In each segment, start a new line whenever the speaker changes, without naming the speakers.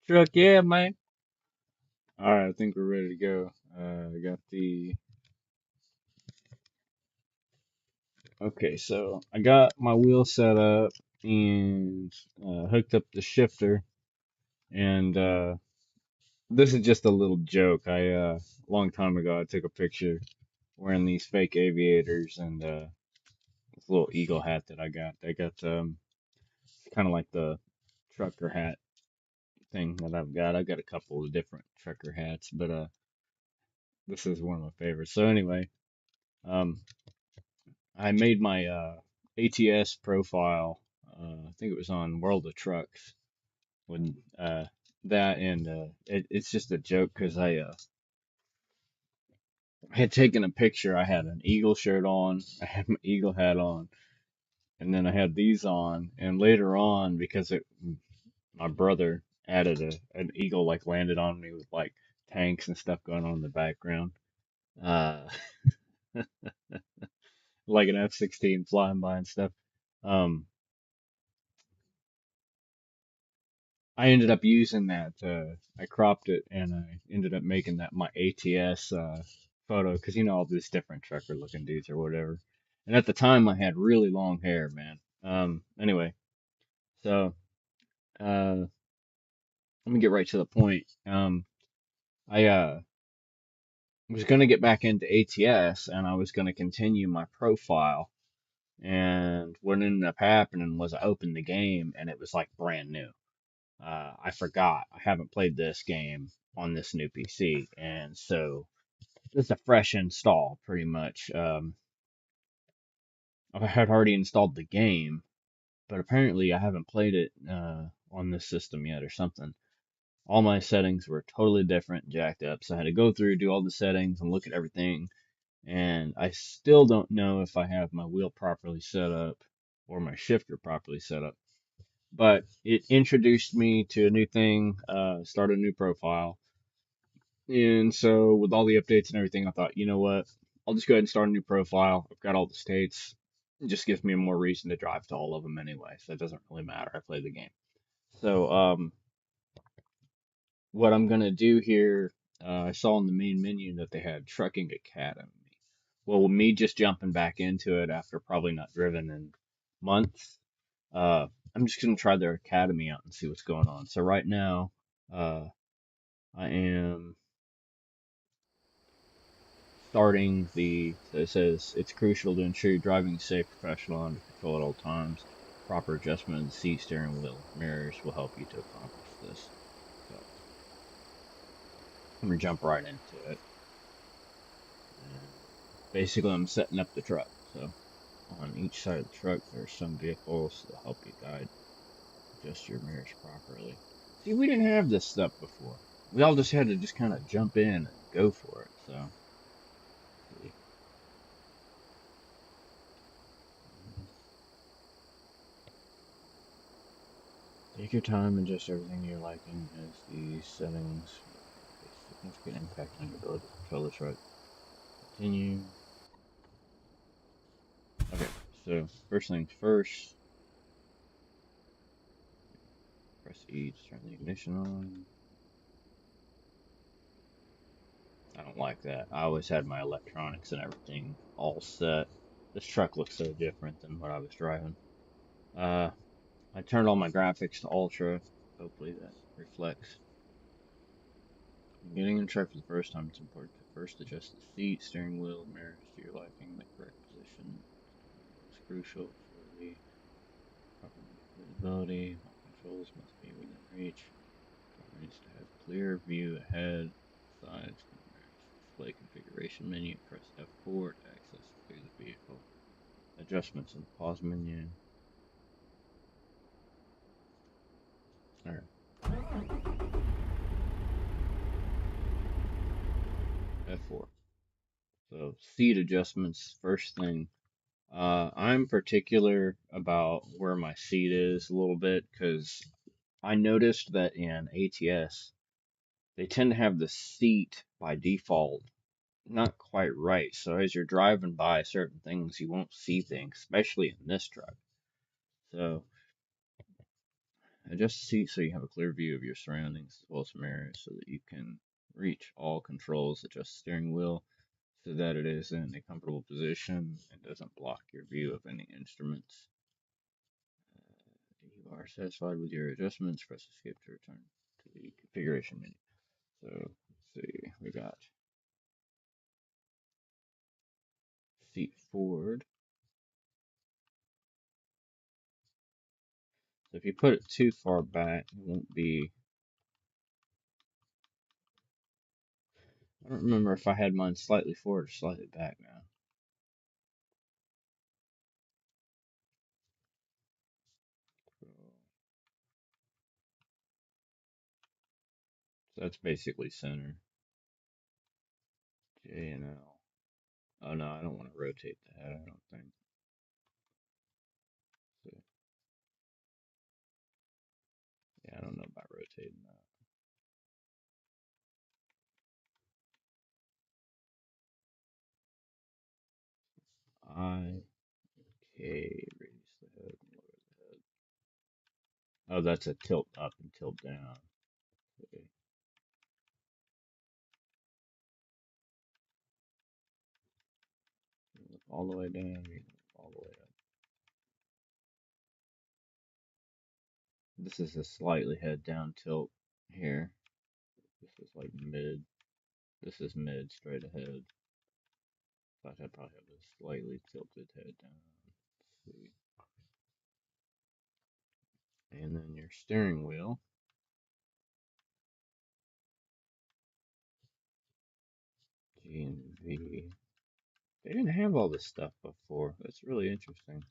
Truck, yeah, man. All right, I think we're ready to go. I got the. Okay, so I got my wheel set up and hooked up the shifter. And this is just a little joke. A long time ago, I took a picture wearing these fake aviators and this little eagle hat that I got. I got kind of like the trucker hat thing that I've got. I've got a couple of different trucker hats, but this is one of my favorites. So anyway, um, I made my ATS profile. I think it was on World of Trucks when that and it's just a joke because I had taken a picture. I had an eagle shirt on, I had my eagle hat on, and then I had these on. And later on, because my brother added an eagle like landed on me with like tanks and stuff going on in the background, uh, like an F-16 flying by and stuff. Um, I ended up using that. I cropped it and I ended up making that my ATS photo because you know all these different trucker looking dudes or whatever. And at the time I had really long hair, man. Anyway, so let me get right to the point. I was gonna get back into ATS and I was gonna continue my profile. And what ended up happening was I opened the game and it was like brand new. I forgot I haven't played this game on this new PC, and so it's a fresh install pretty much. I had already installed the game, but apparently I haven't played it on this system yet or something. All my settings were totally different, jacked up, so I had to go through, do all the settings, and look at everything. And I still don't know if I have my wheel properly set up or my shifter properly set up. But it introduced me to a new thing, started a new profile. And so with all the updates and everything, I thought, you know what? I'll just go ahead and start a new profile. I've got all the states. It just gives me more reason to drive to all of them anyway, so it doesn't really matter. I play the game. So what I'm gonna do here, I saw in the main menu that they had Trucking Academy. Well, with me just jumping back into it after probably not driven in months, uh, I'm just gonna try their academy out and see what's going on. So right now, uh, I am starting so it says it's crucial to ensure you're driving safe, professional, under control at all times. Proper adjustment of the seat, steering wheel, mirrors will help you to accomplish this. So I'm gonna jump right into it. And basically, I'm setting up the truck. So on each side of the truck, there's some vehicles that help you guide, adjust your mirrors properly. See, we didn't have this stuff before. We all just had to just kind of jump in and go for it. So, see. Take your time and adjust everything to your liking as these settings face significant impact on your ability to control the truck. Continue. Okay, so first things first, press E to turn the ignition on. I don't like that. I always had my electronics and everything all set. This truck looks so different than what I was driving. Uh, I turned all my graphics to ultra. Hopefully that reflects. When getting in the truck for the first time, it's important to first adjust the seat, steering wheel, mirrors to your liking in the correct position. It's crucial for the proper visibility. All controls must be within reach. Driver needs to have clear view ahead, sides, mirrors. Display configuration menu. Press F4 to access clear the vehicle. Adjustments in the pause menu. Alright, F4. So seat adjustments, first thing. I'm particular about where my seat is a little bit because I noticed that in ATS, they tend to have the seat by default not quite right. So as you're driving by certain things, you won't see things, especially in this truck. So Adjust the seat so you have a clear view of your surroundings as well as some areas so that you can reach all controls. Adjust the steering wheel so that it is in a comfortable position and doesn't block your view of any instruments. You are satisfied with your adjustments, press escape to return to the configuration menu. So let's see, we got seat forward. So if you put it too far back, it won't be. I don't remember if I had mine slightly forward or slightly back now. So that's basically center. J and L. Oh no, I don't want to rotate the head, I don't think. So, yeah, I don't know about rotating that. I K, raise the head, lower the head. Oh, that's a tilt up and tilt down. Okay. Look all the way down, you look all the way up. This is a slightly head down tilt here. This is like mid. This is mid, straight ahead. But I'd probably have a slightly tilted head down. Let's see. And then your steering wheel. G and V. They didn't have all this stuff before. That's really interesting.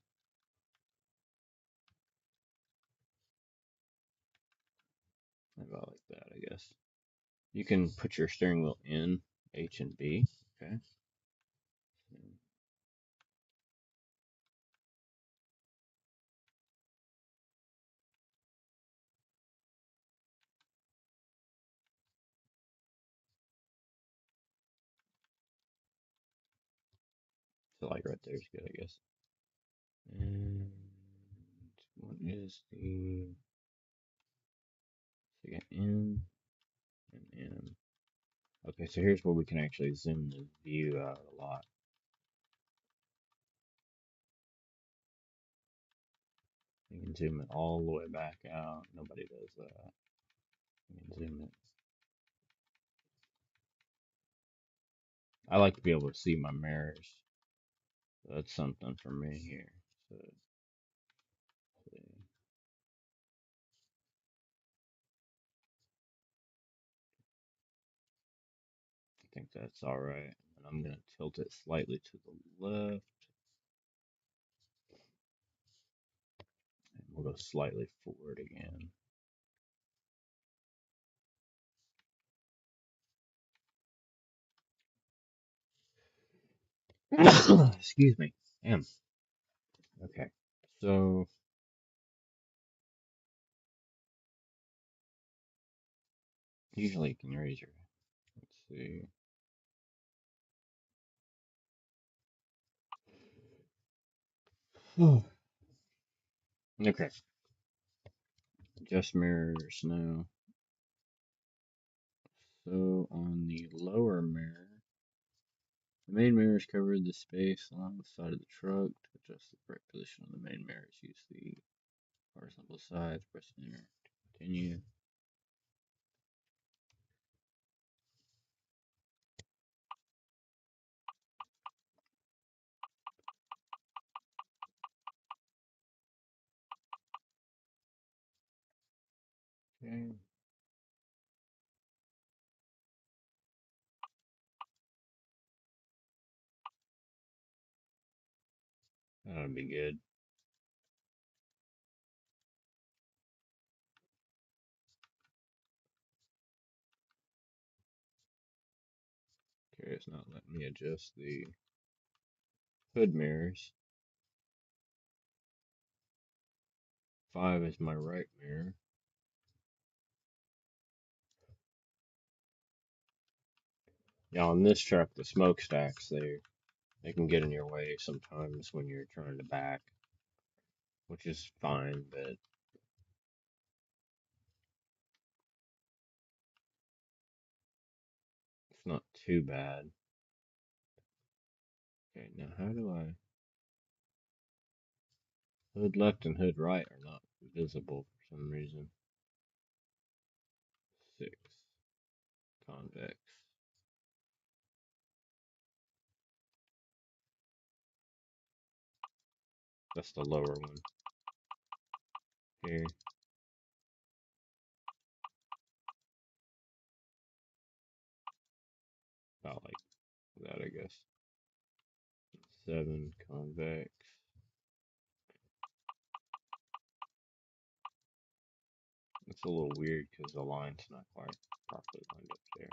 About like that, I guess. You can put your steering wheel in H and B. Okay. So like right there is good, I guess. And what is the, so you got N and M. Okay, so here's where we can actually zoom the view out a lot. You can zoom it all the way back out. Nobody does that. You can zoom it. I like to be able to see my mirrors. So that's something for me here. So, see. I think that's all right. And I'm going to tilt it slightly to the left. And we'll go slightly forward again. Excuse me. Damn. Okay. So usually you can raise your. Let's see. Okay. Adjust mirrors now. So on the lower mirror, the main mirror is covered the space along the side of the truck. To adjust the correct position on the main mirrors, use the horizontal sides, press enter to continue. Okay. That'll be good. Okay, it's not letting me adjust the hood mirrors. 5 is my right mirror. Yeah, on this truck, the smokestacks, they can get in your way sometimes when you're trying to back, which is fine, but It's not too bad. Okay, now how do I... Hood left and hood right are not visible for some reason. 6. Convex. That's the lower one. Here. About like that, I guess. 7. Convex. It's a little weird because the line's not quite properly lined up there.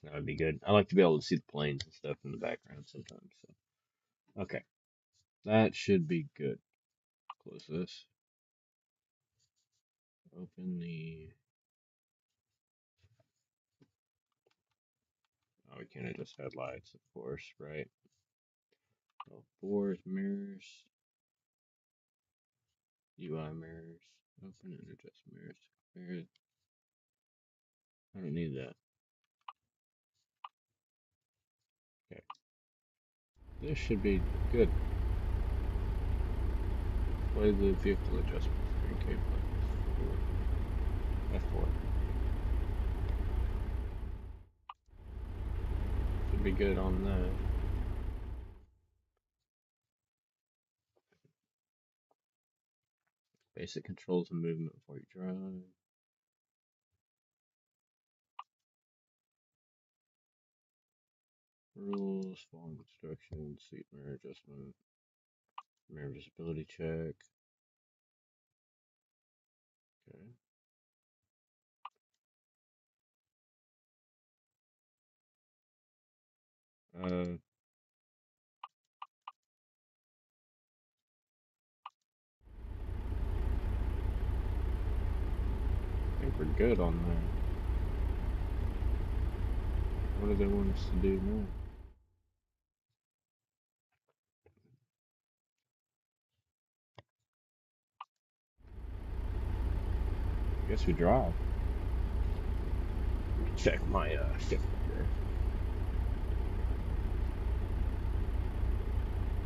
That would be good. I like to be able to see the planes and stuff in the background sometimes. So. Okay, that should be good. Close this. Open the... Oh, we can't adjust headlights, of course, right? Oh, 4 mirrors. UI mirrors. Open and adjust mirrors. Mirrors. I don't need that. Okay. This should be good. Play the vehicle adjustment screen cable. F4. Should be good on that. Basic controls and movement before you drive. Rules, following instructions, seat mirror adjustment, mirror visibility check. Okay. I think we're good on that. What do they want us to do now? I guess we drive. Check my shifter here.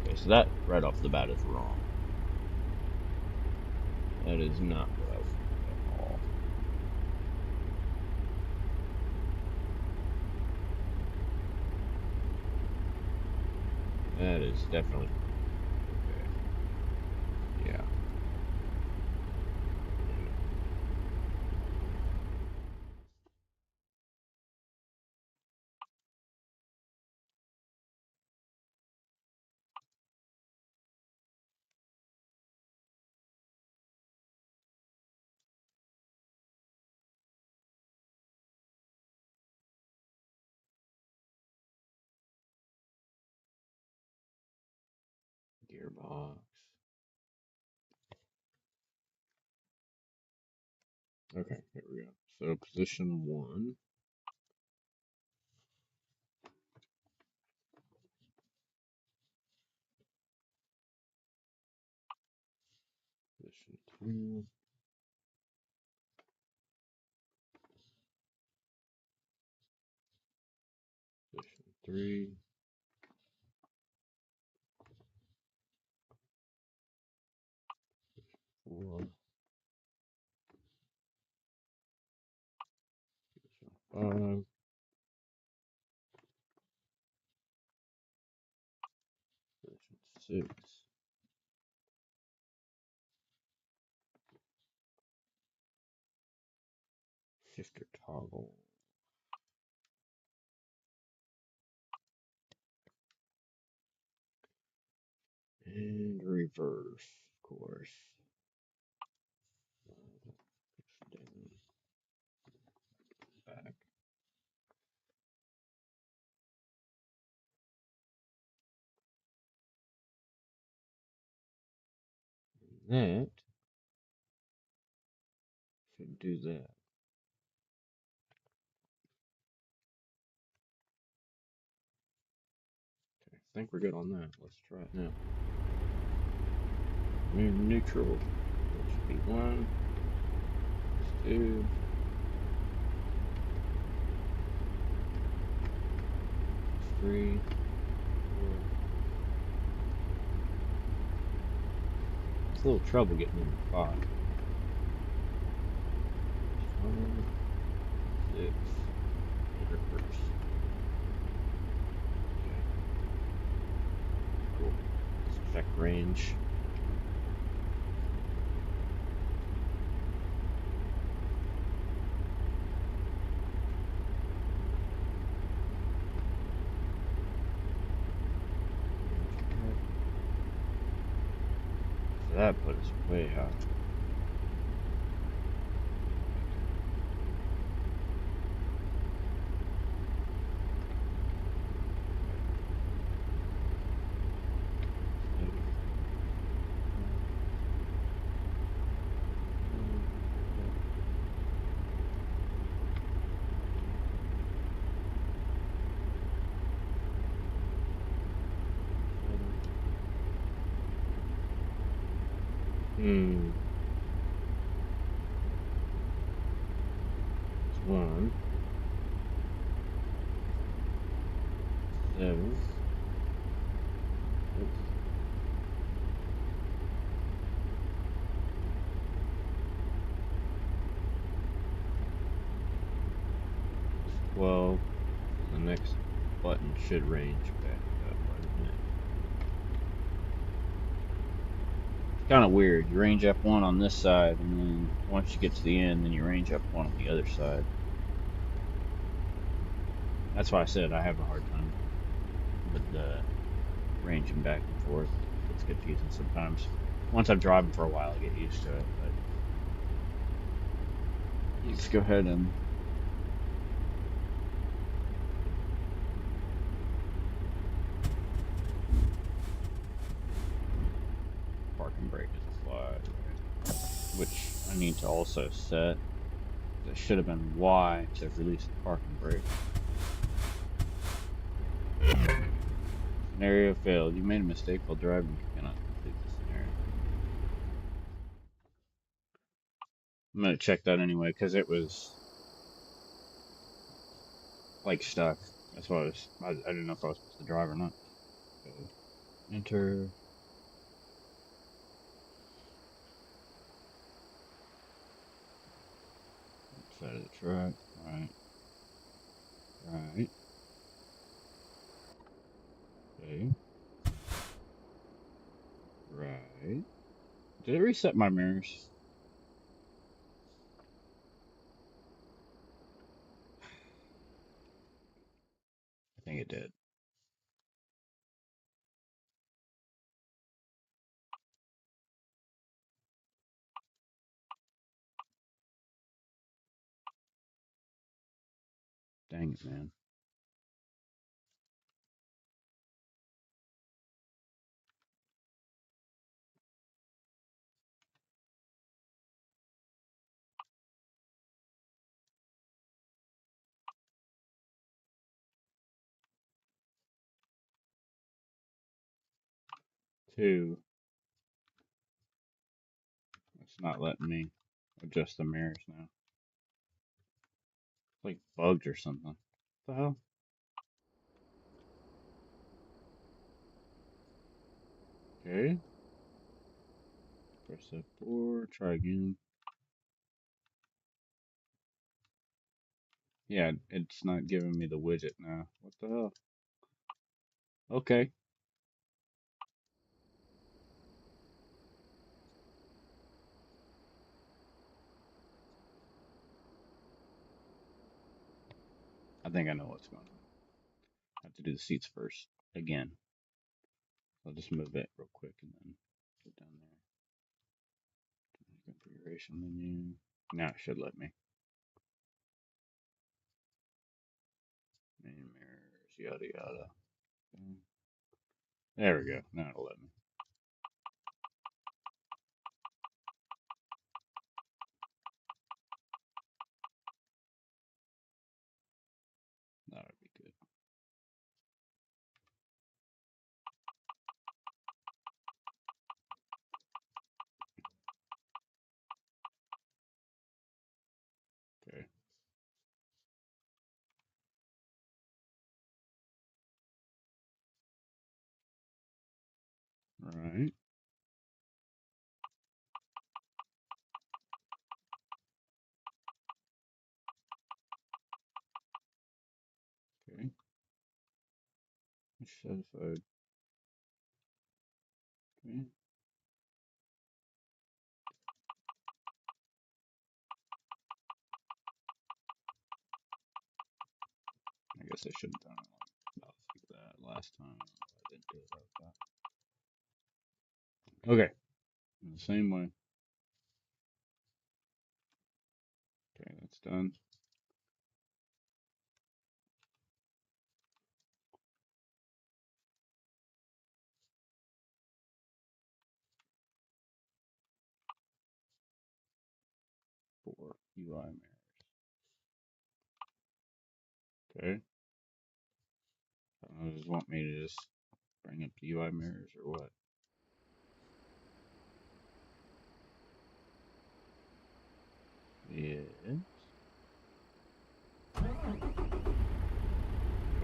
Okay, so that right off the bat is wrong. That is not what I was doing at all. That is definitely okay. Yeah. Gearbox. Okay, here we go. So position 1. Position 2. Position 3. Four. Position 5. Position 6. Shifter toggle. And reverse, of course. Down, back. And that should do that. Okay, I think we're good on that. Let's try it now. We're neutral. That should be 1, 2, 3, 4. It's a little trouble getting into 5. 5, 6. Reverse. Okay, cool. Let's check range. So that put us way high. Hmm. It's 1, 7. Oops. It's 12. The next button should range back up quite a bit. It's kind of weird. You range F1 on this side, and then once you get to the end, then you range F1 on the other side. That's why I said I have a hard time with the ranging back and forth. It's confusing sometimes. Once I've driven for a while, I get used to it. But let's go ahead and parking brake is applied, right? Which I need to also set. That should have been Y to release the parking brake. Scenario failed. You made a mistake while driving. You cannot complete the scenario. I'm gonna check that anyway because it was like stuck. That's why I didn't know if I was supposed to drive or not. So enter side of the truck. Right, right. Okay, right. Did it reset my mirrors? I think it did. Dang it, man. Two. It's not letting me adjust the mirrors now. It's like bugged or something. What the hell? Okay. Press F4. Try again. Yeah, it's not giving me the widget now. What the hell? Okay. I think I know what's going on. I have to do the seats first. Again. I'll just move it real quick and then put it down there. Configuration menu. Now it should let me. Main mirrors, yada yada. Okay. There we go. Now it'll let me. That would be good. Right. Okay. Satisfied. Okay. I guess I should have done it like that last time. I didn't do it like that. Okay. In the same way. Okay, that's done. For UI mirror. Okay. I don't know, just want me to just bring up the UI mirrors or what? Yes.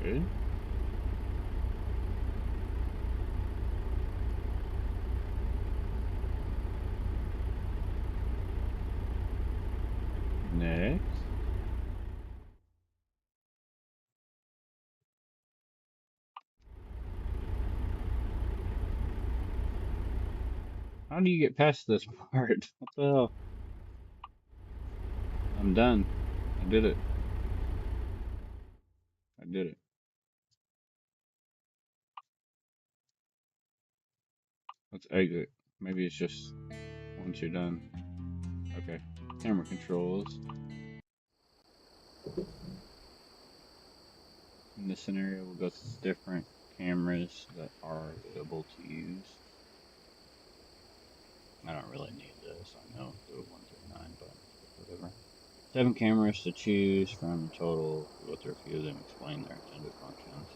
Good. Next. How do you get past this part? What the hell? I'm done. I did it. I did it. Let's exit. Maybe it's just once you're done. Okay. Camera controls. In this scenario, we'll go to the different cameras that are available to use. I don't really need this. I know the 139 buttons, but whatever. 7 cameras to choose from total. We'll go through a few of them, explain their intended functions.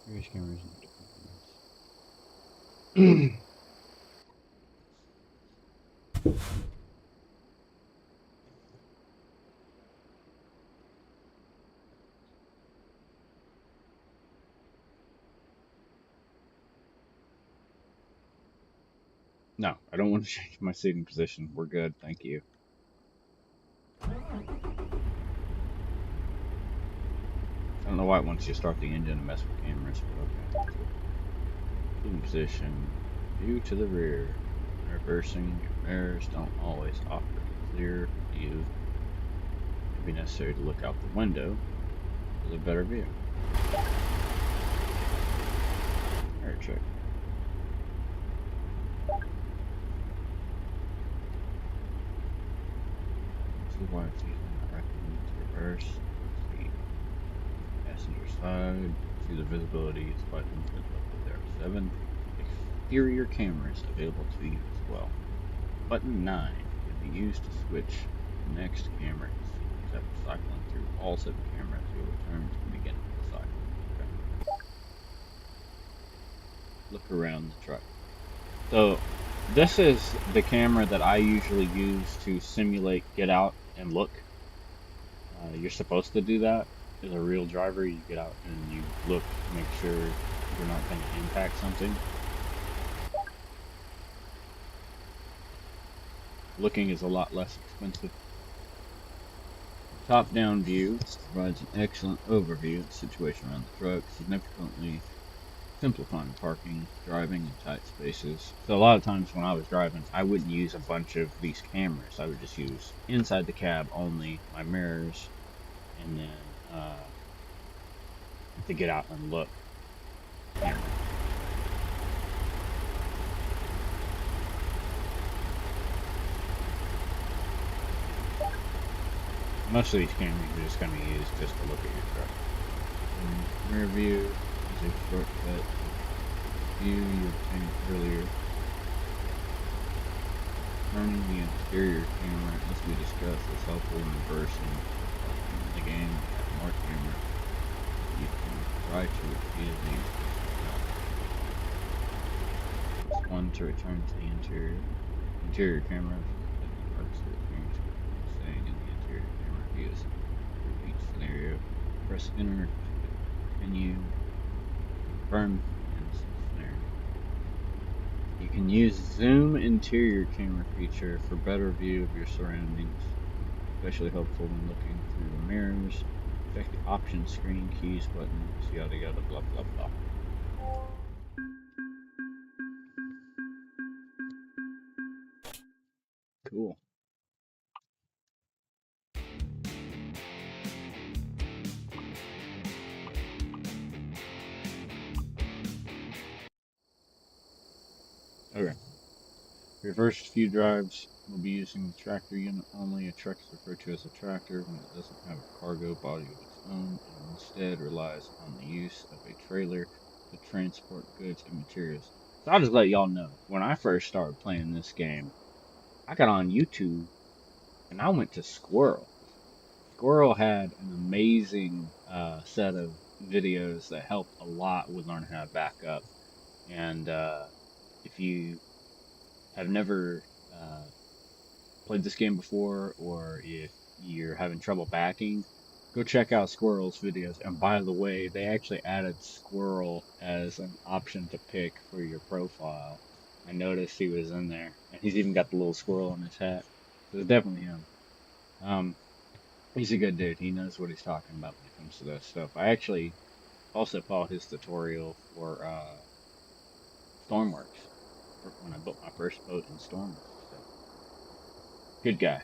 Various cameras and different ones. No, I don't want to change my seating position. We're good, thank you. I don't know why it wants you to start the engine and mess with cameras, but okay. Seating position. View to the rear. Reversing, your mirrors don't always offer a clear view. It may be necessary to look out the window for a better view. Air check. This is why it's usually not recommended to reverse. See passenger side. See the visibility is quite limited. There are 7 exterior cameras available to you as well. Button 9 can be used to switch the next camera. After cycling through all 7 cameras, you'll return to the beginning of the cycle. Okay. Look around the truck. So this is the camera that I usually use to simulate get out and look. You're supposed to do that. As a real driver, you get out and you look to make sure you're not going to impact something. Looking is a lot less expensive. Top-down view provides an excellent overview of the situation around the truck, significantly simplifying parking, driving in tight spaces. So a lot of times when I was driving, I wouldn't use a bunch of these cameras. I would just use inside the cab only, my mirrors, and then to get out and look. Camera. Most of these cameras are just going to be used just to look at your truck. And rear view is a shortcut to view you obtained earlier. Turning the interior camera, as we discussed, is helpful in reversing the game. At more camera, you can try to repeatedly press 1 to return to the interior camera. Parts of the camera staying in the interior camera views. For each scenario, press enter to continue. confirm scenario. You can use zoom interior camera feature for better view of your surroundings, especially helpful when looking through the mirrors. Check the options screen, keys, buttons, yada yada blah blah blah. Cool. Okay. For your first few drives, we'll be using the tractor unit only. A truck is referred to as a tractor when it doesn't have a cargo body of its own and instead relies on the use of a trailer to transport goods and materials. So I'll just let y'all know, when I first started playing this game, I got on YouTube and I went to Squirrel. Squirrel had an amazing set of videos that helped a lot with learning how to back up. And if you have never played this game before, or if you're having trouble backing, go check out Squirrel's videos. And by the way, they actually added Squirrel as an option to pick for your profile. I noticed he was in there, and he's even got the little squirrel on his hat. So it's definitely him. Um, he's a good dude. He knows what he's talking about when it comes to that stuff. I actually also followed his tutorial for Stormworks for when I built my first boat in Stormworks. So good guy.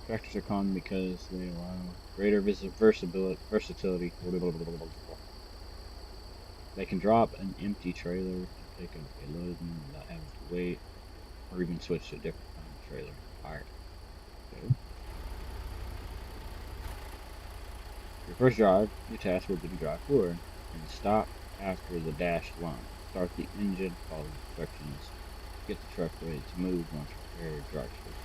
Tractors are common because they allow greater versatility. They can drop an empty trailer and pick up a load without having to wait, or even switch to a different kind of trailer. Alright. Okay. Your first drive, your task will be to drive forward and stop after the dashed line. Start the engine, follow the instructions, get the truck ready to move once prepared, drive forward.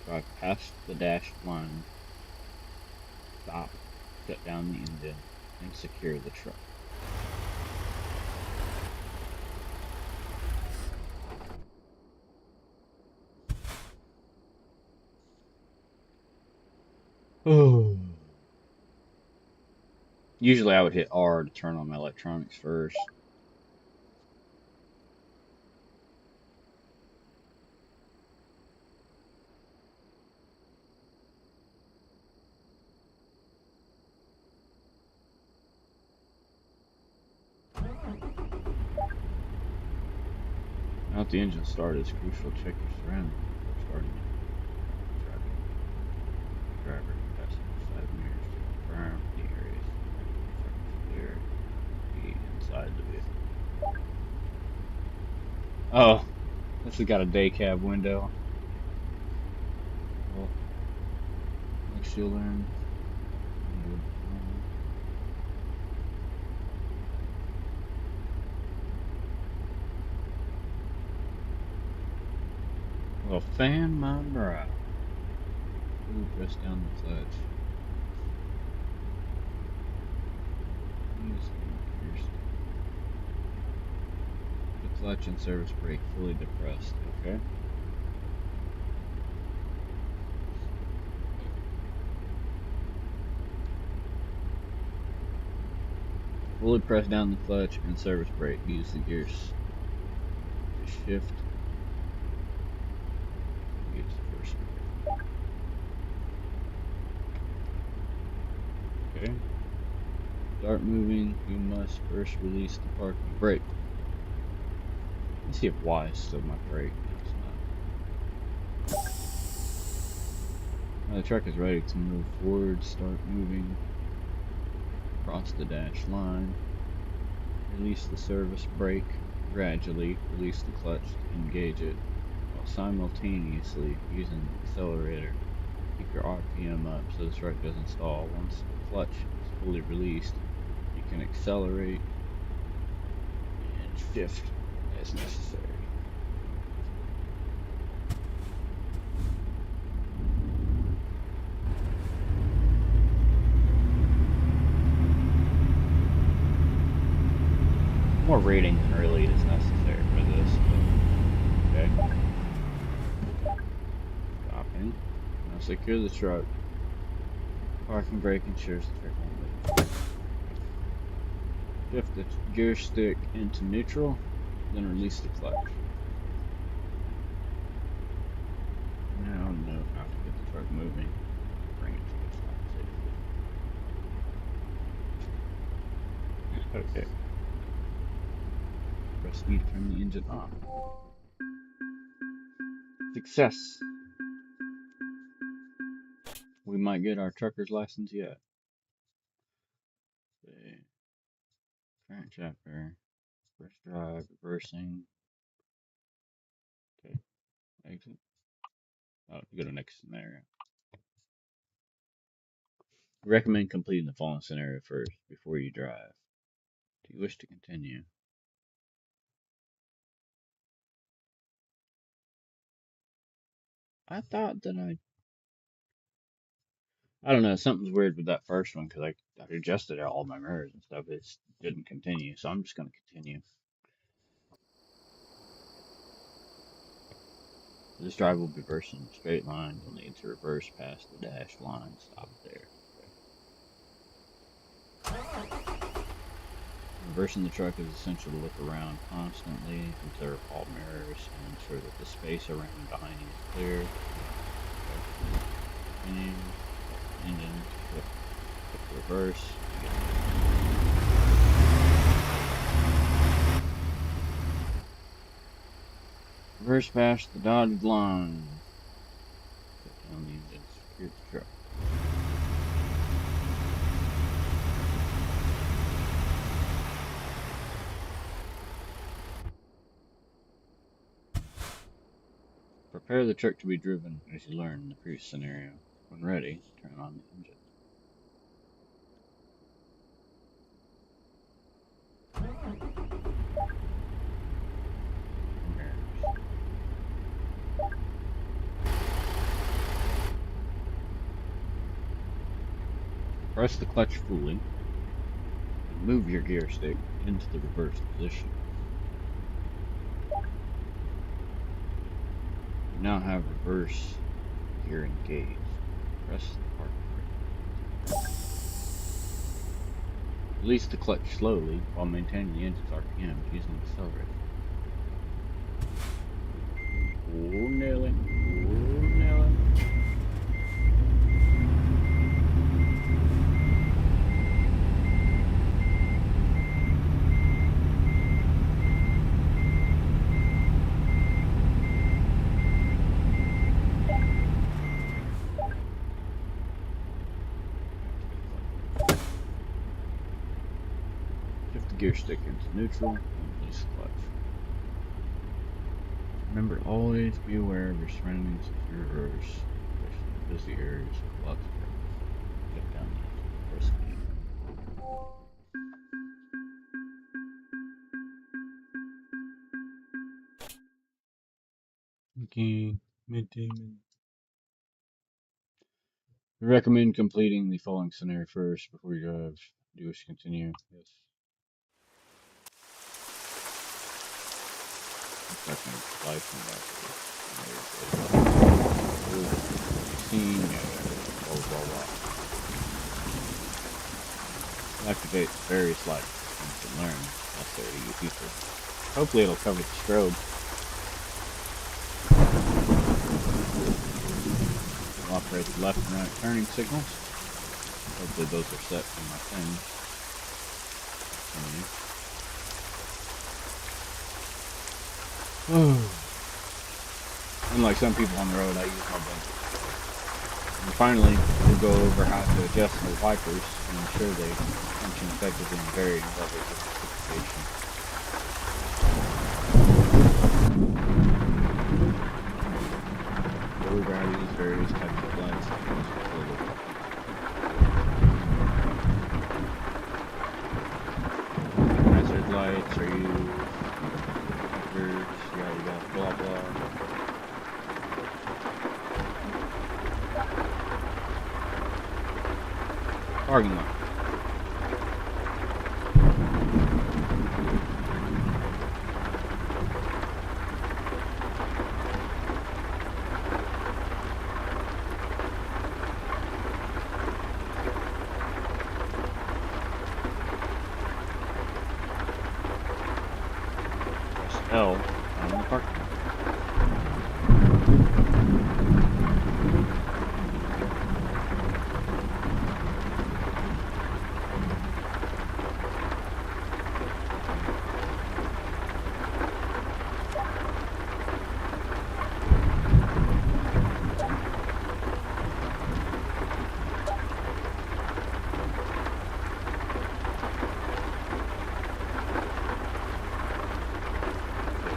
Drive past the dashed line, stop, shut down the engine, and secure the truck. Oh. Usually I would hit R to turn on my electronics first. Now that the engine started, it's crucial to check your surroundings before starting it. Driver, passenger side mirrors to confirm the areas clear, be inside the vehicle. Oh, this has got a day cab window. Well, next you'll learn. Well, fan my brow. Ooh, press down the clutch. The clutch and service brake fully depressed. Okay. Fully press down the clutch and service brake. Use the gears to shift. Use the first brake. Okay. Start moving. You must first release the parking brake. Let's see if Y is still my brake. No, it's not. Now the truck is ready to move forward. Start moving. Cross the dashed line. Release the service brake. Gradually release the clutch to engage it, while simultaneously using the accelerator. Keep your RPM up so the truck doesn't stall. Once the clutch is fully released, you can accelerate and shift as necessary. More rating than really is necessary for this, but Okay. Stopping. Now secure the truck. Parking brake ensures the truck won't move. Shift the gear stick into neutral, then release the clutch. Now know how to get the truck moving. Bring it to a stop safely. Okay. Press E to turn the engine on. Success! We might get our trucker's license yet. Okay. Current chapter. First drive, reversing. Okay. Exit. Oh, go to next scenario. Recommend completing the following scenario first before you drive. Do you wish to continue? I thought that I don't know, something's weird with that first one because I adjusted all my mirrors and stuff. It didn't continue, so I'm just going to continue. This drive will be reversing in a straight line. You'll need to reverse past the dashed line. Stop there. Okay. Reversing the truck is essential to look around constantly, observe all mirrors, and ensure that the space around and behind you is clear. Okay. Continue. Engine. Shift reverse. Reverse past the dotted line. Put down the engine. Secure the truck. Prepare the truck to be driven as you learned in the previous scenario. When ready, turn on the engine. Press the clutch fully and move your gear stick into the reverse position. You now have reverse gear engaged. Press the parking brake. Release the clutch slowly while maintaining the engine's RPM using the accelerator. Oh, nearly. Oh, nearly. Shift the gear stick into neutral and release the clutch. Remember, always be aware of your surroundings as you reverse, especially in busy areas with lots of traffic. Shut down the engine. Press E. Okay, mid-demon. We recommend completing the following scenario first before you drive. Do you wish to continue? Yes. Second, life and blah blah blah. Activate various lights and you can learn necessary to you people. Hopefully it'll cover the strobe. We'll operate the left and right turning signals. Hopefully those are set from my thing. Unlike some people on the road, I use my blinker. And finally, we'll go over how to adjust the wipers and ensure they function effectively in varying levels of precipitation. We'll go over how to use various types of lights. Hazard lights are used. You got blah blah. Parking lot. L on the parking lot.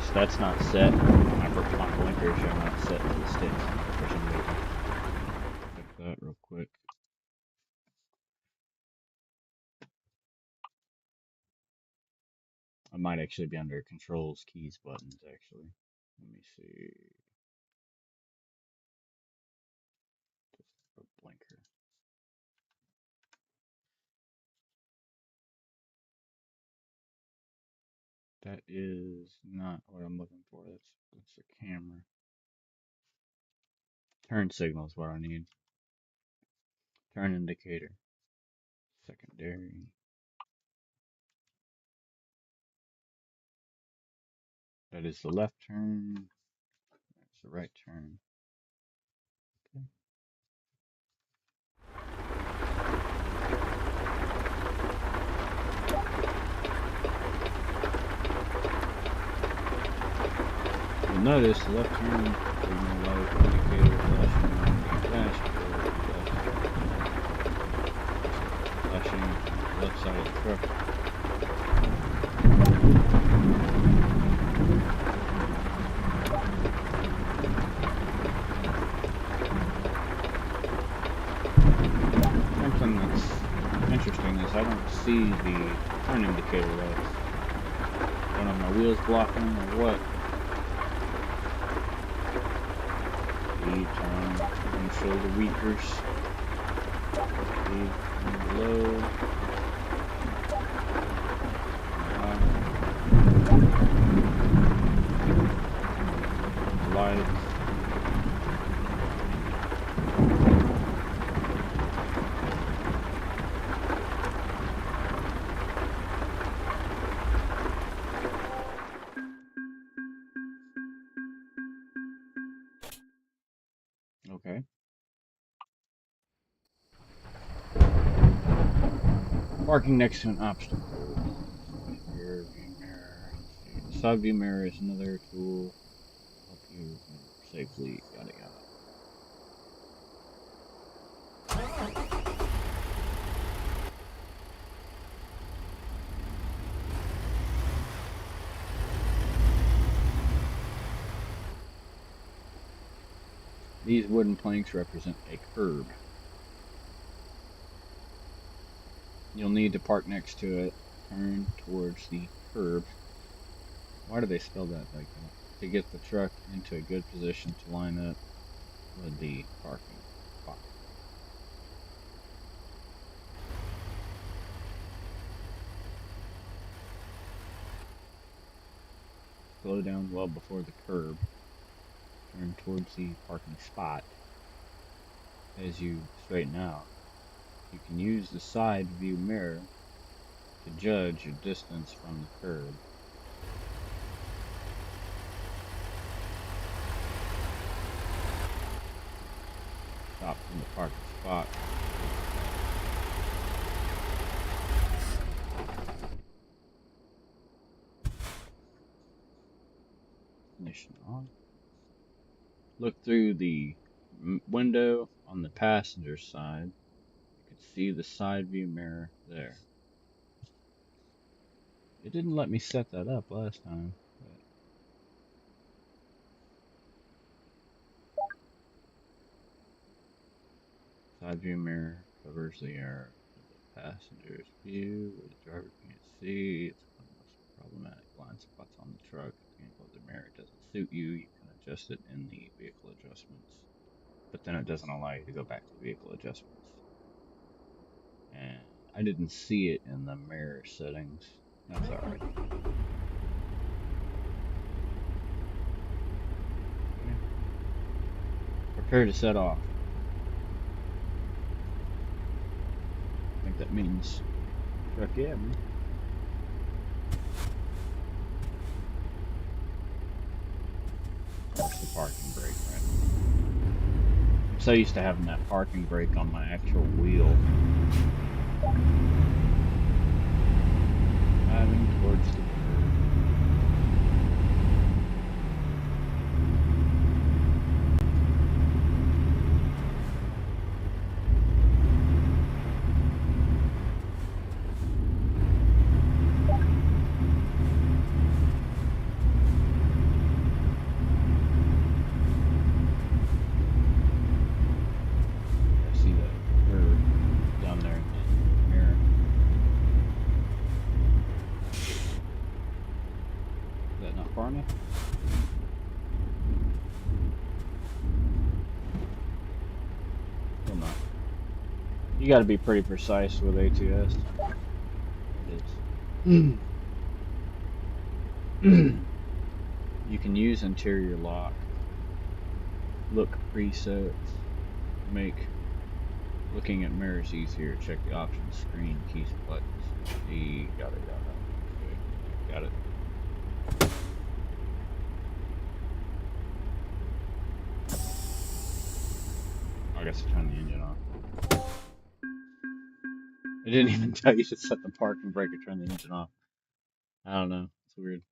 So that's not set. My blinkers are not set to the sticks for some reason. Check that real quick. I might actually be under controls, keys, buttons, actually. Let me see. Just a blinker. That is not what I'm looking for. That's the camera. Turn signal is what I need. Turn indicator. Secondary. That is the left turn. That's the right turn. Okay. You'll notice the left turn signal light indicator flashing on the dashboard. Flashing on the left side of the truck. Something that's interesting is I don't see the turn indicator lights. I don't know if my wheels blocking or what. Speed, turn, and shoulder weakers. Speed, turn low. Lights. Okay. Parking next to an obstacle. Rear view mirror. The side view mirror is another tool to help you maneuver safely. Yada yada. These wooden planks represent a curb. You'll need to park next to it. Turn towards the curb. Why do they spell that like that? To get the truck into a good position to line up with the parking spot. Slow down well before the curb. Turn towards the parking spot. As you straighten out, you can use the side view mirror to judge your distance from the curb. Stop from the parking spot. Ignition on. Look through the window on the passenger side. You can see the side view mirror there. It didn't let me set that up last time. Side view mirror covers the area of the passenger's view where the driver can't see. It's one of the most problematic blind spots on the truck. If the angle of the mirror doesn't suit you, you can adjust it in the vehicle adjustments. But then it doesn't allow you to go back to the vehicle adjustments. And I didn't see it in the mirror settings. That's alright. Okay. Prepare to set off. I think that means truck, yeah, man. so used to having that parking brake on my actual wheel. Driving towards the curb. You got to be pretty precise with ATS. It is. You can use interior lock, look presets, make looking at mirrors easier. Check the options screen, keys, buttons. Got it. Okay, got it. I guess I turned the engine off. It didn't even tell you to set the parking brake or turn the engine off. I don't know. It's weird.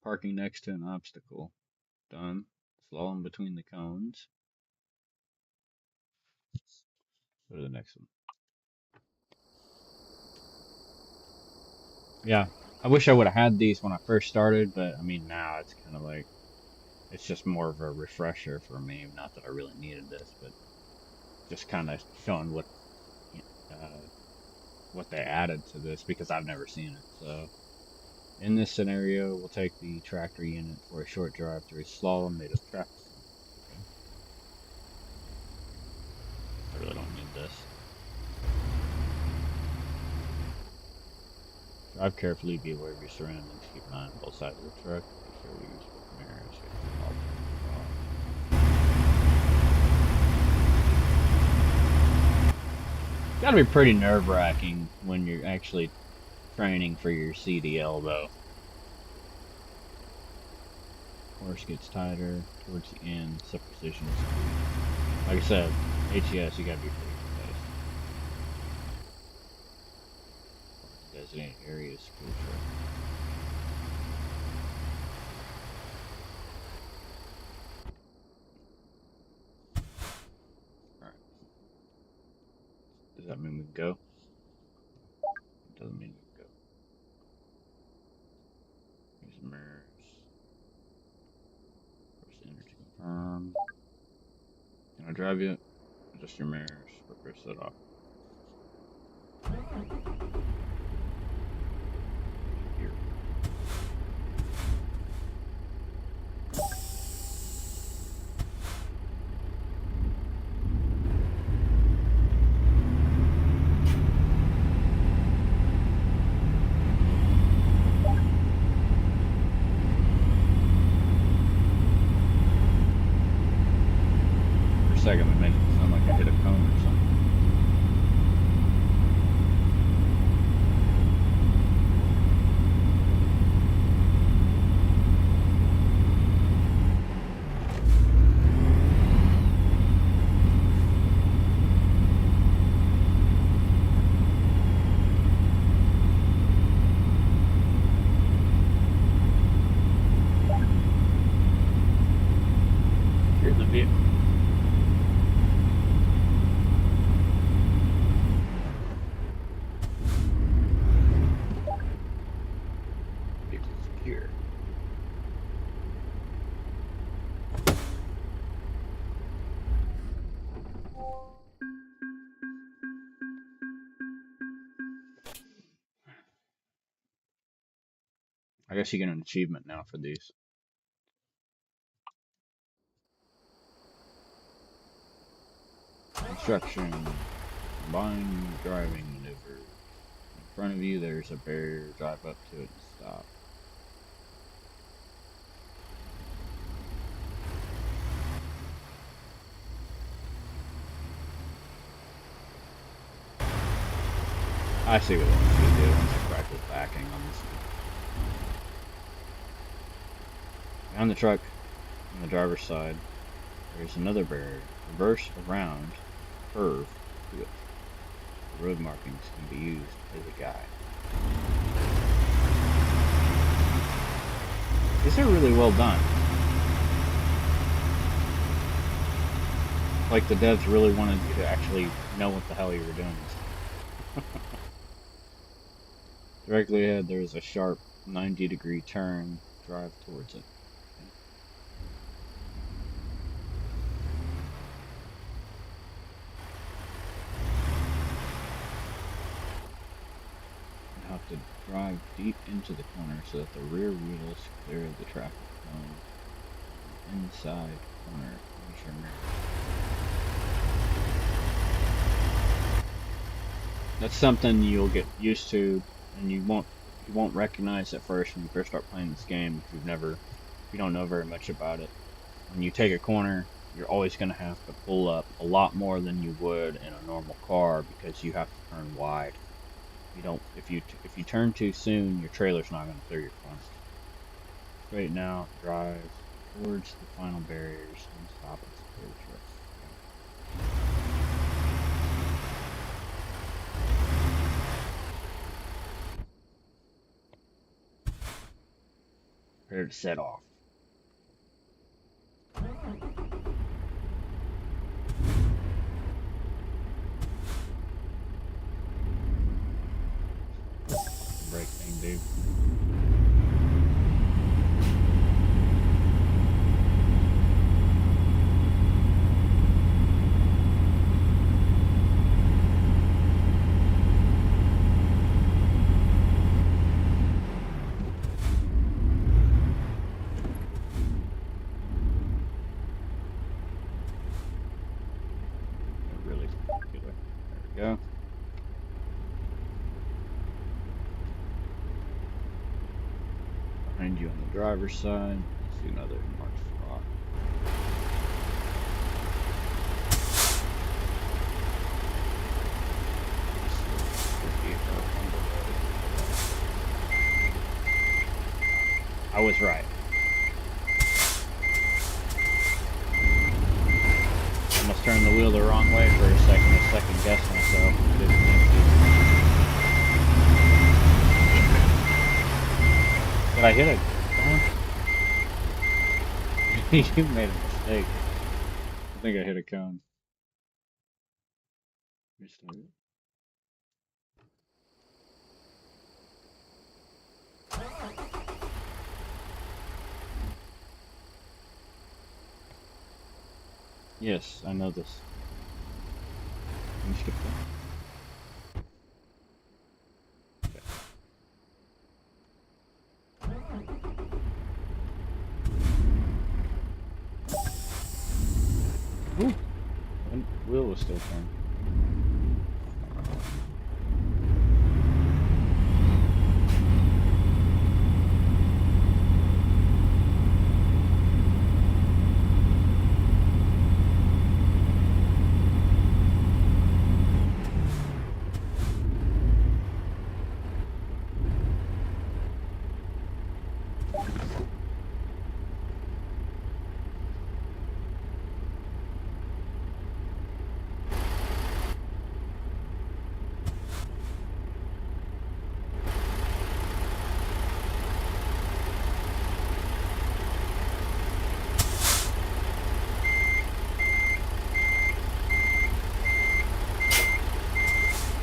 Parking next to an obstacle. Done. Slalom between the cones. Go to the next one. Yeah. I wish I would have had these when I first started, but I mean, now it's kind of like, it's just more of a refresher for me. Not that I really needed this, but just kind of showing what they added to this because I've never seen it. So in this scenario, we'll take the tractor unit for a short drive through a slalom made of traffic. Okay. I really don't need this. Drive carefully, be aware of your surroundings, keep an eye on both sides of the truck, be sure to use both mirrors. It's gotta be pretty nerve-wracking when you're actually training for your CDL though. Horse gets tighter towards the end, set precision speed. Like I said, ATS, you gotta be pretty precise. Designated areas, school truck. Alright. Does that mean we can go? It doesn't mean we can go. Use the mirrors. Press enter to confirm. Can I drive yet? Just your mirrors. Or press that off. Here. For a second, it made it sound like I hit a cone or something. Here's the vehicle. Vehicle secure. I guess you get an achievement now for these. Instruction. Combine driving maneuver. In front of you, there's a barrier. Drive up to it and stop. I see what it wants you to do once you practice backing on this one. Behind the truck, on the driver's side, There's another barrier. Reverse around, curve to it. The road markings can be used as a guide. These are really well done. Like the devs really wanted you to actually know what the hell you were doing. Directly ahead, there is a sharp 90-degree turn. Drive towards it. Okay. You have to drive deep into the corner so that the rear wheels clear the traffic zone. Inside corner, use your mirror. That's something you'll get used to, and you won't recognize at first when you first start playing this game if you don't know very much about it. When you take a corner, you're always going to have to pull up a lot more than you would in a normal car because you have to turn wide. You don't if you turn too soon, your trailer's not going to clear your corner. Straighten out, drive towards the final barriers, and stop at the truck. Prepare to set off. Brake thing, dude. Really popular. There we go. Behind you on the driver's side, see another marked spot. I was right. I almost turned the wheel the wrong way for a second. I second guessed myself. I didn't mean to. Did I hit a cone? You made a mistake. I think I hit a cone. Restart it. Yes, I know this. Can you skip that? Okay. Ooh, the wheel was still turned.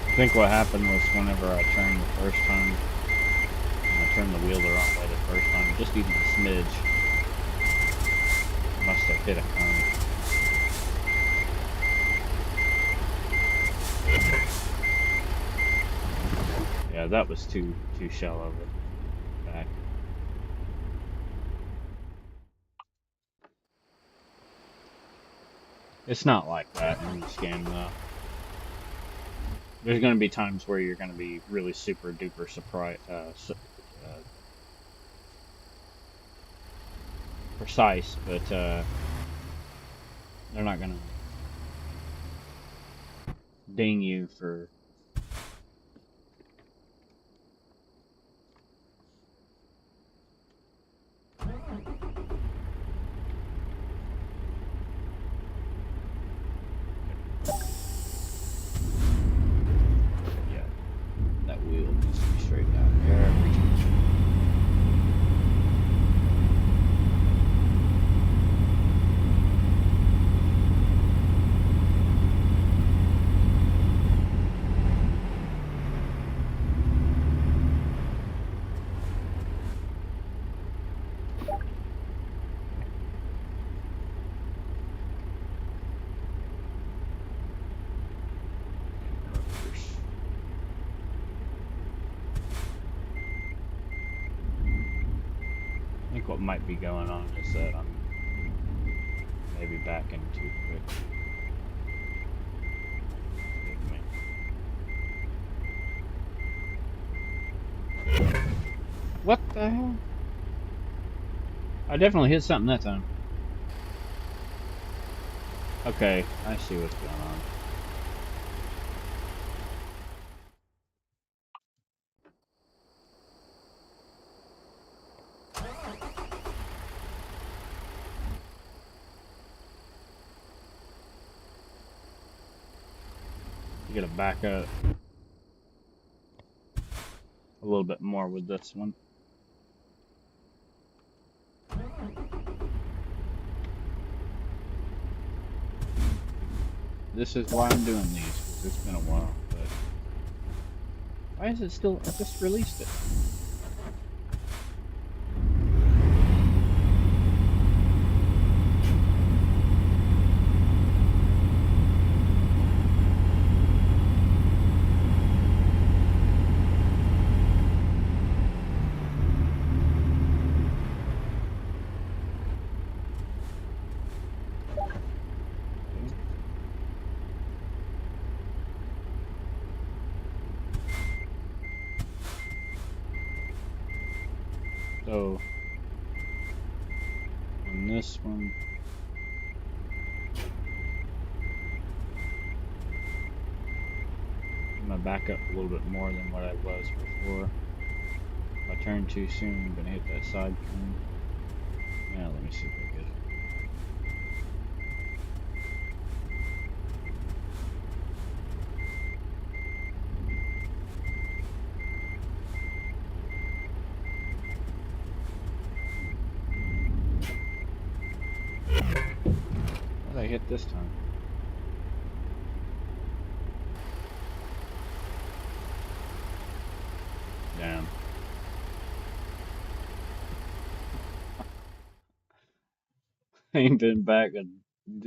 I think what happened was whenever I turned the first time, I turned the wheel the wrong way the first time, just even a smidge. I must have hit a cone. Yeah, that was too shallow of a back. It's not like that in this game though. There's going to be times where you're going to be really super duper precise, but they're not going to ding you for. think what might be going on is that I'm maybe backing too quick. What the hell? I definitely hit something that time. Okay, I see what's going on. You gotta back up a little bit more with this one. This is why I'm doing these, because it's been a while, but why is it still, I just released it. So, on this one, I'm gonna back up a little bit more than what I was before. If I turn too soon, I'm gonna hit that side turn. Now, let me see if I get it. What did I hit this time? Damn. I ain't been back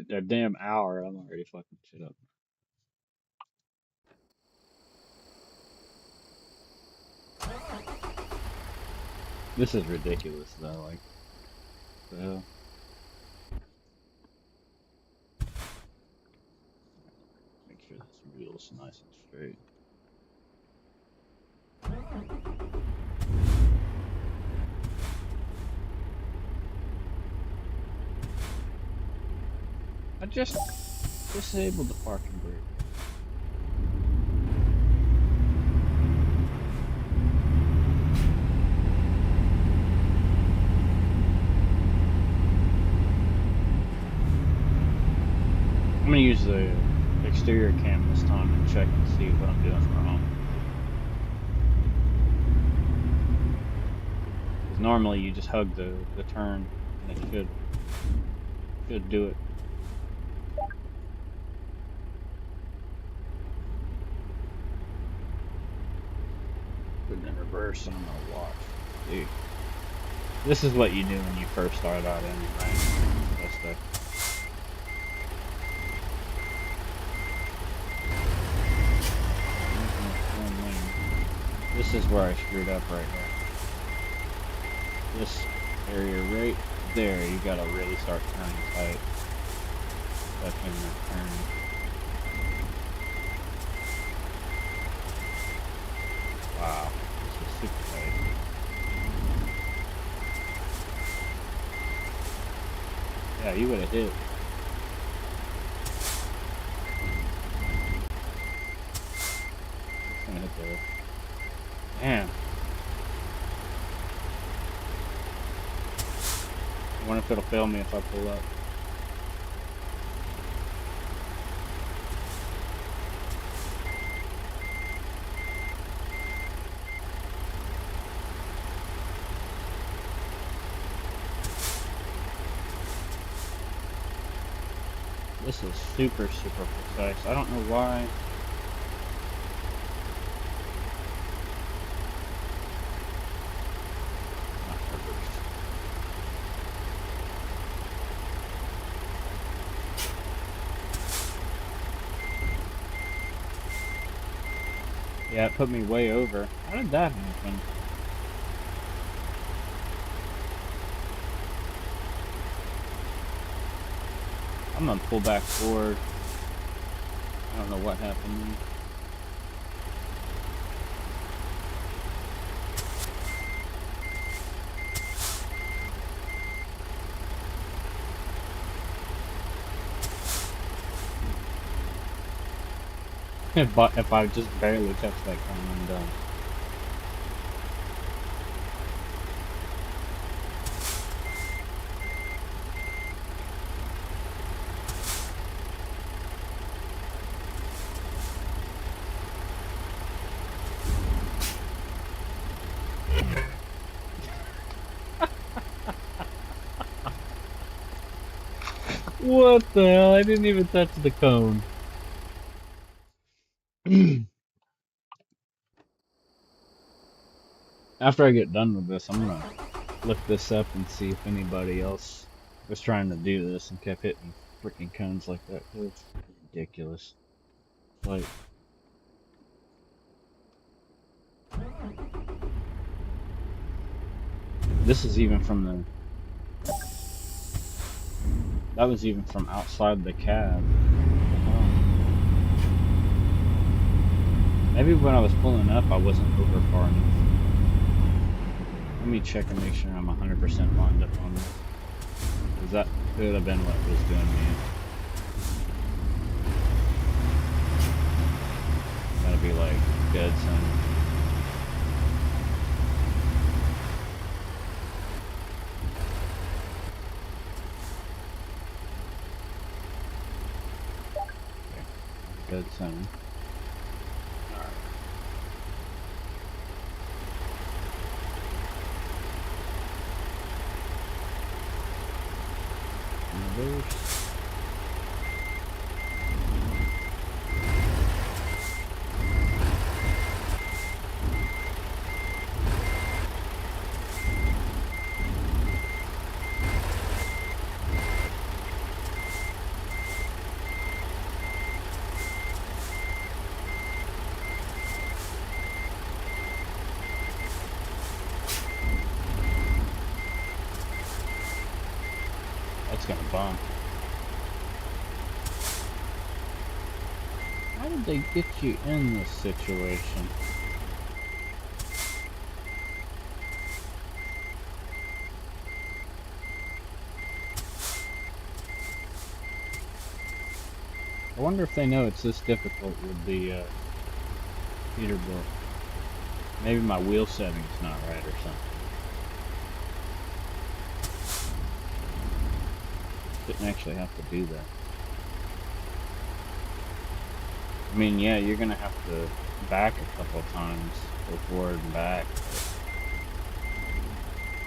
a damn hour. I'm already fucking shit up. This is ridiculous though, like, the hell? Make sure this wheel's nice and straight. I just disabled the parking brake. I'm gonna use the exterior cam this time and check and see what I'm doing wrong. Because normally you just hug the turn and it should do it. Put it in reverse and I'm gonna watch. Dude. This is what you do when you first start out anyway. That's the This is where I screwed up right here. This area right there, you gotta really start turning tight. Touching the turn. Wow, this is super tight. Yeah, you would have hit. It's gonna hit there. Damn. I wonder if it'll fail me if I pull up. This is super precise. I don't know why. Yeah, it put me way over. How did that happen? I'm gonna pull back forward. I don't know what happened there. If I just barely touch that cone, I'm done. What the hell? I didn't even touch the cone. After I get done with this, I'm gonna look this up and see if anybody else was trying to do this and kept hitting freaking cones like that. 'Cause it's ridiculous. Like, this is even from the. That was even from outside the cab. Maybe when I was pulling up, I wasn't over far enough. Let me check and make sure I'm 100% lined up on this. Because that could have been what was doing me. Gotta be like dead center. Okay. Dead center. Reverse. That's gonna bump. How did they get you in this situation? I wonder if they know it's this difficult with the Peterbilt. Maybe my wheel setting's not right or something. Didn't actually have to do that. I mean, yeah, you're gonna have to back a couple of times, go forward and back, but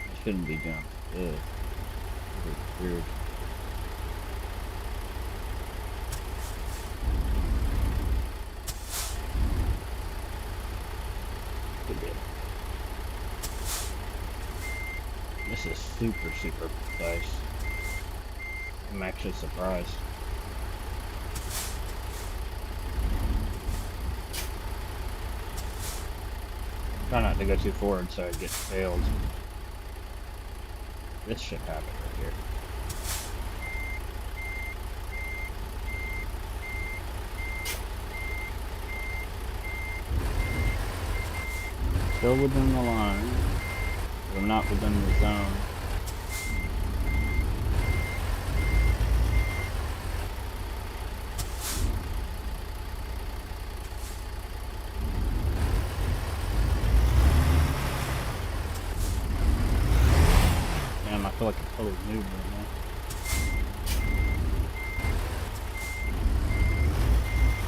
I shouldn't be doing this. It's weird. This is super, super precise. I'm actually surprised. Try not to go too forward so I get failed. This should happen right here. Still within the line, but I'm not within the zone. Damn, I feel like a total noob right now.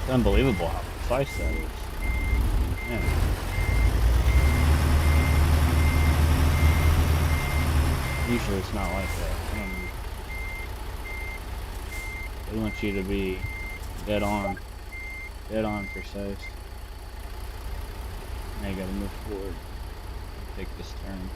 It's unbelievable how precise that is. Man. Usually it's not like that. They want you to be dead on precise. Now you gotta move forward, take this turn.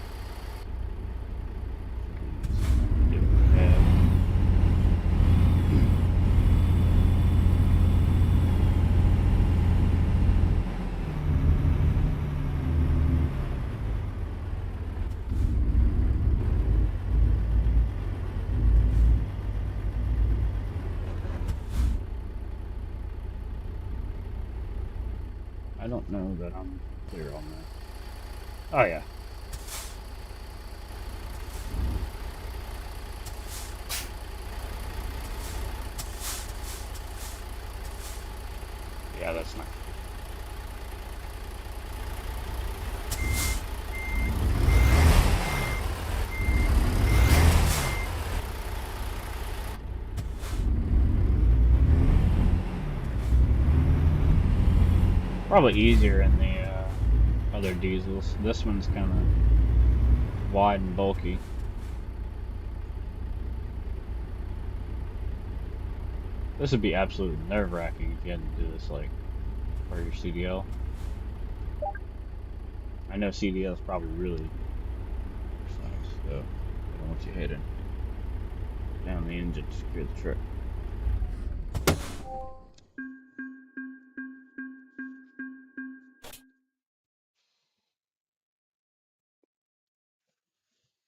I don't know that I'm clear on that. Oh yeah. Yeah, that's not. Probably easier in the other diesels. This one's kind of wide and bulky. This would be absolutely nerve-wracking if you had to do this like for your CDL. I know CDL is probably really precise, so I don't want you hitting down the engine to secure the truck.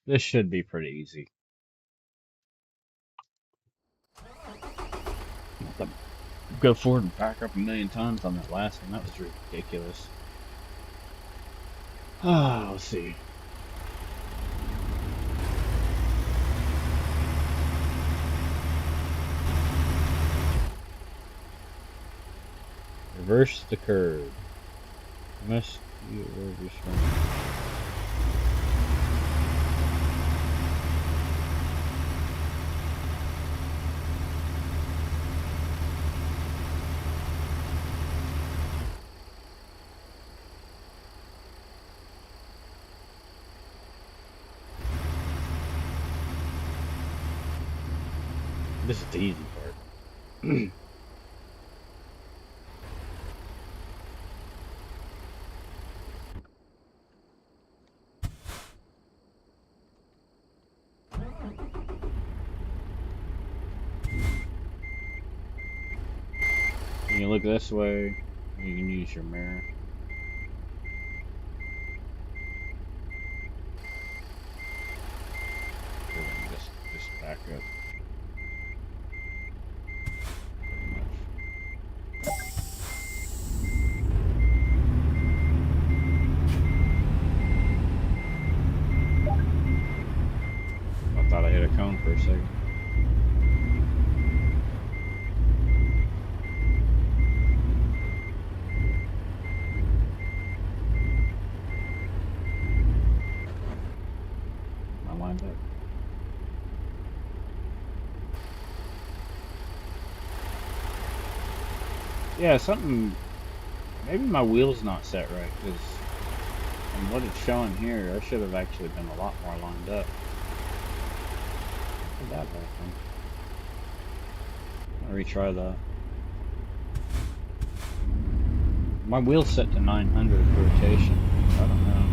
This should be pretty easy. Go forward and back up a million times on that last one. That was ridiculous. Ah, let's see. Reverse the curve. Must be aware of your strength. This is the easy part. You can look this way, you can use your mirror. Just back up. I thought I hit a cone for a second. I lined up. Yeah, something. Maybe my wheel's not set right, because from what it's showing here, I should have actually been a lot more lined up. How did that happen? I'll retry that. My wheel's set to 900 rotation. I don't know.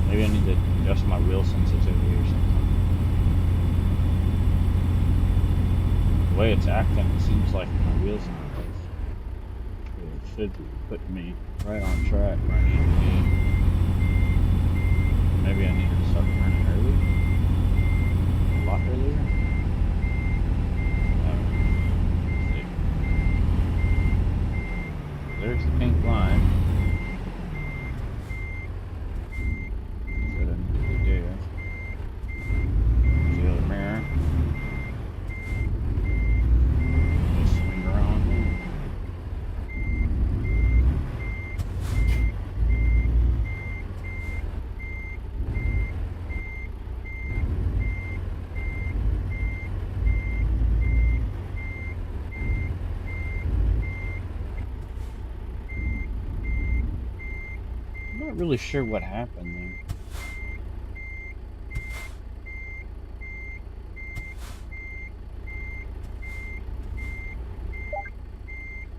Maybe I need to adjust my wheel sensitivity or something. The way it's acting, it seems like my wheel's not right. It should be putting me right on track where I need to be. Maybe I need to start turning early. A lot earlier. There's the pink line. That I need to do. There's the other mirror. Just swing around here. I'm not really sure what happened there.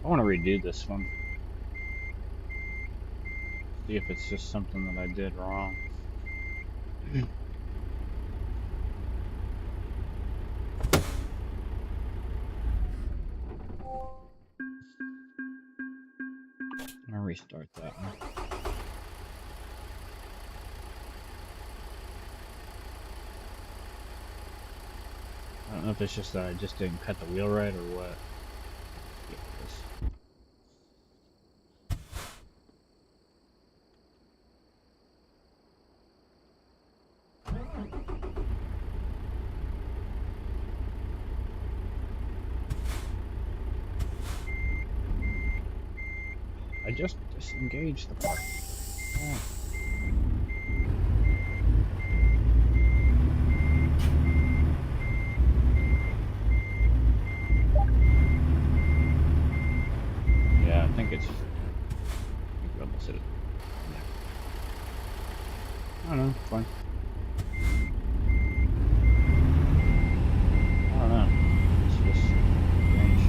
I want to redo this one. See if it's just something that I did wrong. I'll restart that one. I don't know if it's just that I just didn't cut the wheel right or what. Yeah, I just disengaged the park. Oh. Yeah, I think it's. I think I almost hit it. Yeah. I don't know. It's fine. I don't know. It's just strange.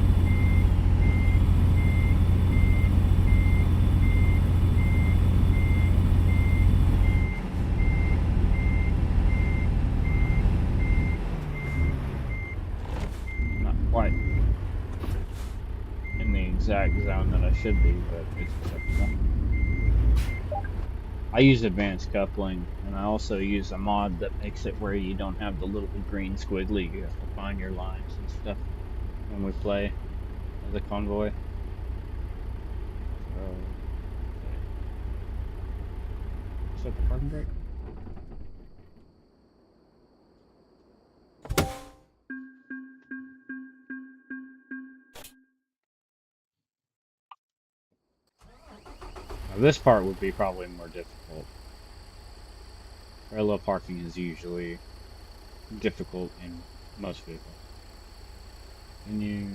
Not quite in the exact zone that I should be, but it's acceptable. I use advanced coupling, and I also use a mod that makes it where you don't have the little green squiggly. You have to find your lines and stuff when we play as a convoy. So, okay. Set the parking brake. Now this part would be probably more difficult. Parallel parking is usually difficult in most vehicles. Can you...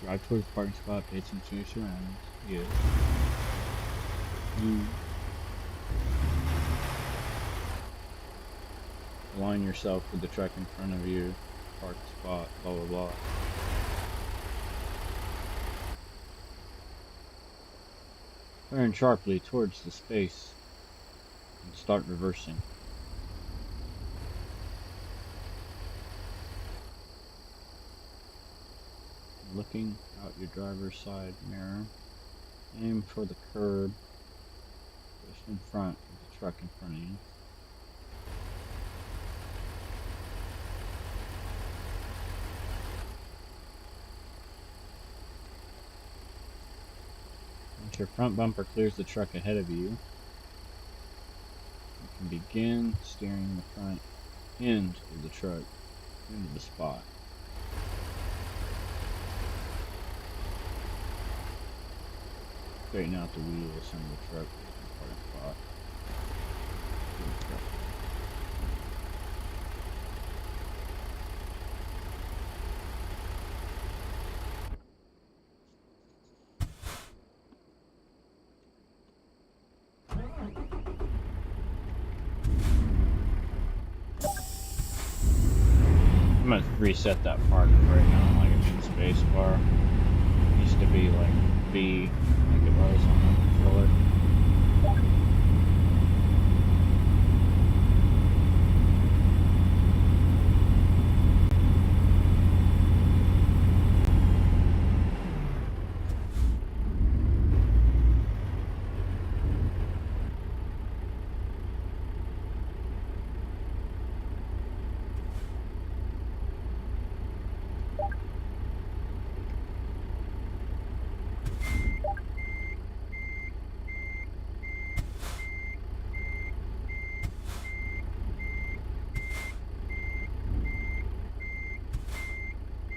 drive towards the parking spot, pay attention to your surroundings? Yes. You align yourself with the truck in front of you, park spot, blah blah blah. Turn sharply towards the space and start reversing. Looking out your driver's side mirror, aim for the curb just in front of the truck in front of you. Once your front bumper clears the truck ahead of you, you can begin steering the front end of the truck into the spot. Straighten out the wheels under the truck in the parking spot. I'm gonna reset that part right now, like it's in space bar. It used to be like B, I think it was on the controller.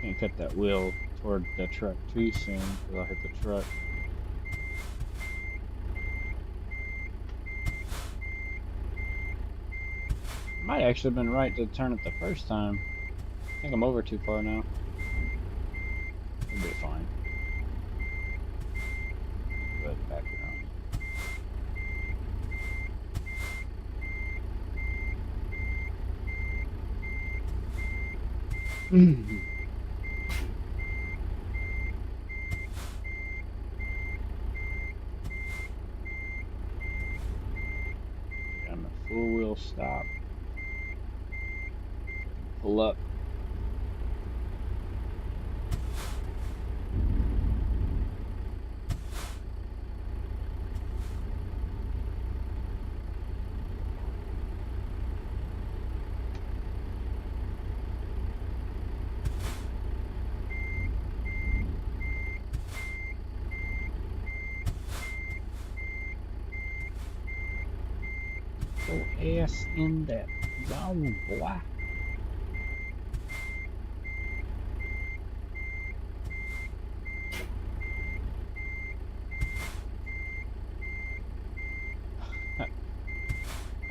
Can't cut that wheel toward the truck too soon because I'll hit the truck. Might actually have been right to turn it the first time. I think I'm over too far now. It'll be fine. Go ahead and back around. I'm a full wheel stop. Pull up. your ass in that zone, boy.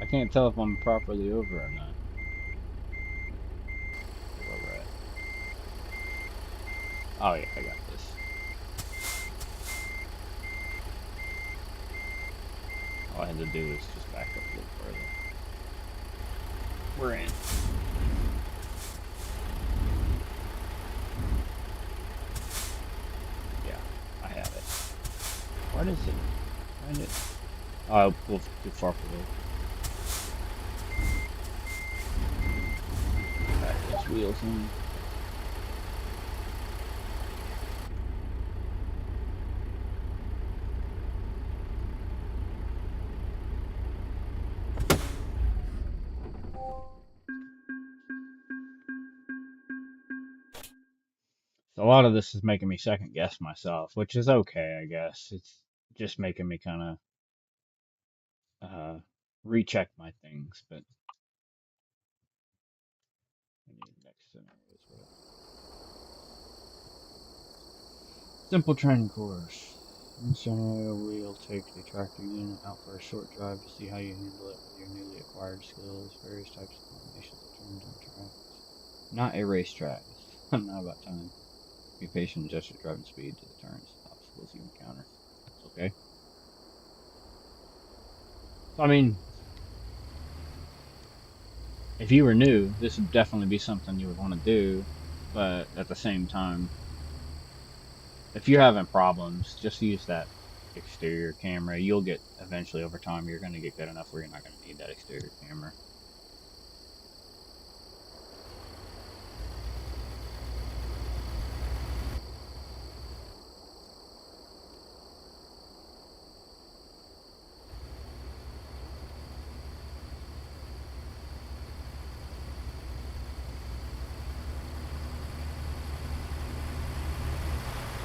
I can't tell if I'm properly over or not. Where we're at. Oh yeah, I got this. All I had to do is just back up a little further. We're in. Yeah, I have it. What is it? Find it. Oh, we'll too far forward. Back those wheels in. So a lot of this is making me second guess myself, which is okay, I guess. It's just making me kind of recheck my things, but I need next scenarios. What? Simple training course. In scenario, we'll take the tractor unit out for a short drive to see how you handle it with your newly acquired skills, various types of combinations of turns and tracks. Not a racetrack. Not about time. Be patient and adjust your driving speed to the turns, obstacles you encounter. Okay. So, I mean, if you were new, this would definitely be something you would want to do, but at the same time, if you're having problems, just use that exterior camera. You'll get eventually over time, you're going to get good enough where you're not going to need that exterior camera.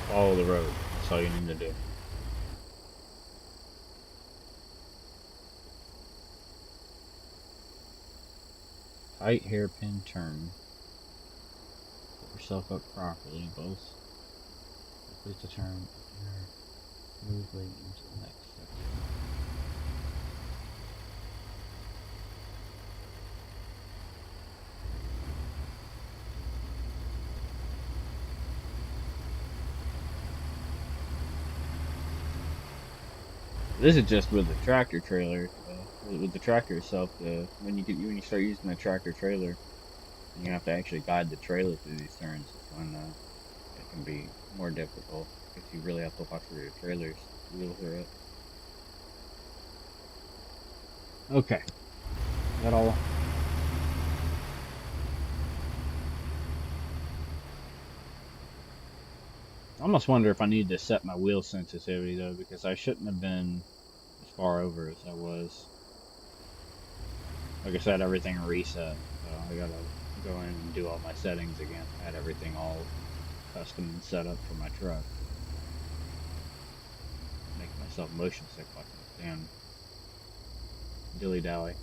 Follow the road. That's all you need to do. Tight hairpin turn. Set yourself up properly. Both complete the turn and smoothly into the next section. This is just with the tractor trailer. With the tractor itself, when you start using the tractor trailer, and you have to actually guide the trailer through these turns. It's when it can be more difficult because you really have to watch where your trailer's wheels are at. Okay, is that all? I almost wonder if I need to set my wheel sensitivity though, because I shouldn't have been as far over as I was. Like I said, everything reset, so I gotta go in and do all my settings again. I had everything all custom and set up for my truck. Make myself motion sick like a damn dilly dally.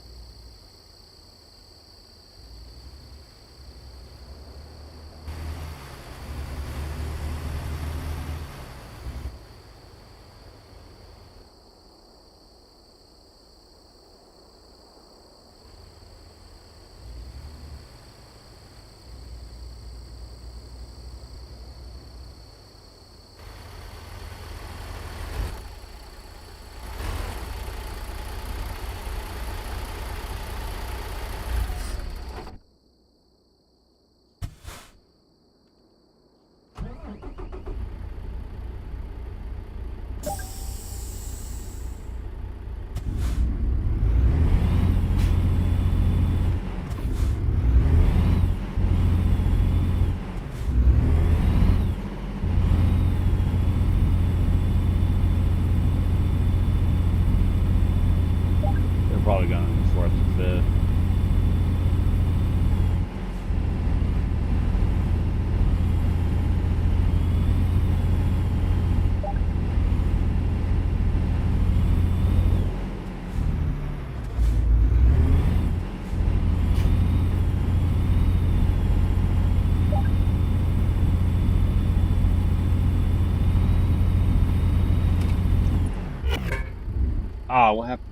Ah, what happened?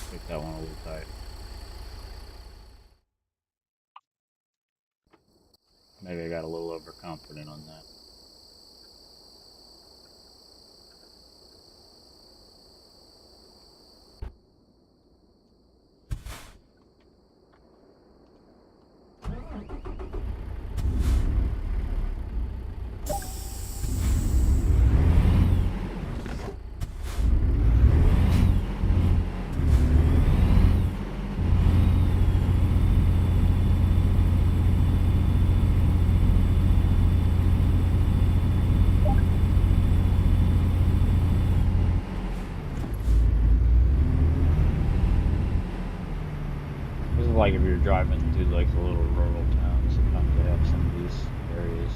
Pick that one a little tight. Maybe I got a little overconfident on that. This is like if you're driving through like the little rural towns. Sometimes they have some of these areas.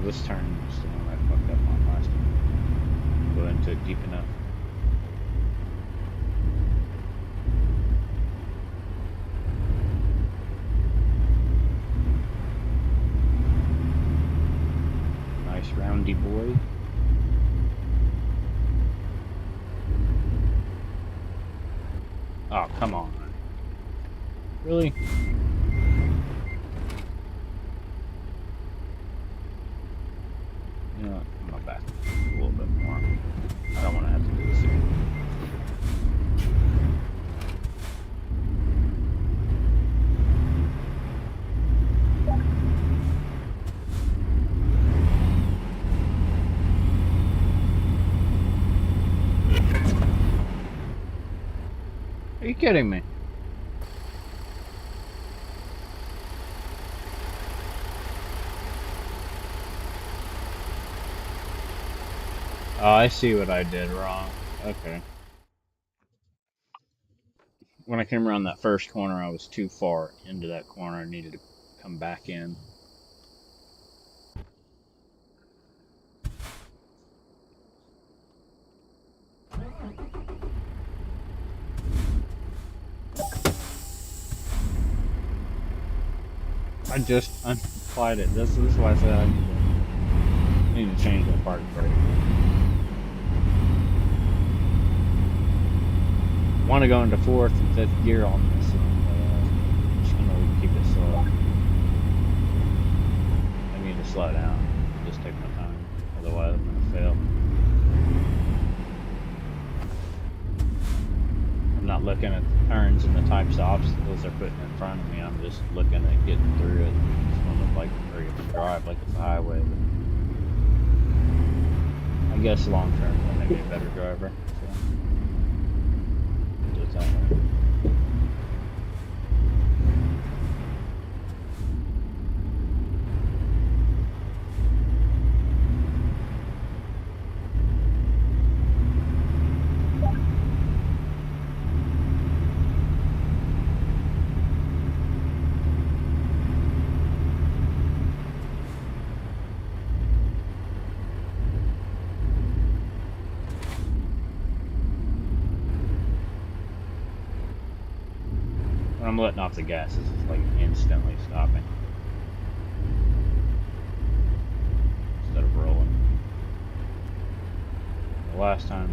This turn is the one I fucked up on last time. Go into it deep enough. Nice roundy boy. Oh, come on. Really? You know what? I'm gonna back a little bit more. I don't want to have to do this again. Are you kidding me? Oh, I see what I did wrong. Okay. When I came around that first corner, I was too far into that corner. I needed to come back in. I just unapplied it. This is why I said I need to change that park brake. I want to go into fourth and fifth gear on this, and I'm just gonna keep it slow. I need to slow down. Just take my time, otherwise I'm gonna fail. I'm not looking at the turns and the types of obstacles they're putting in front of me. I'm just looking at getting through it. I just want to like hurry up and drive like it's a highway. But I guess long term will make me a better driver. So do it that way. When I'm letting off the gas, it's just like instantly stopping instead of rolling. The last time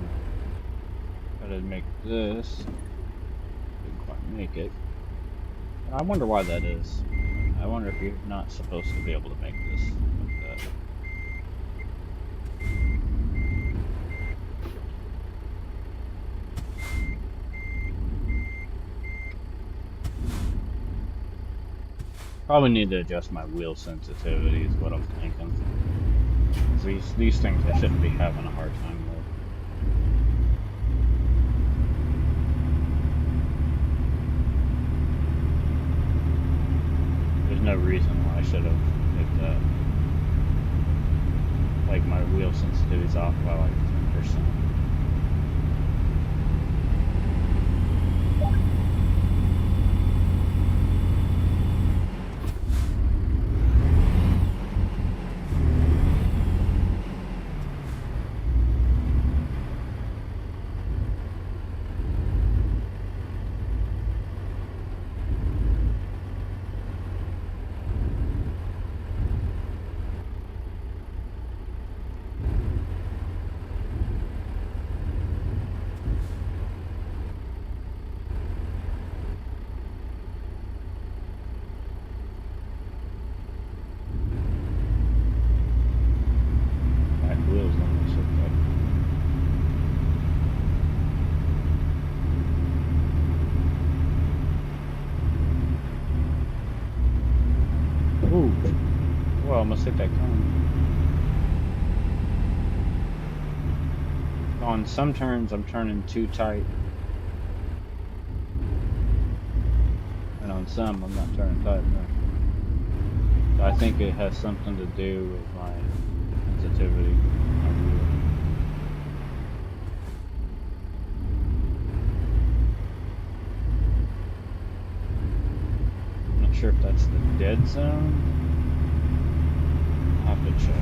I tried to make this, didn't quite make it. I wonder why that is. I wonder if you're not supposed to be able to make this like that. Probably need to adjust my wheel sensitivity is what I'm thinking. These things I shouldn't be having a hard time with. There's no reason why I should have picked up. Like my wheel sensitivity's off by like 10%. almost hit that cone. On some turns, I'm turning too tight, and on some, I'm not turning tight enough. So I think it has something to do with my sensitivity. I'm not sure if that's the dead zone. I'll have to check.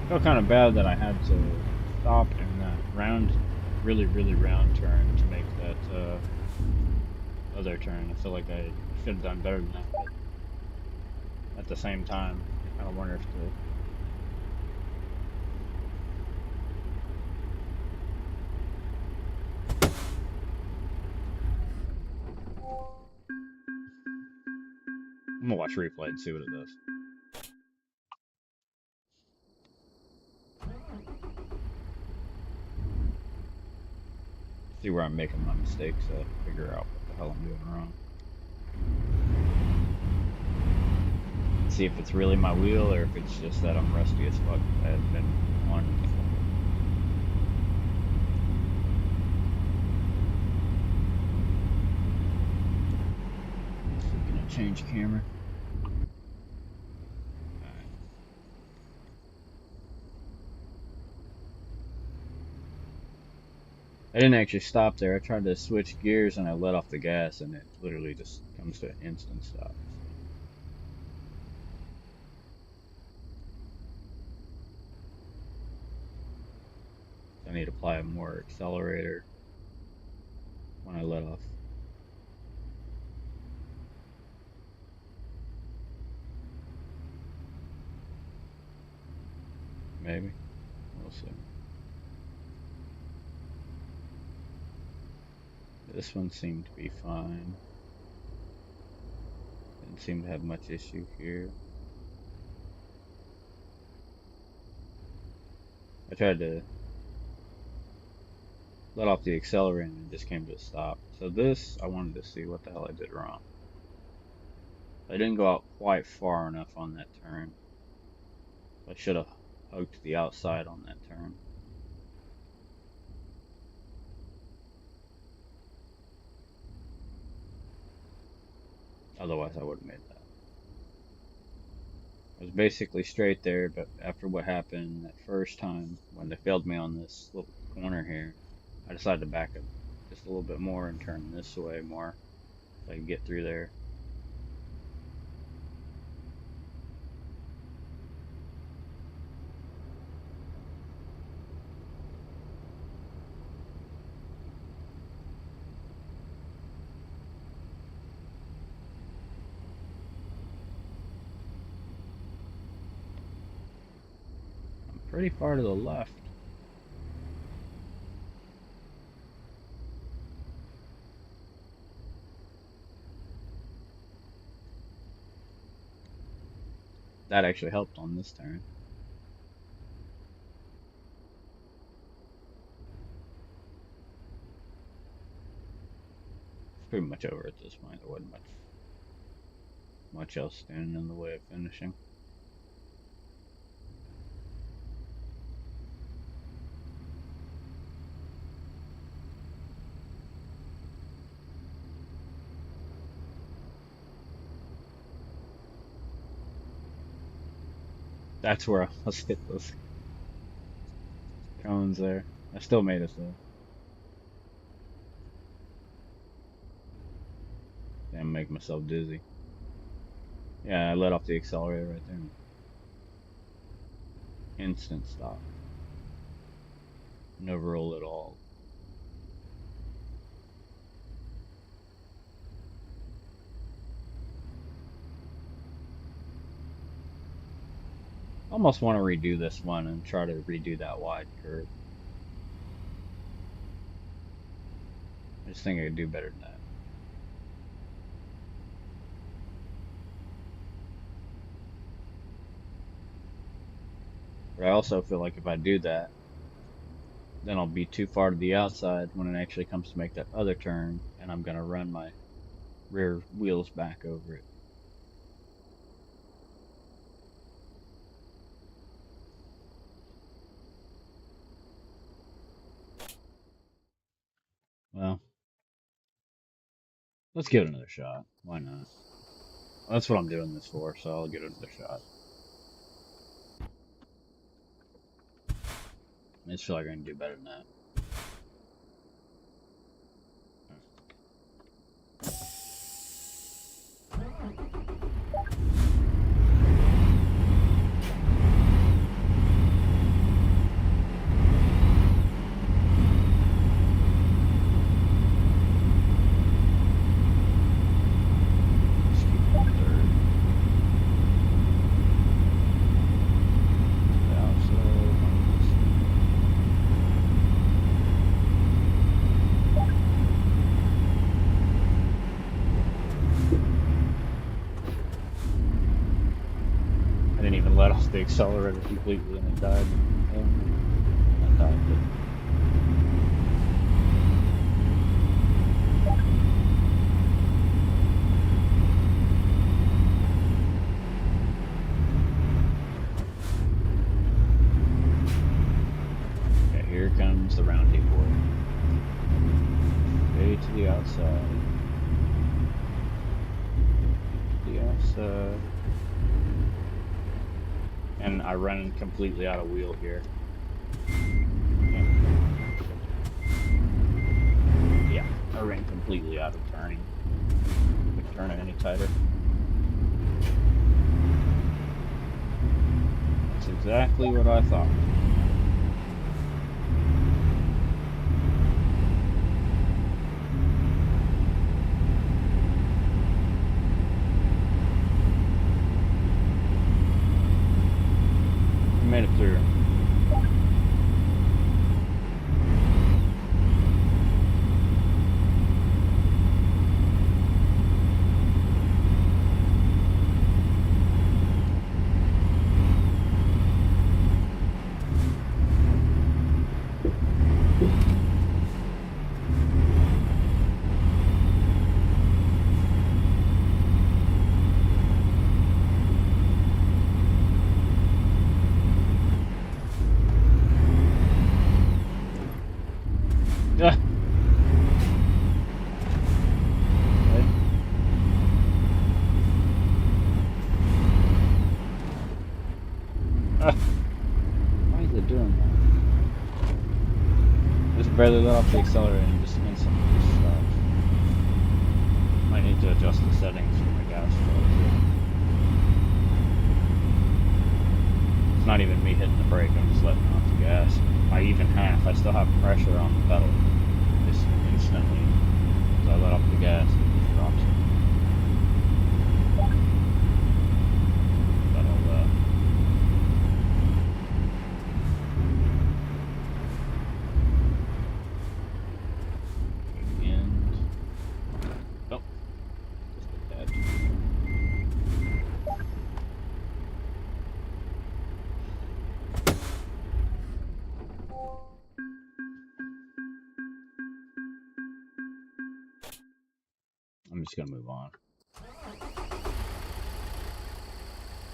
I feel kind of bad that I had to stop in that round, really round turn to make that other turn. I feel like I should have done better than that, but at the same time, I kind of wonder if I'm gonna watch replay and see what it does. See where I'm making my mistakes at, figure out what the hell I'm doing wrong. See if it's really my wheel or if it's just that I'm rusty as fuck. I've been on gonna change camera. I didn't actually stop there. I tried to switch gears and I let off the gas and it literally just comes to an instant stop. So I need to apply more accelerator when I let off. Maybe. We'll see. This one seemed to be fine. Didn't seem to have much issue here. I tried to let off the accelerator and it just came to a stop. So this, I wanted to see what the hell I did wrong. I didn't go out quite far enough on that turn. I should have hugged to the outside on that turn. Otherwise, I would have made that. I was basically straight there, but after what happened that first time, when they failed me on this little corner here, I decided to back up just a little bit more and turn this way more so I could get through there. Pretty far to the left. That actually helped on this turn. It's pretty much over at this point. There wasn't much else standing in the way of finishing. That's where I almost hit those cones there. I still made it though. Damn, make myself dizzy. Yeah, I let off the accelerator right there. Instant stop. No roll at all. Almost want to redo this one and try to redo that wide curve. I just think I could do better than that. But I also feel like if I do that, then I'll be too far to the outside when it actually comes to make that other turn, and I'm gonna run my rear wheels back over it. Well, let's give it another shot. Why not? That's what I'm doing this for, so I'll give it another shot. I just feel like I can do better than that. Just keep it in third. I didn't even let off the accelerator completely and it died. Yeah, that died, but okay, here comes the roundy boy. Way to the outside. To the outside. And I ran completely out of wheel here. Yeah, I ran completely out of turning. Couldn't turn it any tighter. That's exactly what I thought. We made it through. Ah. Ah. Why is it doing that? Just barely let off the accelerator and just instantly stops. Might need to adjust the settings for my gas flow too. It's not even me hitting the brake, I'm just letting off the gas. By even half, I still have pressure on the pedal. Just instantly, as I let off the gas, it just drops it. I'm just gonna move on.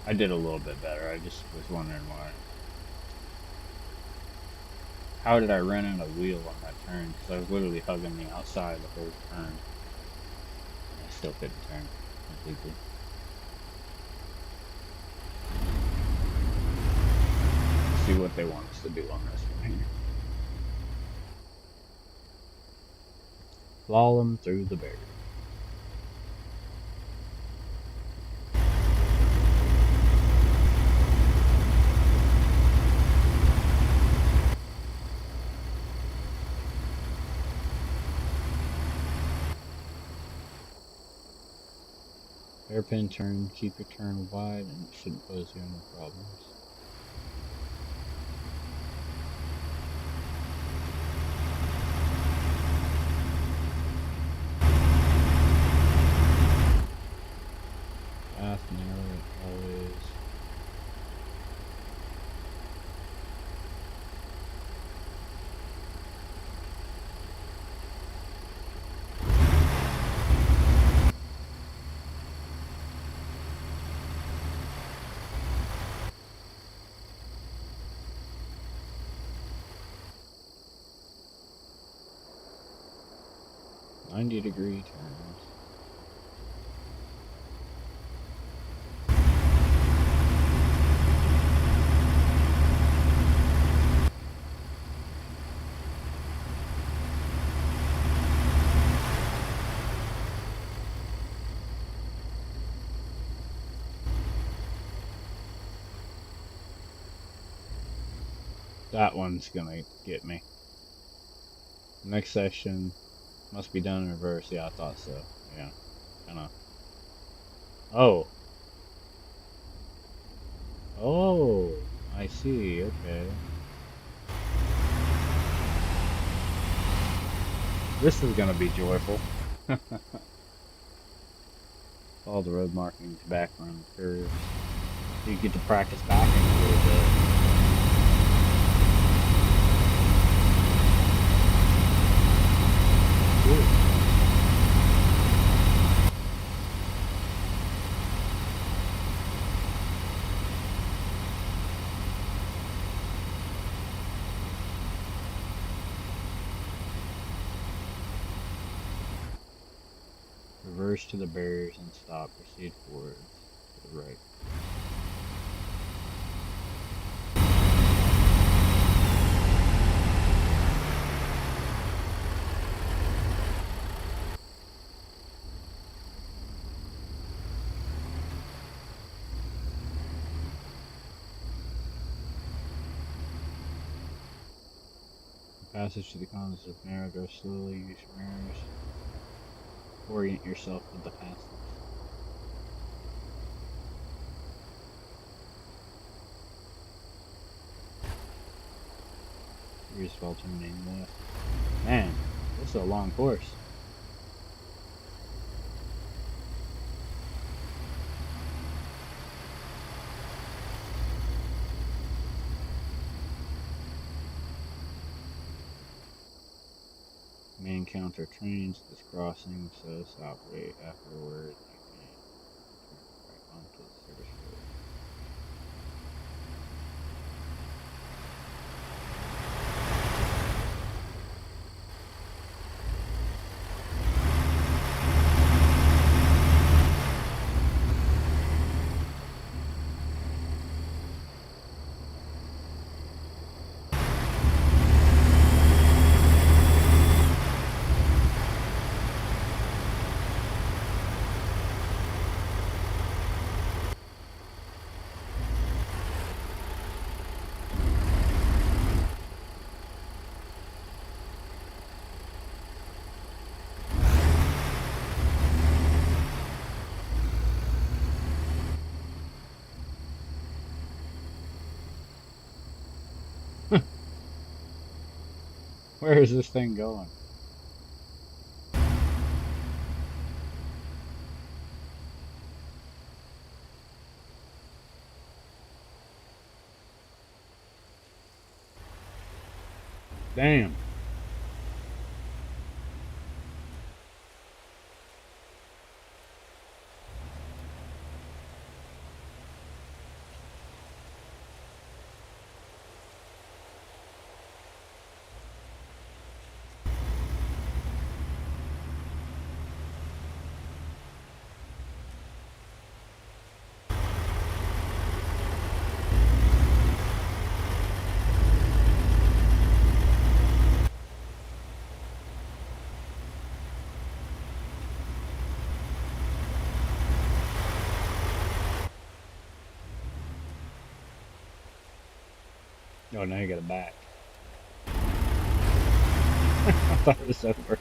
I did a little bit better. I just was wondering why. How did I run out of wheel on that turn? Because I was literally hugging the outside the whole turn. And I still couldn't turn completely. Let's see what they want us to do on this one here. Slalom through the barrier. Hairpin turn, keep your turn wide, and it shouldn't pose you any problems. Path narrow always. 90-degree turns. That one's gonna get me. Next section must be done in reverse. Yeah, I thought so. Yeah, kind of. Oh, oh, I see. Okay, this is gonna be joyful. Follow the road markings back around the curves. So you get to practice backing a little bit. Cool. Reverse to the barriers and stop. Proceed forwards to the right. Passage to the condos of narrow. Go slowly. Use your mirrors. Orient yourself with the passage. Serious while terminating left. Man, this is a long course. May encounter trains at this crossing, so stop right afterward. You can turn right onto the service road. Where is this thing going? Damn. Oh, now you got it back. I thought it was over.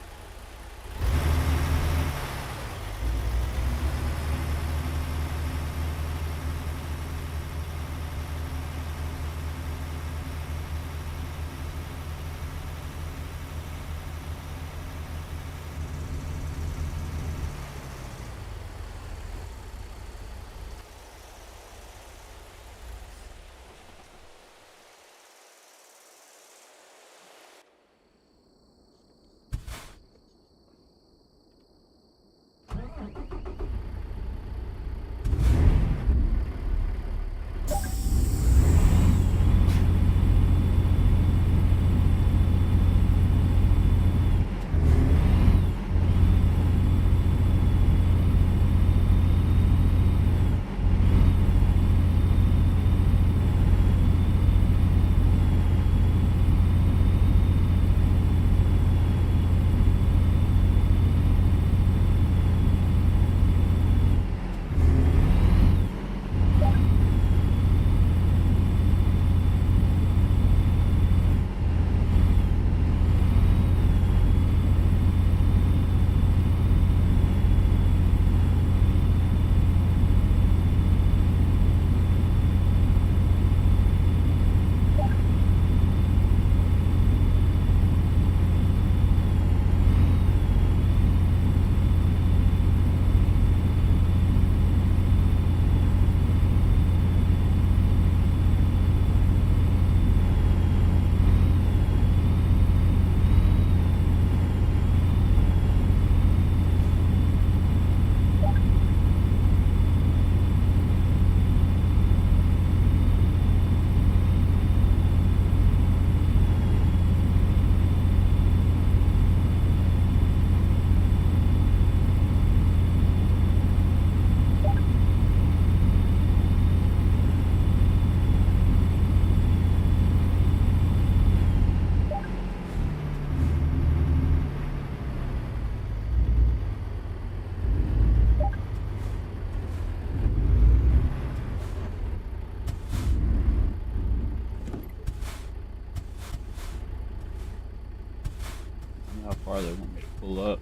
far they want me to pull up.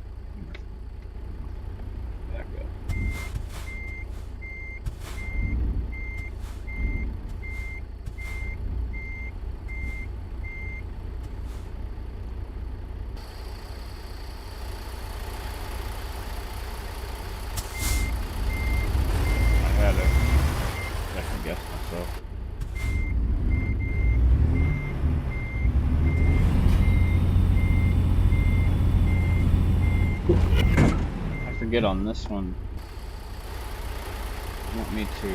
Back up. I had to second guess myself. I forget on this one. You want me to.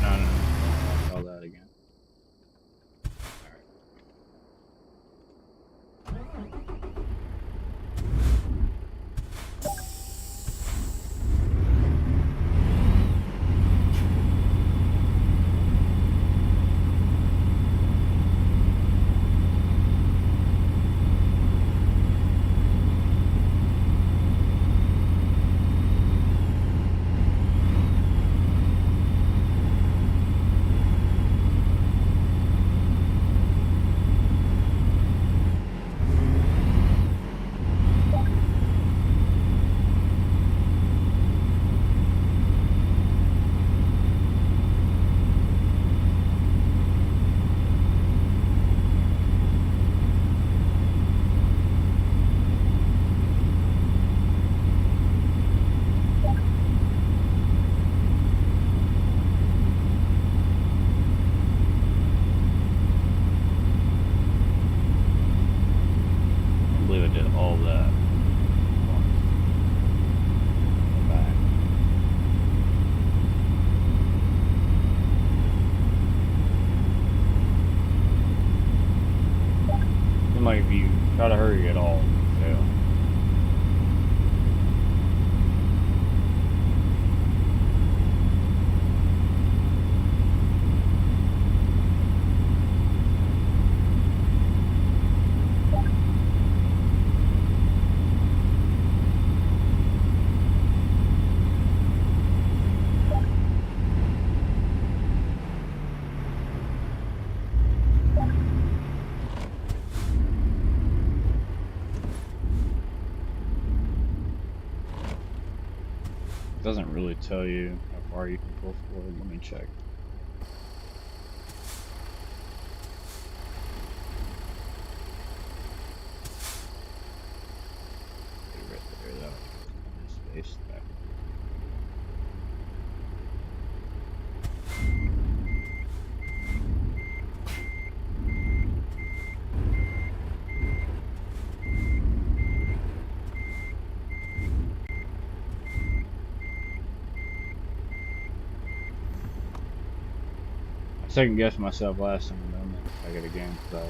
No, I'll try that again. Like if you try to hurry at all, you fail. Doesn't really tell you how far you can pull forward. Let me check. Right there, that would be space back. Second guessed myself last time, but I'm gonna check it again because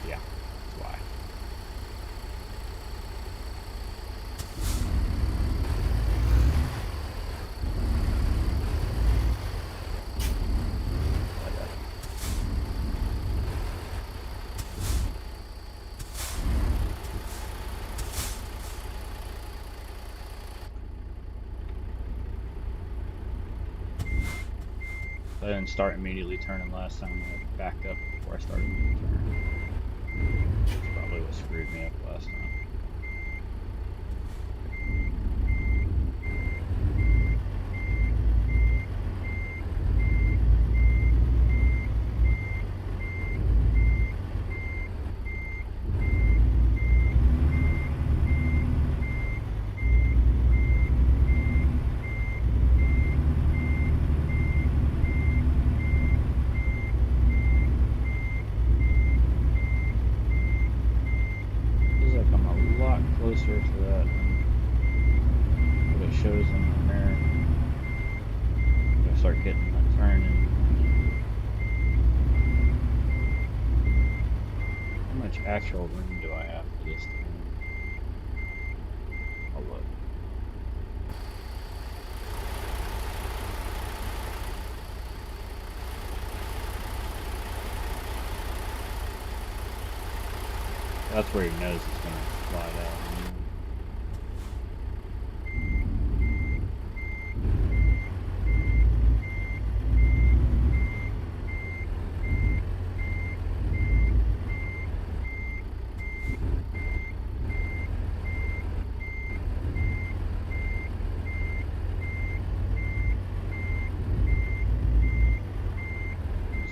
yeah, that's why. I didn't start immediately turning last time. I backed up before I started the turn. That's probably what screwed me up last time. Closer to that what it shows in the mirror. I start getting that turn in. How much actual room do I have for this thing? I'll look. That's where your nose is going to slide out.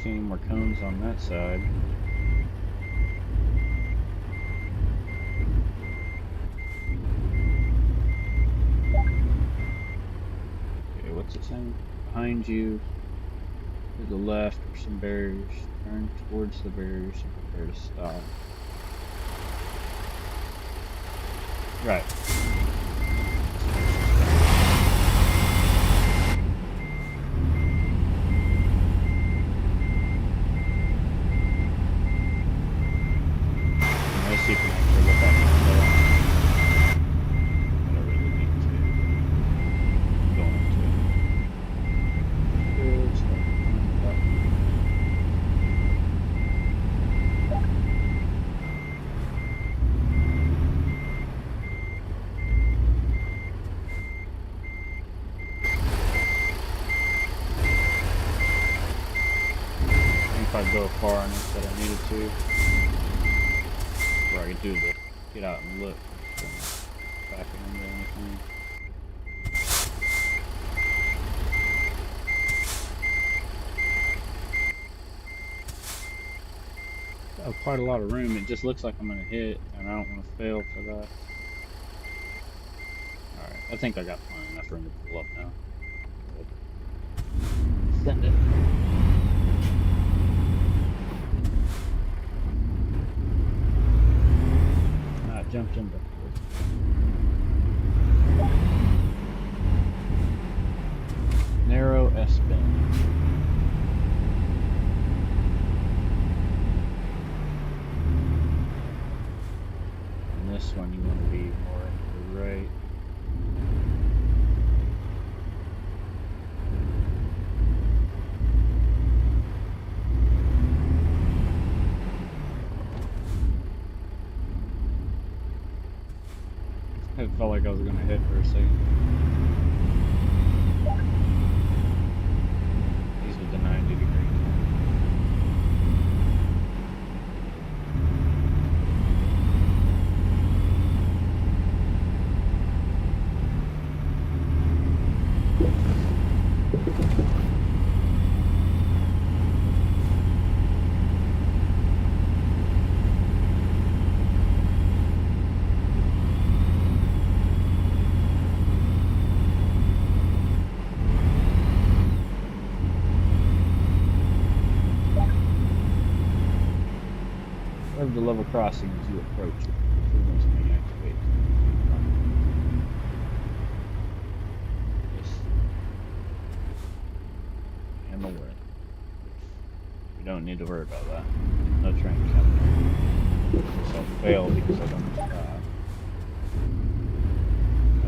See any more cones on that side? Okay, what's it saying? Behind you, to the left are some barriers. Turn towards the barriers and prepare to stop. Right. Let's see if we can actually look at it. But I really need to go into it. Good stuff. If I go far enough that I needed to, where I could do the get out and look, backing into anything. Got quite a lot of room. It just looks like I'm gonna hit, and I don't want to fail for that. All right, I think I got plenty enough room to pull up now. Good. Send it. Jumped in before. Narrow S-bend. And this one you want to be more to the right. It felt like I was gonna hit for a second. These are the 90-degree the level crossing as you approach it. Signals may activate. Yes. And the word. We don't need to worry about that. No train coming. So I'll fail because I don't stop.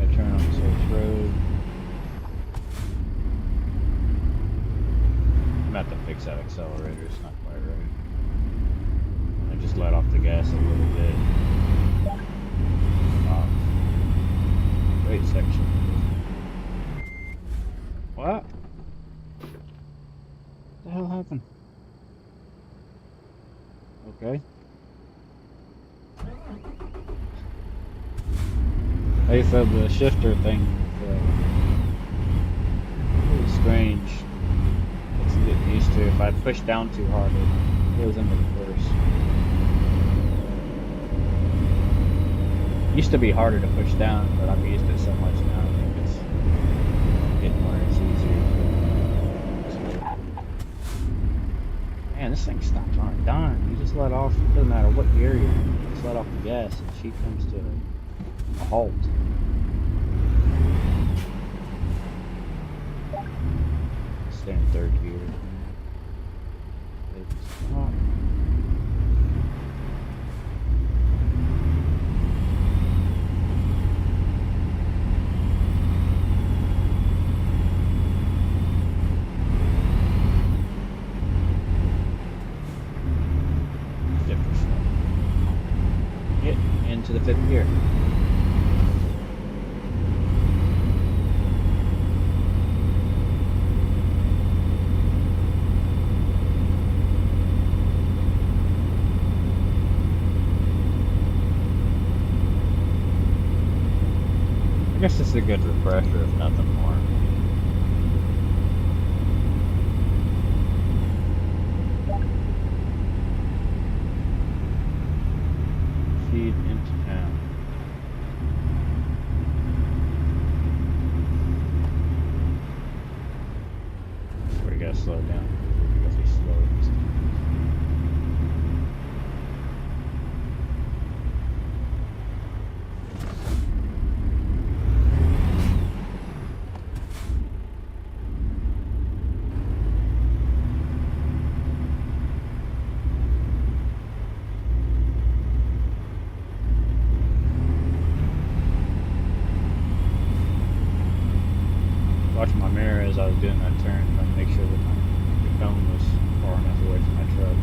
I turn on the source road. I'm about to fix that accelerator, it's not quite right. Just let off the gas a little bit. Great section. What? What the hell happened? Okay. Like I said, the shifter thing is really strange. It's getting used to. If I push down too hard, it goes into reverse. Used to be harder to push down, but I've used it so much now. I think it's getting where it's easier. Man, this thing stops on a dime. You just let off, it doesn't matter what gear you're in, you just let off the gas and she comes to a halt. Stay in third gear. It's not. to the 5th gear. I guess it's a good refresher, if nothing more. Feed into town. We gotta slow down. Because we slow this time. Watching my mirror as I was doing that turn, trying to make sure that the cone was far enough away from my truck.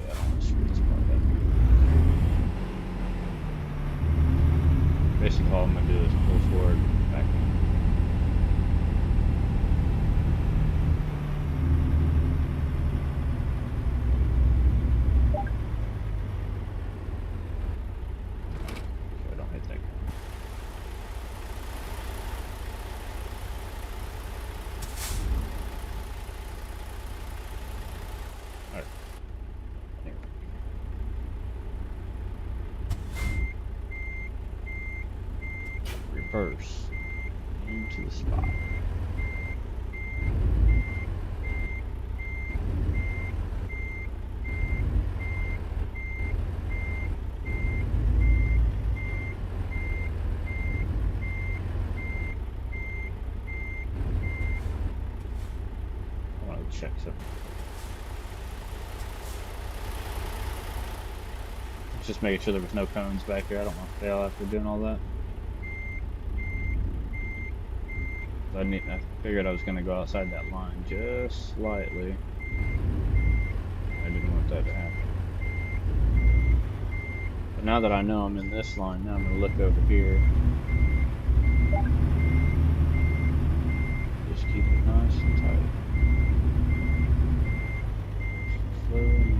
Yeah, I don't want to screw this part up. Basically, all I'm going to do is pull forward, back in. Reverse into the spot. I want to check something. Just making sure there was no cones back here. I don't want to fail after doing all that. I figured I was going to go outside that line just slightly. I didn't want that to happen. But now that I know I'm in this line, now I'm going to look over here. Just keep it nice and tight. Slowly.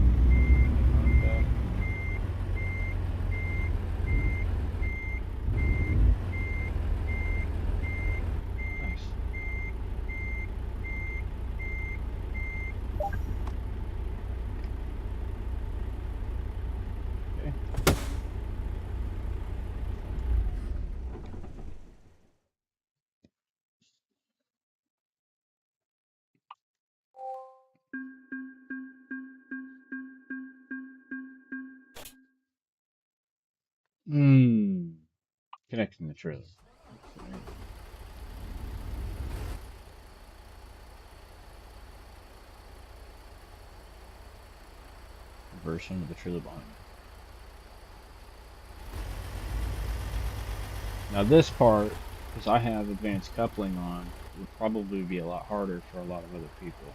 Connecting the trailer. Okay. Reverse into the trailer behind me. Now this part, because I have advanced coupling on, would probably be a lot harder for a lot of other people.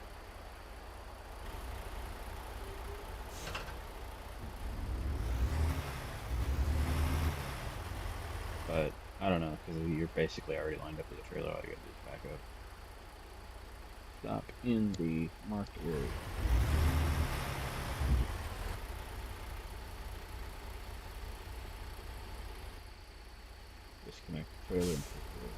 But I don't know, because you're basically already lined up with the trailer. All you gotta do is back up. Stop in the marked area. Disconnect the trailer and put the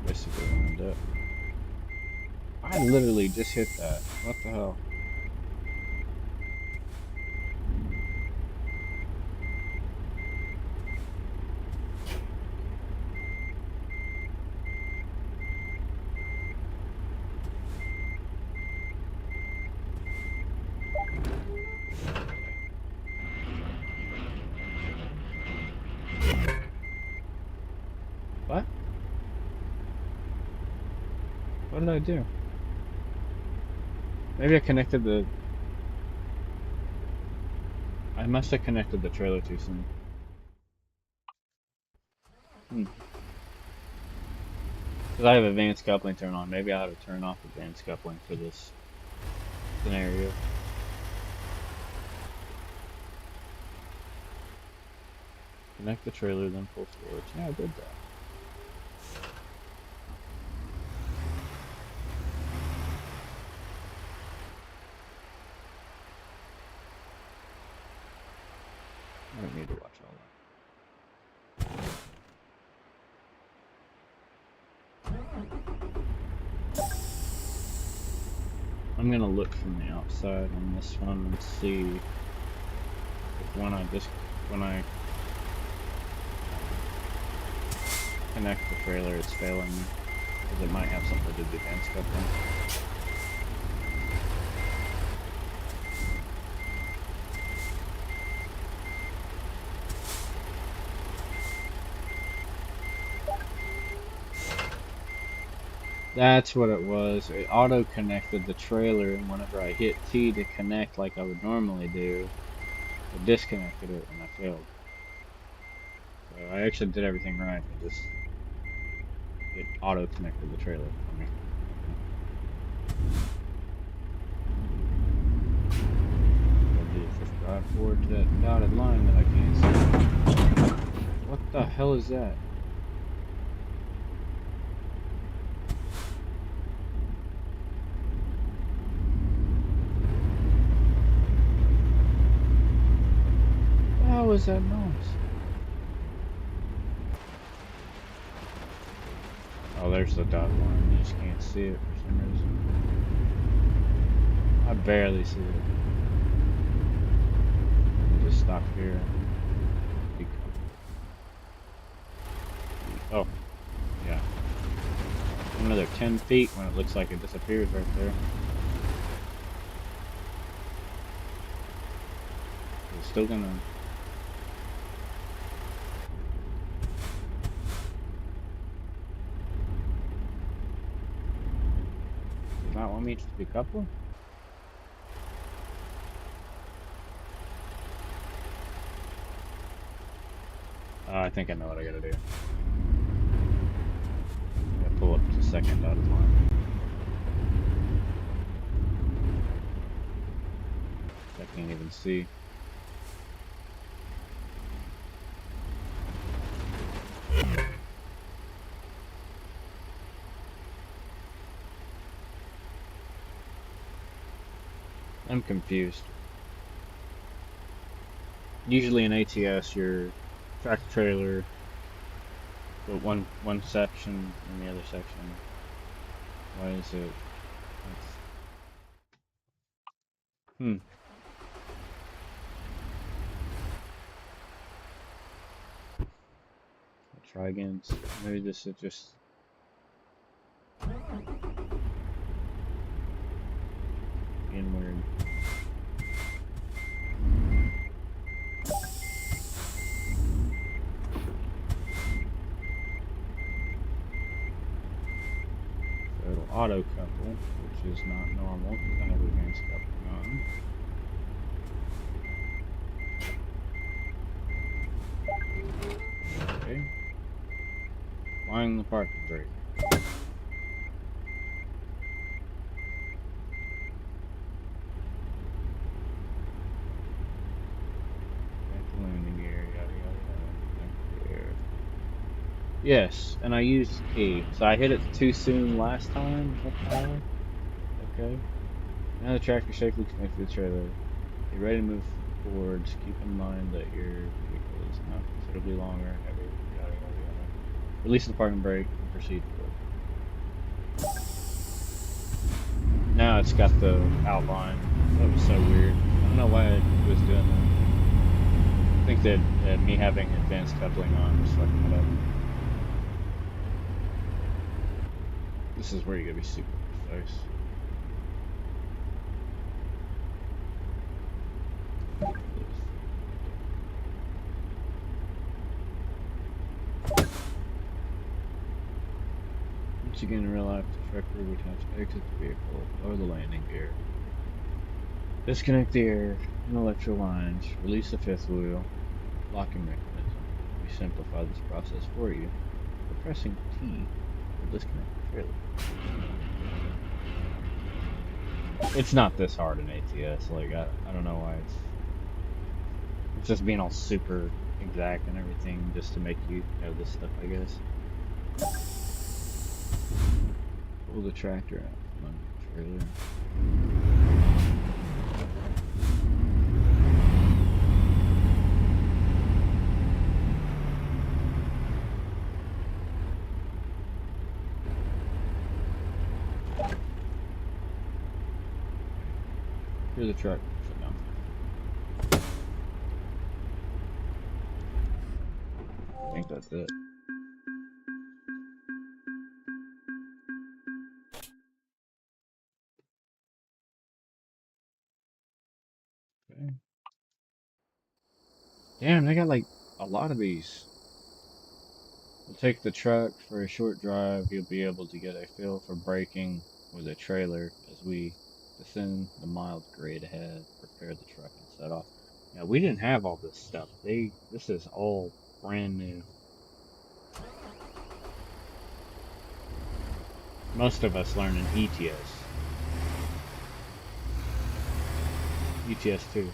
basically lined up. I literally just hit that. What the hell? What? What did I do? Maybe I connected the... I must have connected the trailer too soon. Because I have advanced coupling turned on. Maybe I ought to turn off advanced coupling for this scenario. Connect the trailer, then pull forward. Yeah, I did that. I don't need to watch all that. I'm gonna look from the outside on this one and see if when I connect the trailer, it's failing me, because it might have something to do with the advanced coupling. That's what it was. It auto-connected the trailer, and whenever I hit T to connect like I would normally do, it disconnected it and I failed. So I actually did everything right. It auto-connected the trailer for me. I'll do is just drive forward to that dotted line that I can't see. What the hell is that? What was that noise? Oh, there's the dotted line. You just can't see it for some reason. I barely see it. I'll just stop here. Oh, yeah. Another 10 feet when it looks like it disappears right there. It's still gonna... Does not want me to decouple? I think I know what I gotta do. I gotta pull up to the second dotted line. I can't even see. I'm confused. Usually in ATS, your tractor trailer, but one section and the other section. Why is it? I'll try again. Maybe this is just... being weird. So it'll auto couple, which is not normal because I have advanced coupling on. Okay. Applying the parking brake. Yes, and I used E. So I hit it too soon last time. Okay. Now the tractor safely connected to the trailer. You're ready to move forwards. Keep in mind that your vehicle is not considerably longer, heavier, yada yada yada. Release the parking brake and proceed forward. Now it's got the outline. That was so weird. I don't know why it was doing that. I think that me having advanced coupling on was fucking it up. This is where you gotta be super precise. Once again in real life, the truck crew would have to exit the vehicle, lower the landing gear, disconnect the air and electrical lines, release the fifth wheel, locking mechanism. We simplify this process for you. By pressing T will disconnect the trailer. It's not this hard in ATS. Like I don't know why it's just being all super exact and everything just to make you know this stuff, I guess. Pull the tractor out from under the trailer. Here's the truck. Shut down. I think that's it. Okay. Damn, they got like a lot of these. We'll take the truck for a short drive. You'll be able to get a feel for braking with a trailer as we descend the mild grade ahead, prepare the truck and set off. Now we didn't have all this stuff. This is all brand new. Most of us learn in ETS. ETS 2.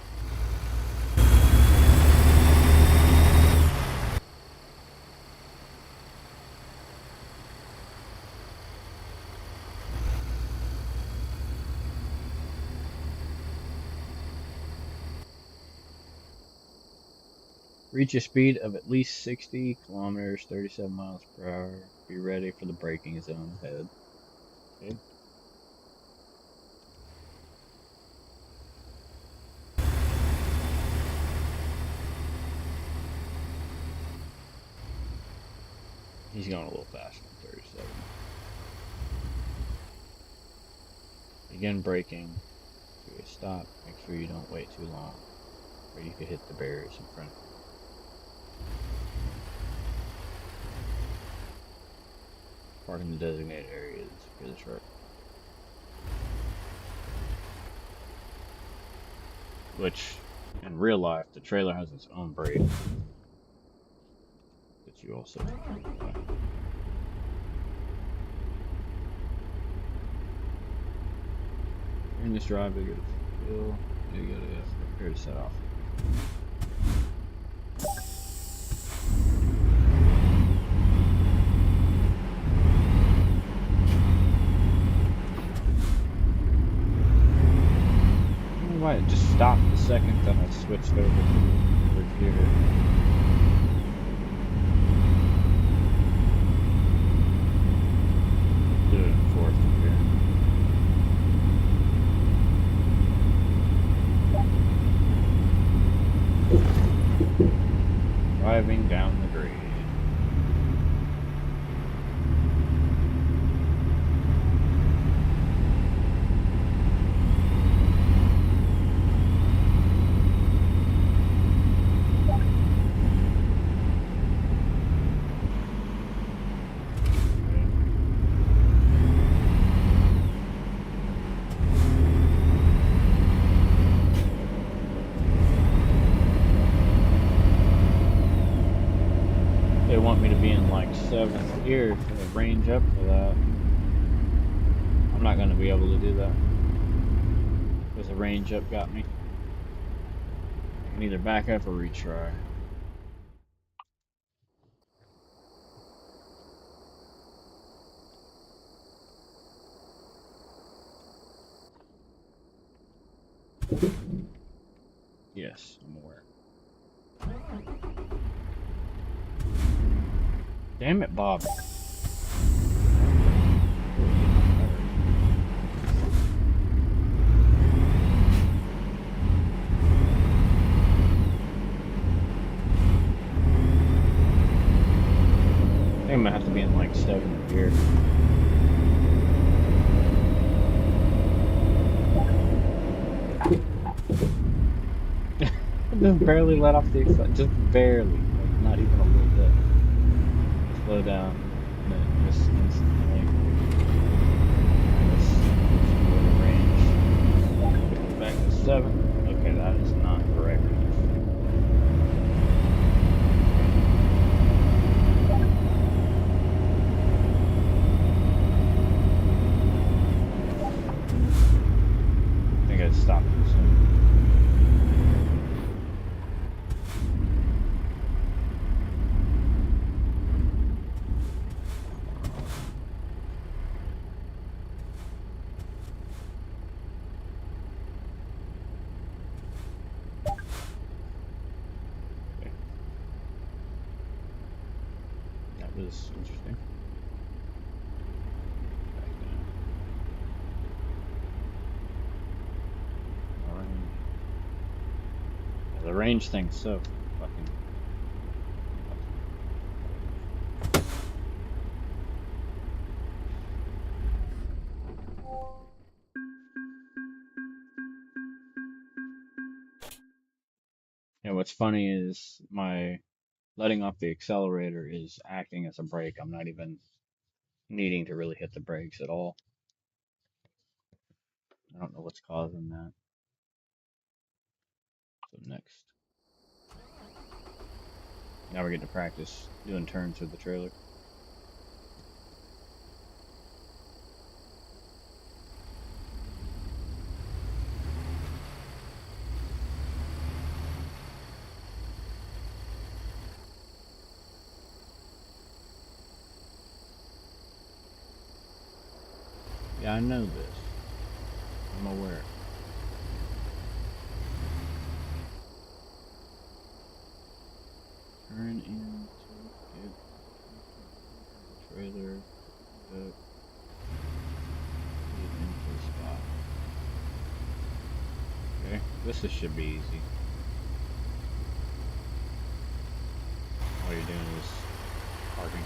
Reach a speed of at least 60 kilometers, 37 miles per hour. Be ready for the braking zone ahead. Okay. He's going a little faster than 37. Begin braking. Do a stop. Make sure you don't wait too long, or you could hit the barriers in front of you. Park in the designated areas for the truck. Which, in real life, the trailer has its own brake that you also buy. During this drive, you gotta prepare to set off. Why it just stopped the second that I switched over to the repeater. Do it in fourth gear. Driving down the grade. They want me to be in like 7th gear for the range up for that. I'm not going to be able to do that because the range up got me. I can either back up or retry. Yes, I'm aware. Damn it, Bob. I think I'm gonna have to be in like 7th gear. Just barely let off the accelerator, just barely, like not even a little bit. Slow down. And then just instantly, let's lower the range. Put it back to 7. Okay, that is not correct enough. I think I stopped too soon. Okay, that was interesting. Back down. Alright. Yeah, the range thing's so fucking. Yeah, what's funny is my letting off the accelerator is acting as a brake. I'm not even needing to really hit the brakes at all. I don't know what's causing that. So next. Now we're getting to practice doing turns with the trailer. Yeah, I know this. I'm aware. Turn into get the trailer, put it into spot. Okay, this should be easy. All you're doing is parking.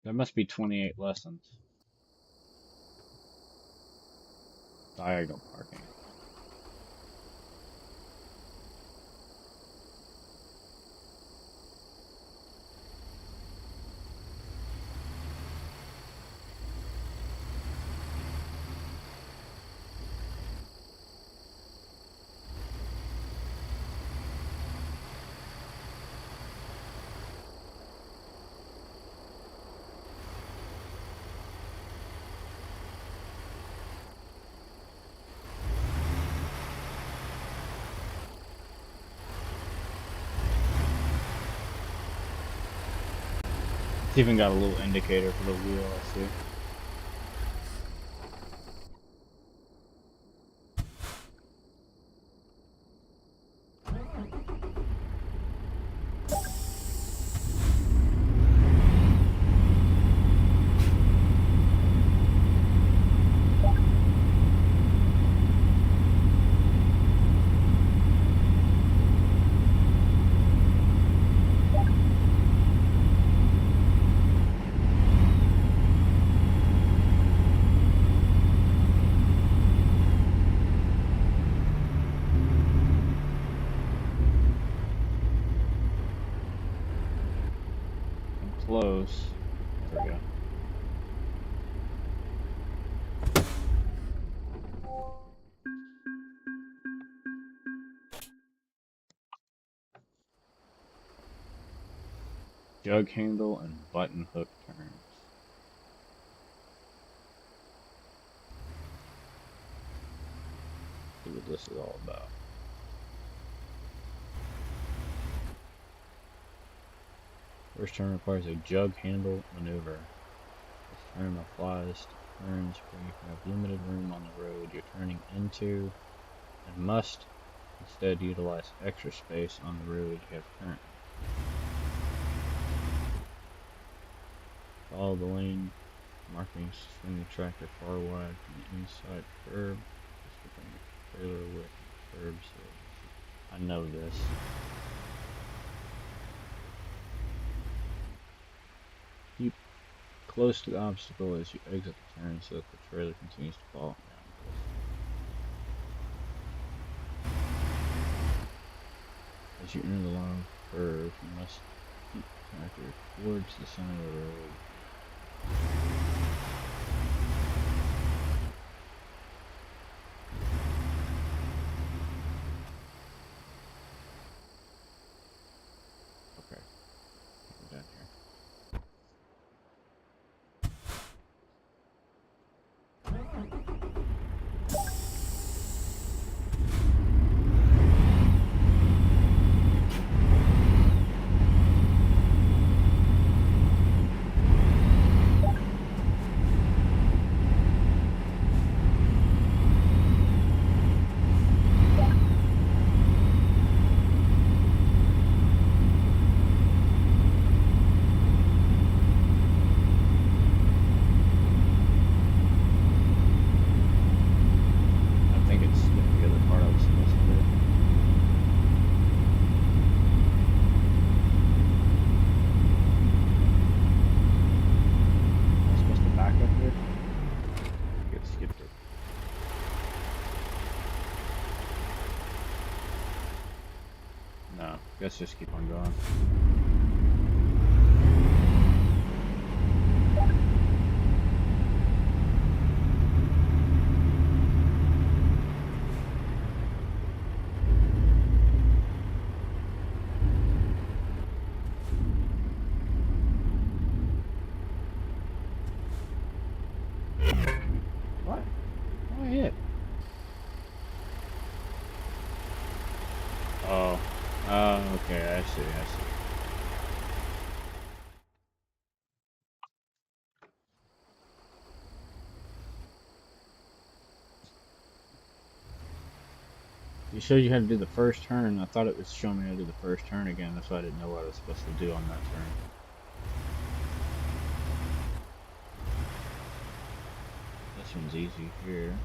There must be 28 lessons. Diagonal parking. It's even got a little indicator for the wheel, I see. I'm close. There we go. Jug handle and button hook turns. See what this is all about. First turn requires a jug handle maneuver. This turn applies to turns where you have limited room on the road you're turning into and must instead utilize extra space on the road you have currently. Follow the lane markings to swing the tractor far wide from the inside curb. This will bring the trailer width and curb so I know this. Keep close to the obstacle as you exit the turn so that the trailer continues to fall down. As you enter the long curve, you must keep the tractor towards the center of the road. Okay, we're done here. Let's just keep on going. What? Oh, I hit. Oh. Okay, I see. You showed you had to do the first turn. I thought it was showing me how to do the first turn again. That's why I didn't know what I was supposed to do on that turn. This one's easy here.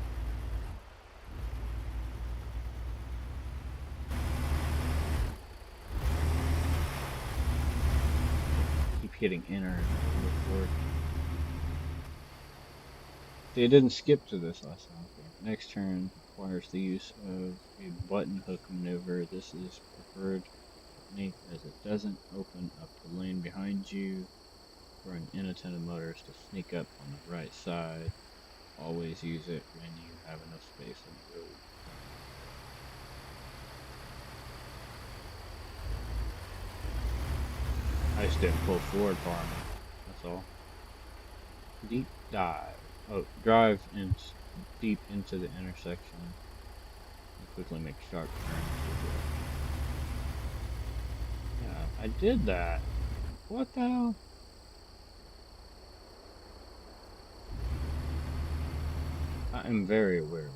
Keep hitting enter and look forward. See, it didn't skip to this last time. Okay. Next turn requires the use of a button hook maneuver. This is preferred technique as it doesn't open up the lane behind you for an unattended motorist to sneak up on the right side. Always use it when you have enough space on the road. I just didn't pull forward far enough. That's all. Deep dive. Oh, drive in deep into the intersection and quickly make sharp turns. Yeah, I did that. What the hell? I am very aware of this.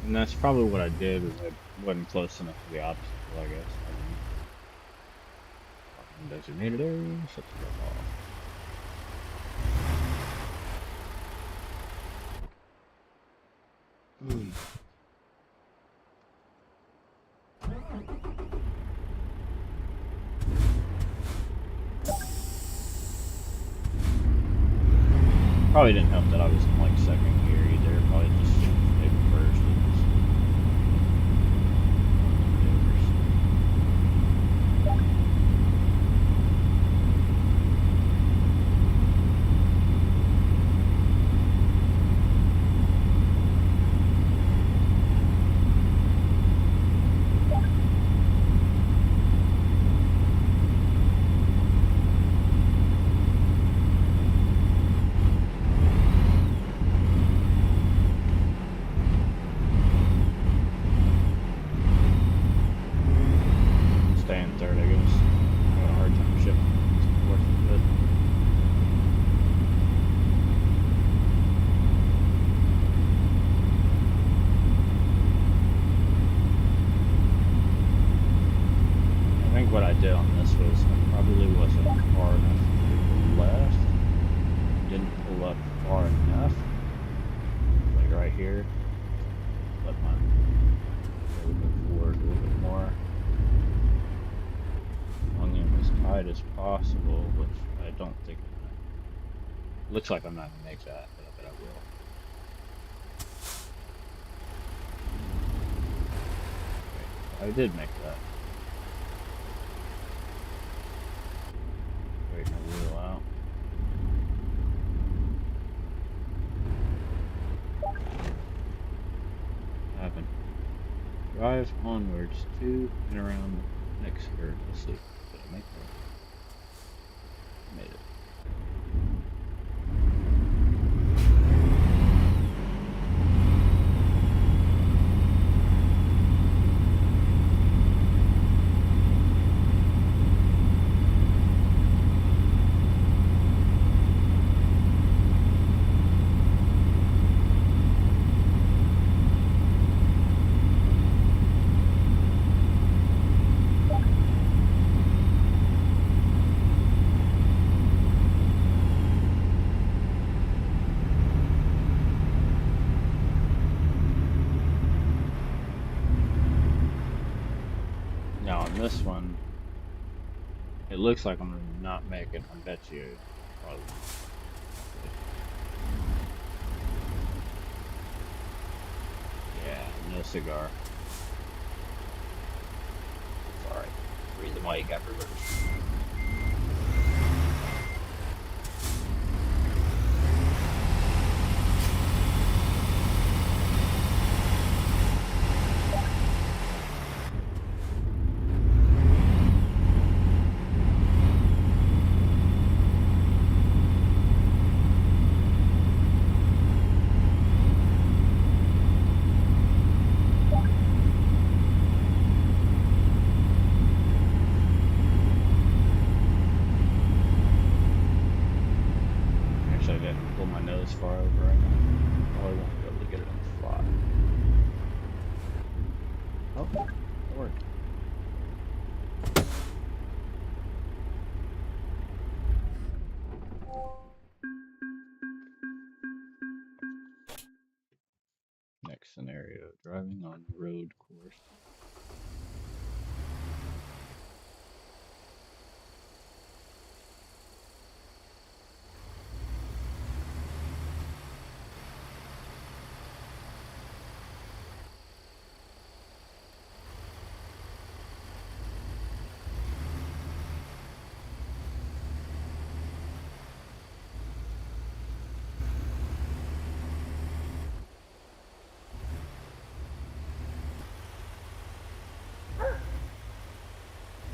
And that's probably what I did, is I wasn't close enough to the obstacle, I guess. I don't know. Designated area, shut the fuck off. Probably didn't help that I was in like second gear either. Probably just maybe first. It was staying third, I guess. I got a hard time shifting fourth and fifth. I think what I did on this was I probably wasn't far enough to the left. Didn't pull up far enough. Like right here. Let my a little bit forward, a little bit more. Hung in as tight as possible, which I don't think I'm gonna. Looks like I'm not gonna make that, but I bet I will. Okay, I did make that. Straighten the wheel out. Happened. Drive onwards to and around the next curve. Let's see. Did I make that? Made it. Now on this one, it looks like I'm not making. I bet you probably won't. Yeah, no cigar. It's alright. Read the mic afterwards. Actually, I didn't pull my nose far over right now. Probably won't be able to get it on the fly. Oh, it worked. Next scenario, driving on road course.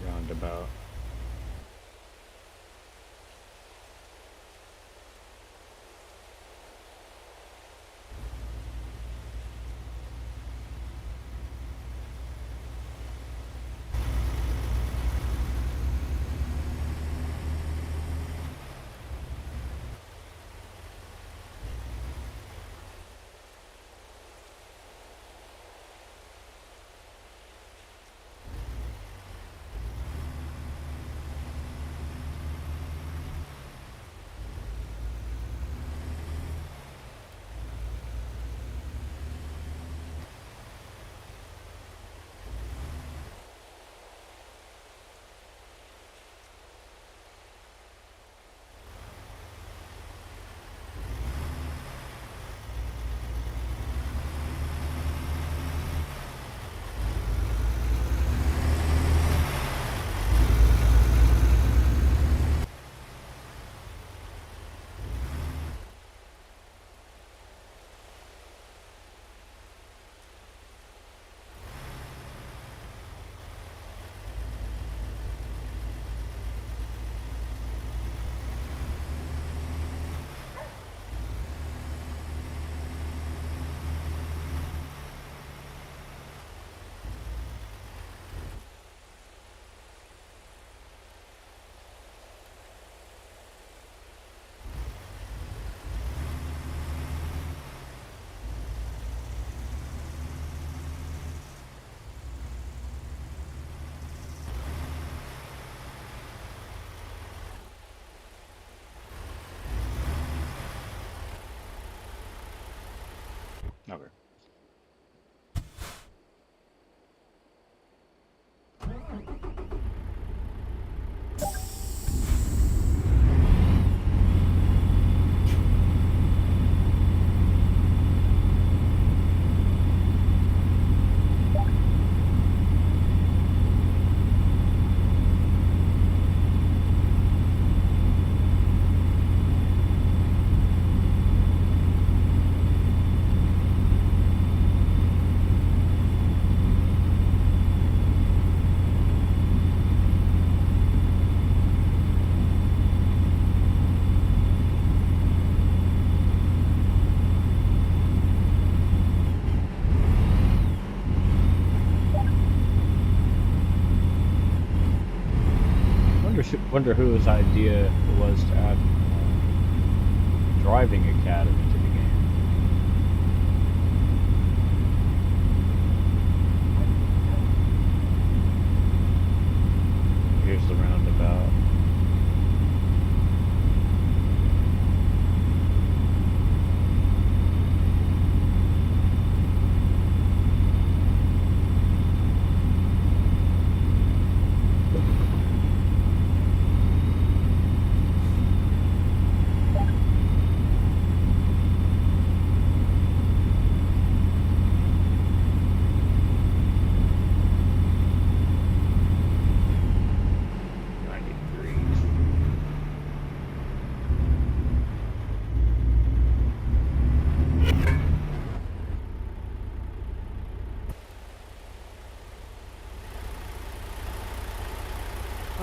Roundabout. Wonder whose idea it was to add driving academy to the game. Here's the roundabout.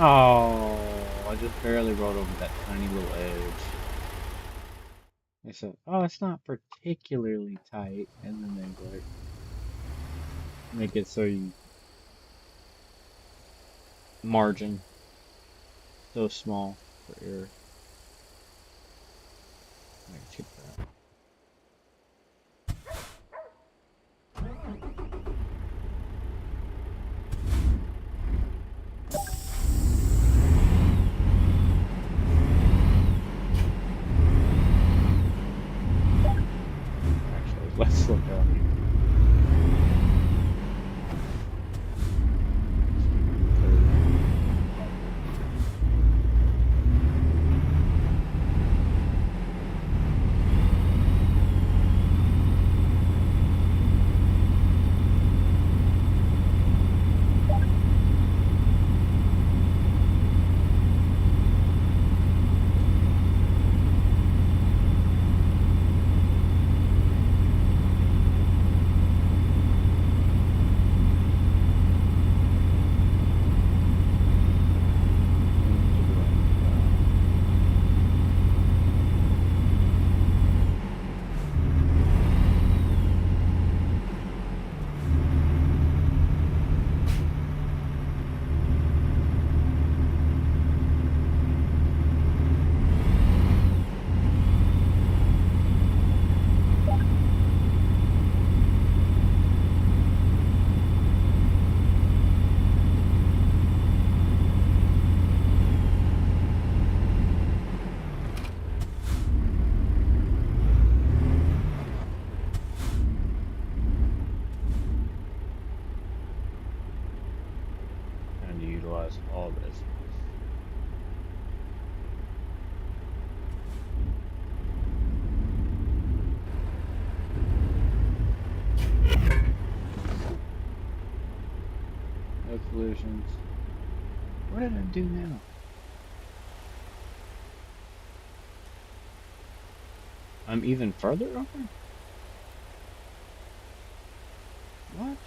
Oh, I just barely rode over that tiny little edge. They said, oh, it's not particularly tight. And then they like make it so you margin so small for error. I can skip that. Actually, let's look up. To utilize all this. No collisions. What did I do now? I'm even further over? What?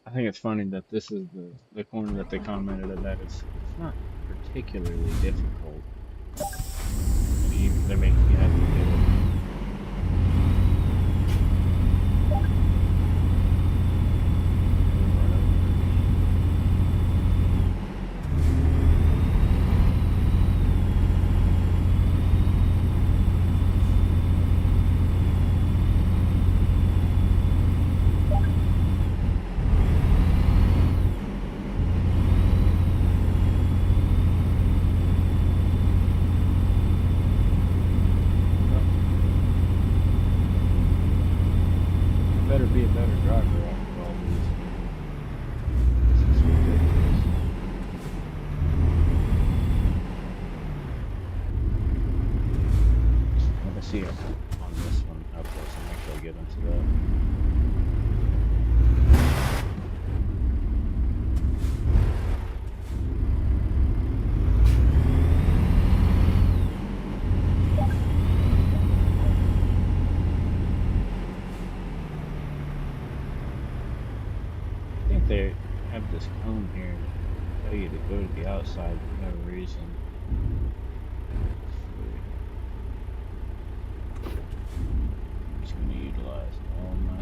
I think it's funny that this is the corner that they commented that it's not particularly difficult. They're making you have to do it. Better be a better driver after all these. This is ridiculous. Let me see it on this one up close and actually get into that. They have this cone here to tell you to go to the outside for no reason. I'm just going to utilize all my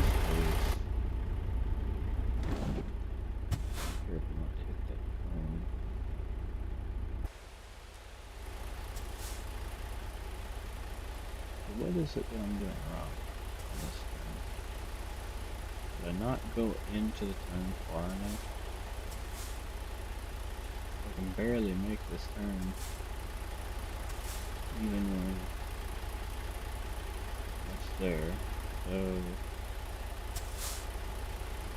what is it that I'm doing wrong on this turn? Did I not go into the turn far enough? I can barely make this turn, even when it's there. So,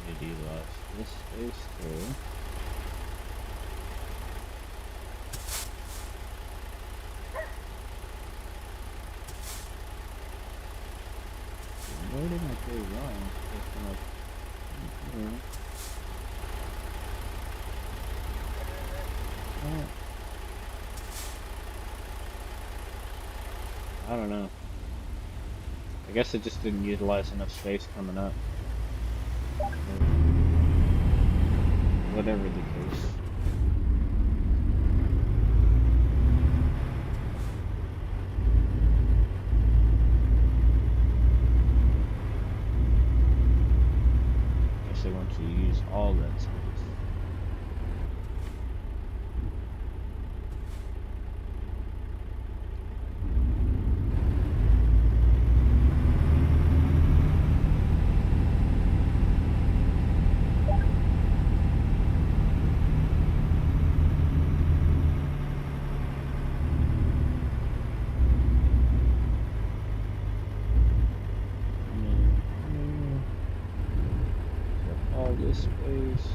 maybe lost this space too. Where did I go wrong? I don't know. I guess it just didn't utilize enough space coming up. Whatever the case. Guess they want you to use all that space. This space.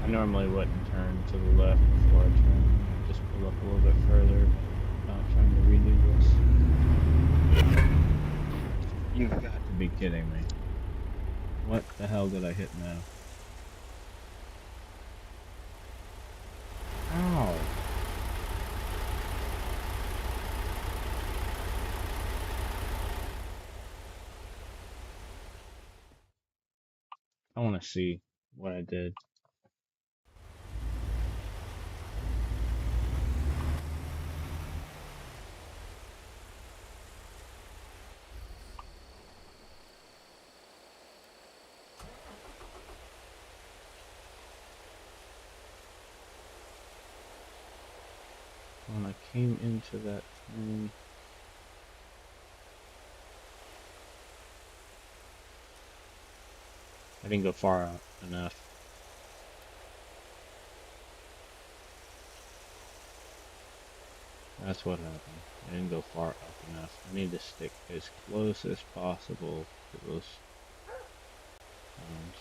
I normally wouldn't turn to the left before I turn. I just pull up a little bit further. Not trying to redo this. You've got to be kidding me. What the hell did I hit now? Ow! I want to see what I did. When I came into that turn, I didn't go far out enough. That's what happened. I didn't go far up enough. I need to stick as close as possible to those turns.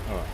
Alright.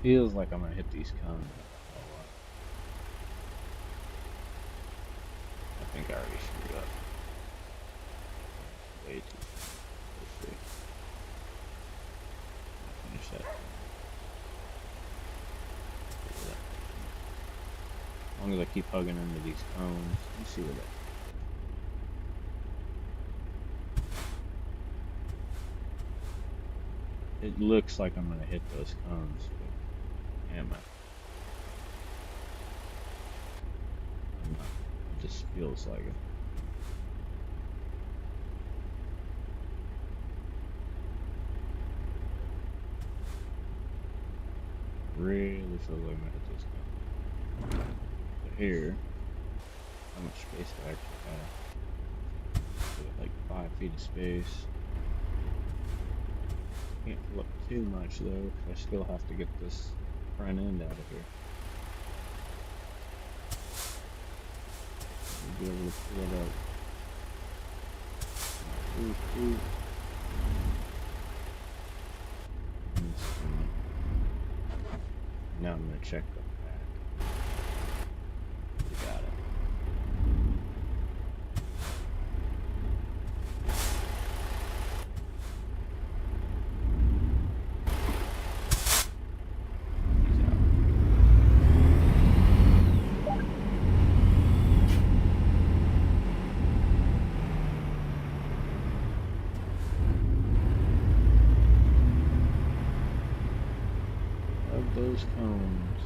feels like I'm gonna hit these cones no matter what. I think I already screwed up. Way too far. Let's see. Finish that. As long as I keep hugging into these cones, you see what that. It looks like I'm gonna hit those cones, but am I? I'm not. It just feels like it. Really feels like I'm gonna hit those cones. So here, how much space do I actually have? So like 5 feet of space. Can't pull up too much though, because I still have to get this front end out of here. I'll be able to pull it up. Ooh, ooh. Now I'm gonna check the back. We got it. Those cones.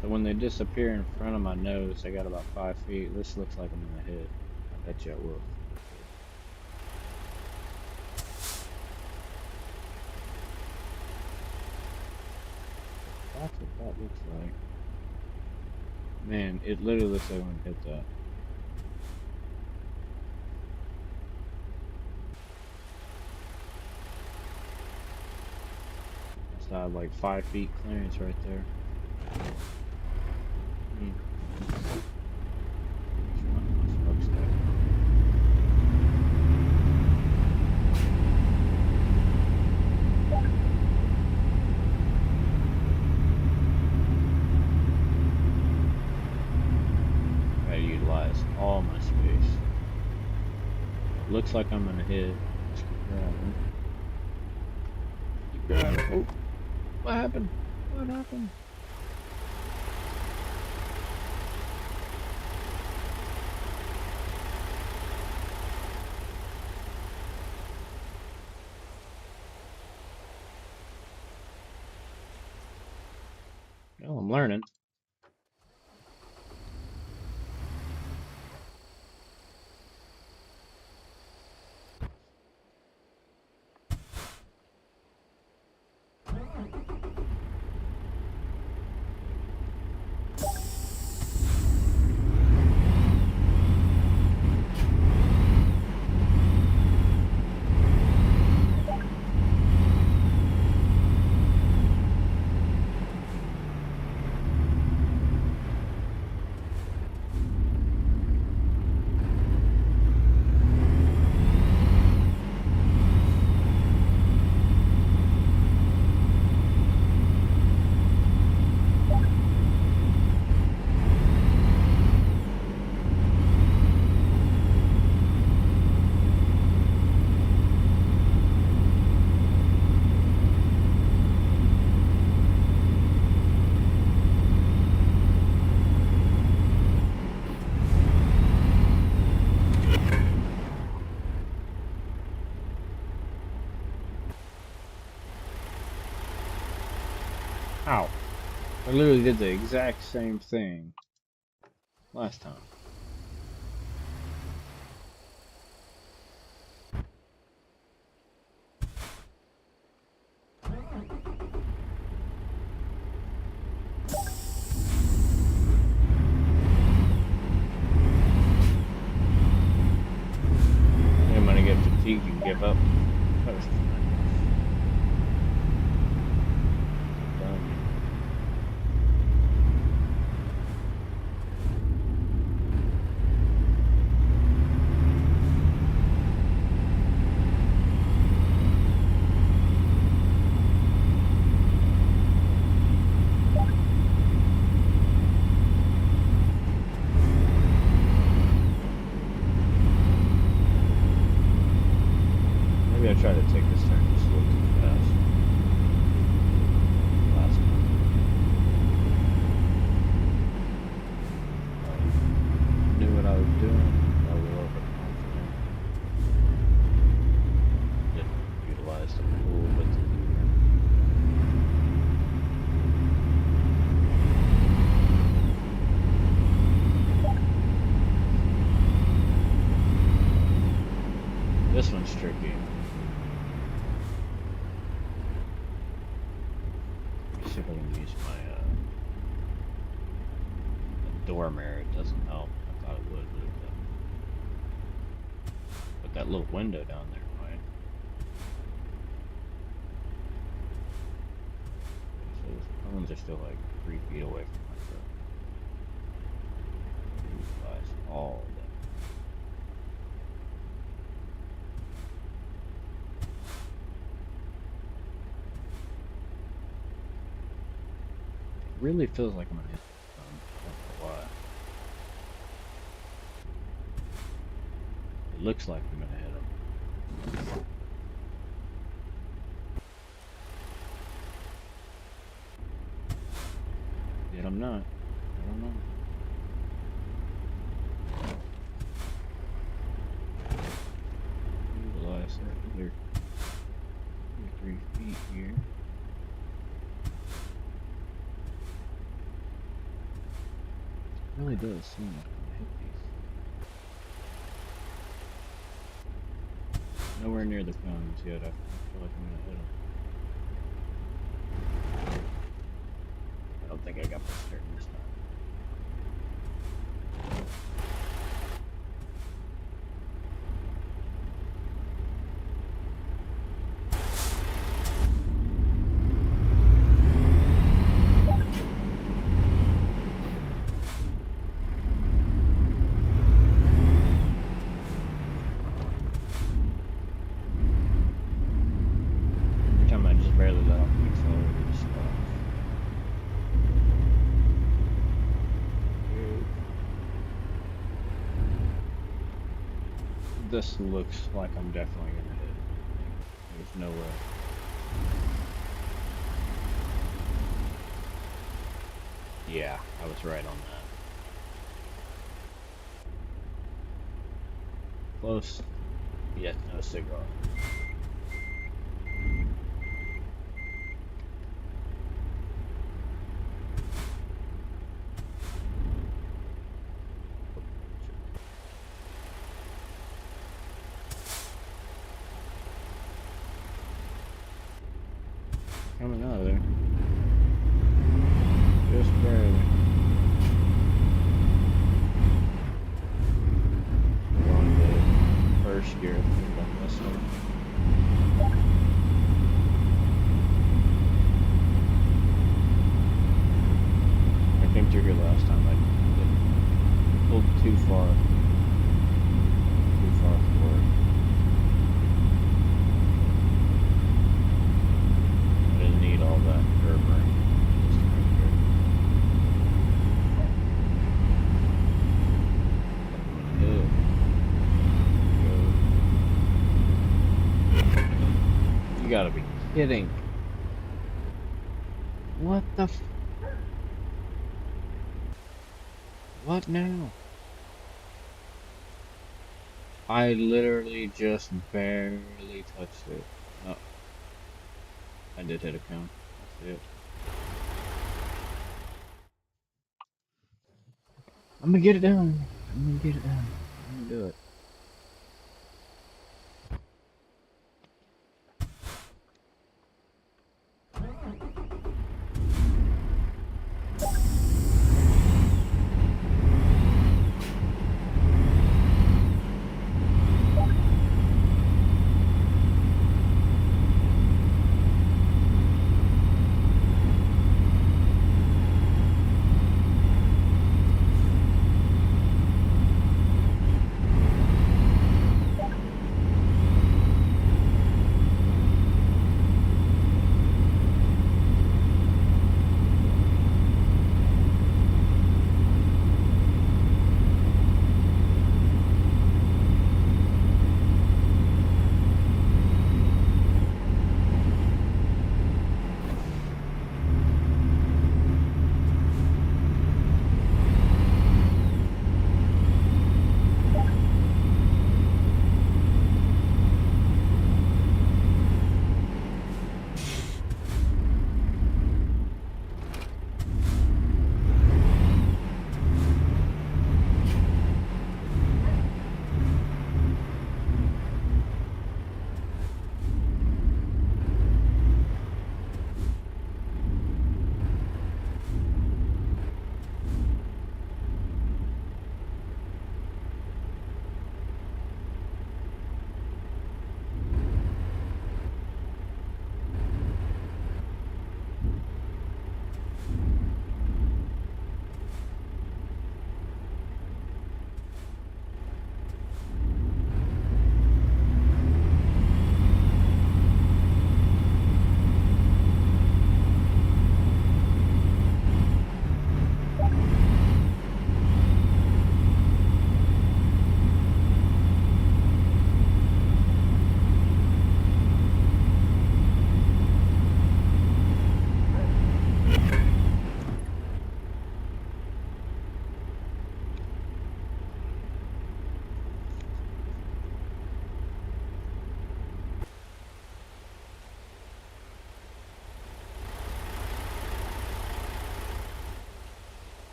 So when they disappear in front of my nose, I got about 5 feet. This looks like I'm gonna hit. I bet you I will. That's what that looks like. Man, it literally looks like I'm gonna hit that. I have like 5 feet clearance right there. Gotta utilize all my space. Looks like I'm gonna hit. Just keep grabbing. Keep grabbing. Oh. What happened? What happened? Well, I'm learning. Ow. I literally did the exact same thing last time. I'm gonna get fatigued and give up. door mirror, it doesn't help. I thought it would, but it doesn't. But that little window down there might. So those cones are still like 3 feet away from my truck. These guys all day. It really feels like I'm gonna hit the cone. I don't know why. It looks like I'm gonna hit them. Yet I'm not. I don't know. Utilize that other 3 feet here. It really does seem like I'm gonna hit these. Nowhere near the cones yet. I feel like I'm gonna hit them. I don't think I got my steering this time. Every time I just barely let off the accelerator, it stops. This looks like I'm definitely gonna hit. There's no way. Yeah, I was right on that. Close, yet no cigar. Coming out of there. Just barely. Going to first gear, I think on this one. I came through here last time. I pulled too far. Too far forward. I didn't need all that curb ring. Just right here. You gotta be kidding. What the f- What now? I literally just barely touched it. Oh, I did hit a cone. That's it. I'm gonna get it done. I'm gonna get it done. I'm gonna do it.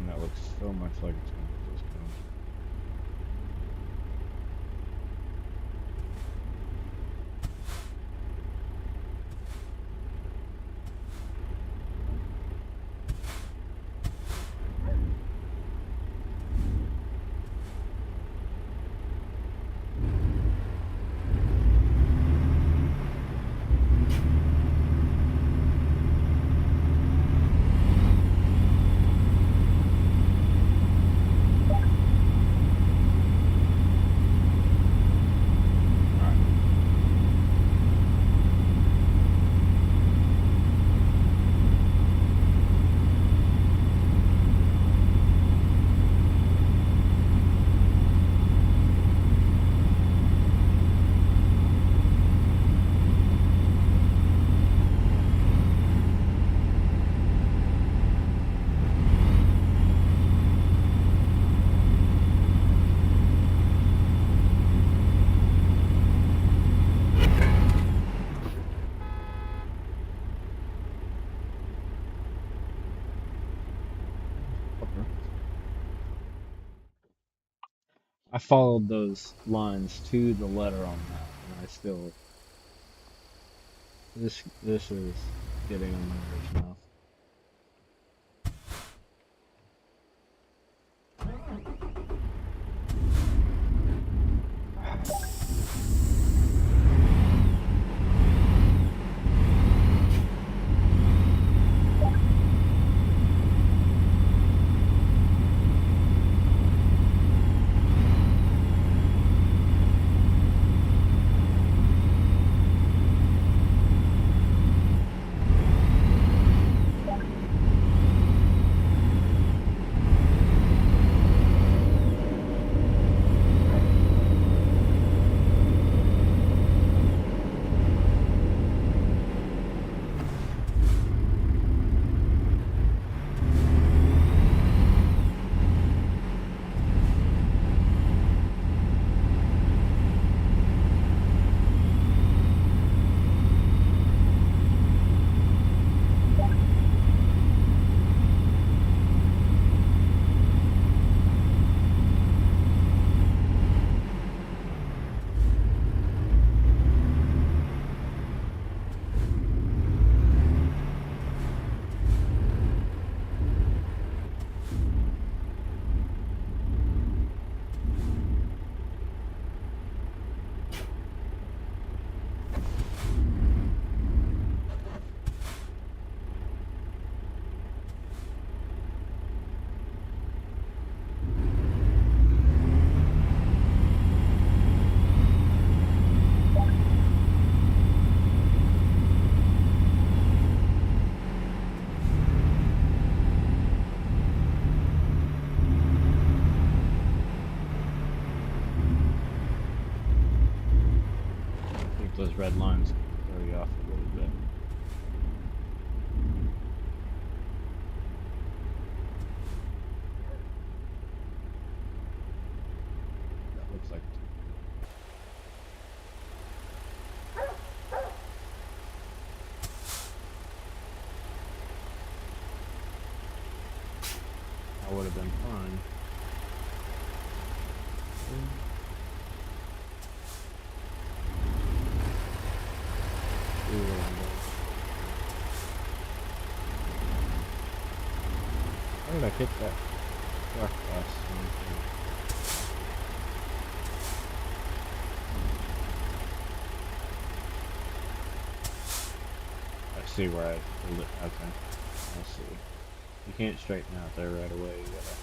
thing that looks so much like it's gonna just come. I followed those lines to the letter on that, and I still this is getting on my nerves now. Those red lines throw you off a little bit. That looks like that would have been fine. How did I hit that truck last time? I see where I pulled it. Okay. I see. You can't straighten out there right away. You gotta.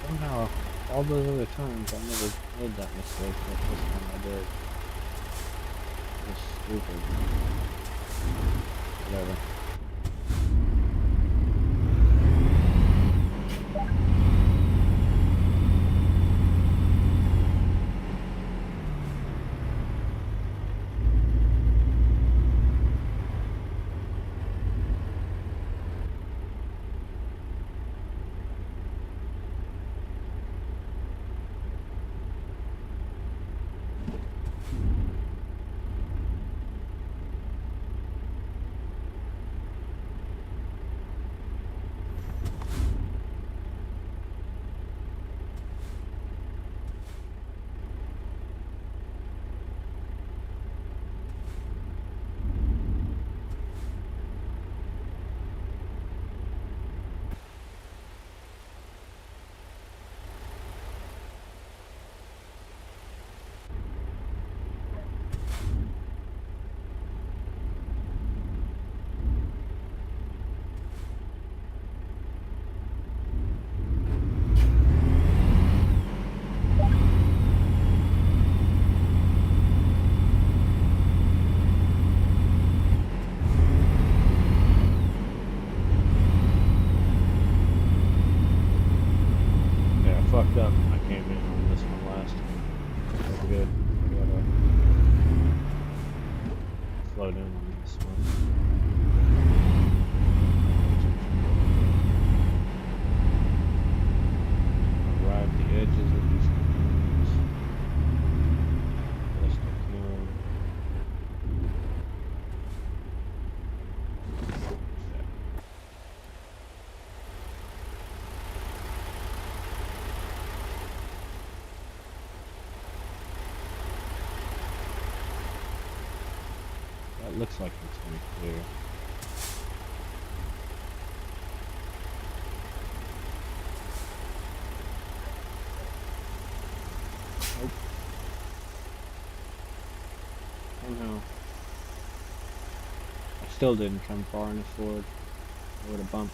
Somehow, all those other times, I never made that mistake, but this time I did. It's stupid. Whatever. fucked up. I came in on this one last time. That's good. I gotta float in on this one. Ride the edges of these components best I can. That looks like it's gonna clear. Nope. Somehow. I still didn't come far enough forward. I would have bumped.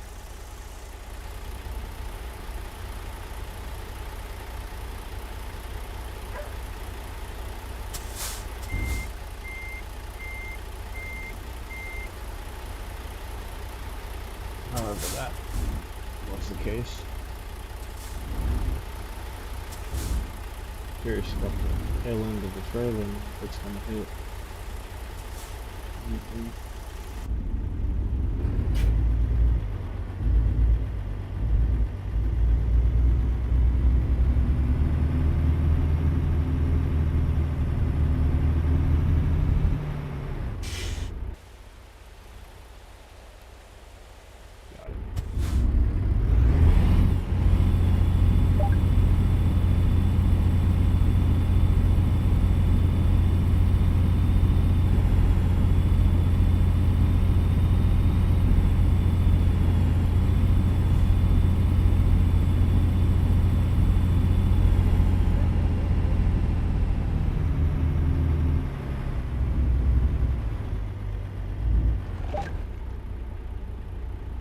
However, that was the case. Curious about the tail end of the trailer and if it's gonna hit. Got it.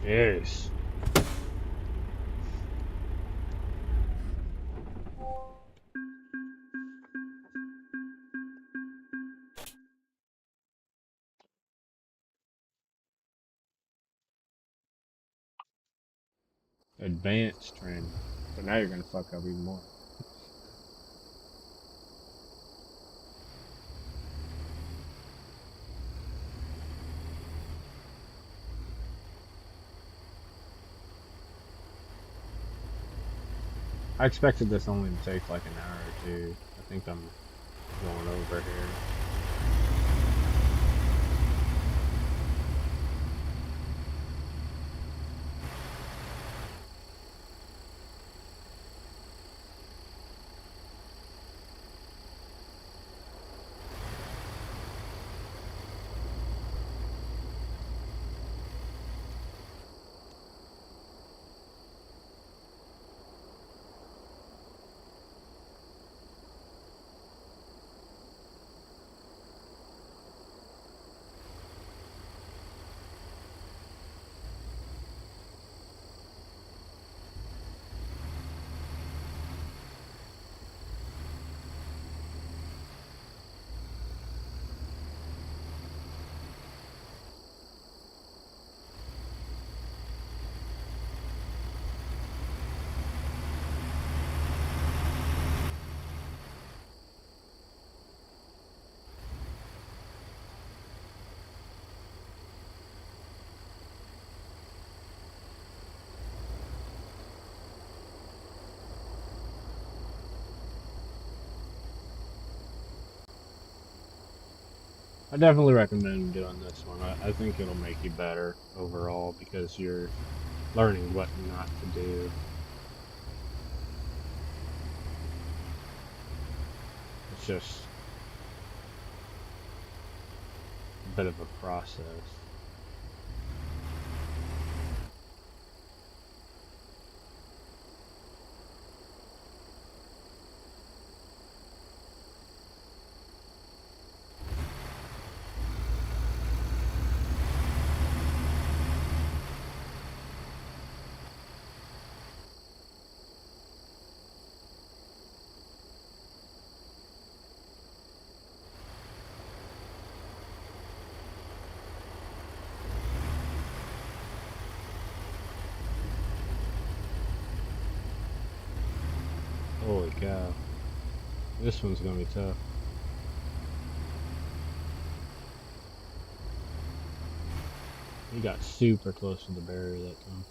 Yes. Advanced training. So now you're gonna fuck up even more. I expected this only to take like an hour or two. I think I'm going over here. I definitely recommend doing this one. I think it'll make you better overall because you're learning what not to do. It's just a bit of a process. cow. This one's gonna be tough. He got super close to the barrier that time.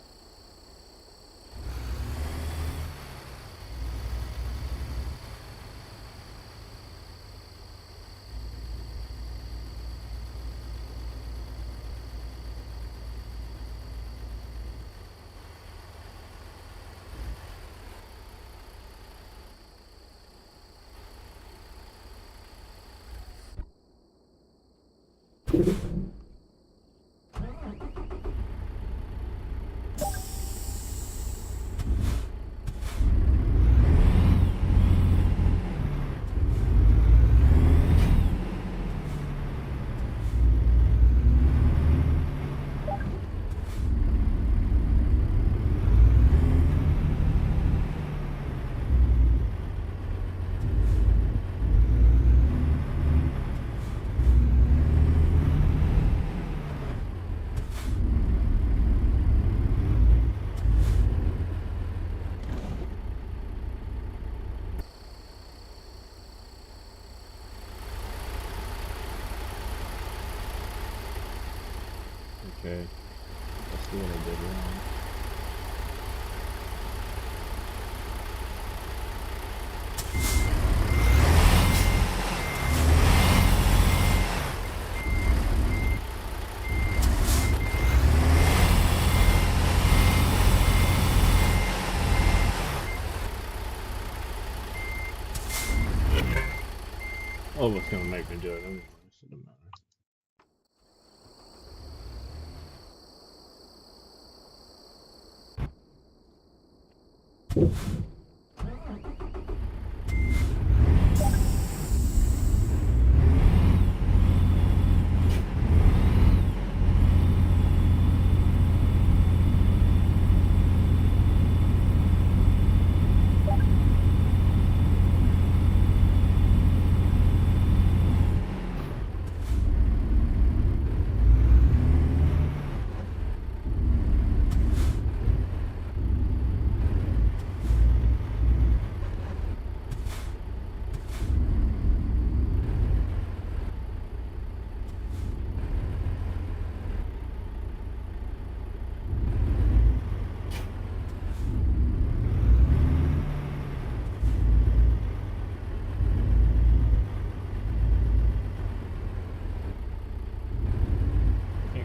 Okay, that's what I did wrong. Oh, what's gonna make me do it anyway, so it doesn't matter.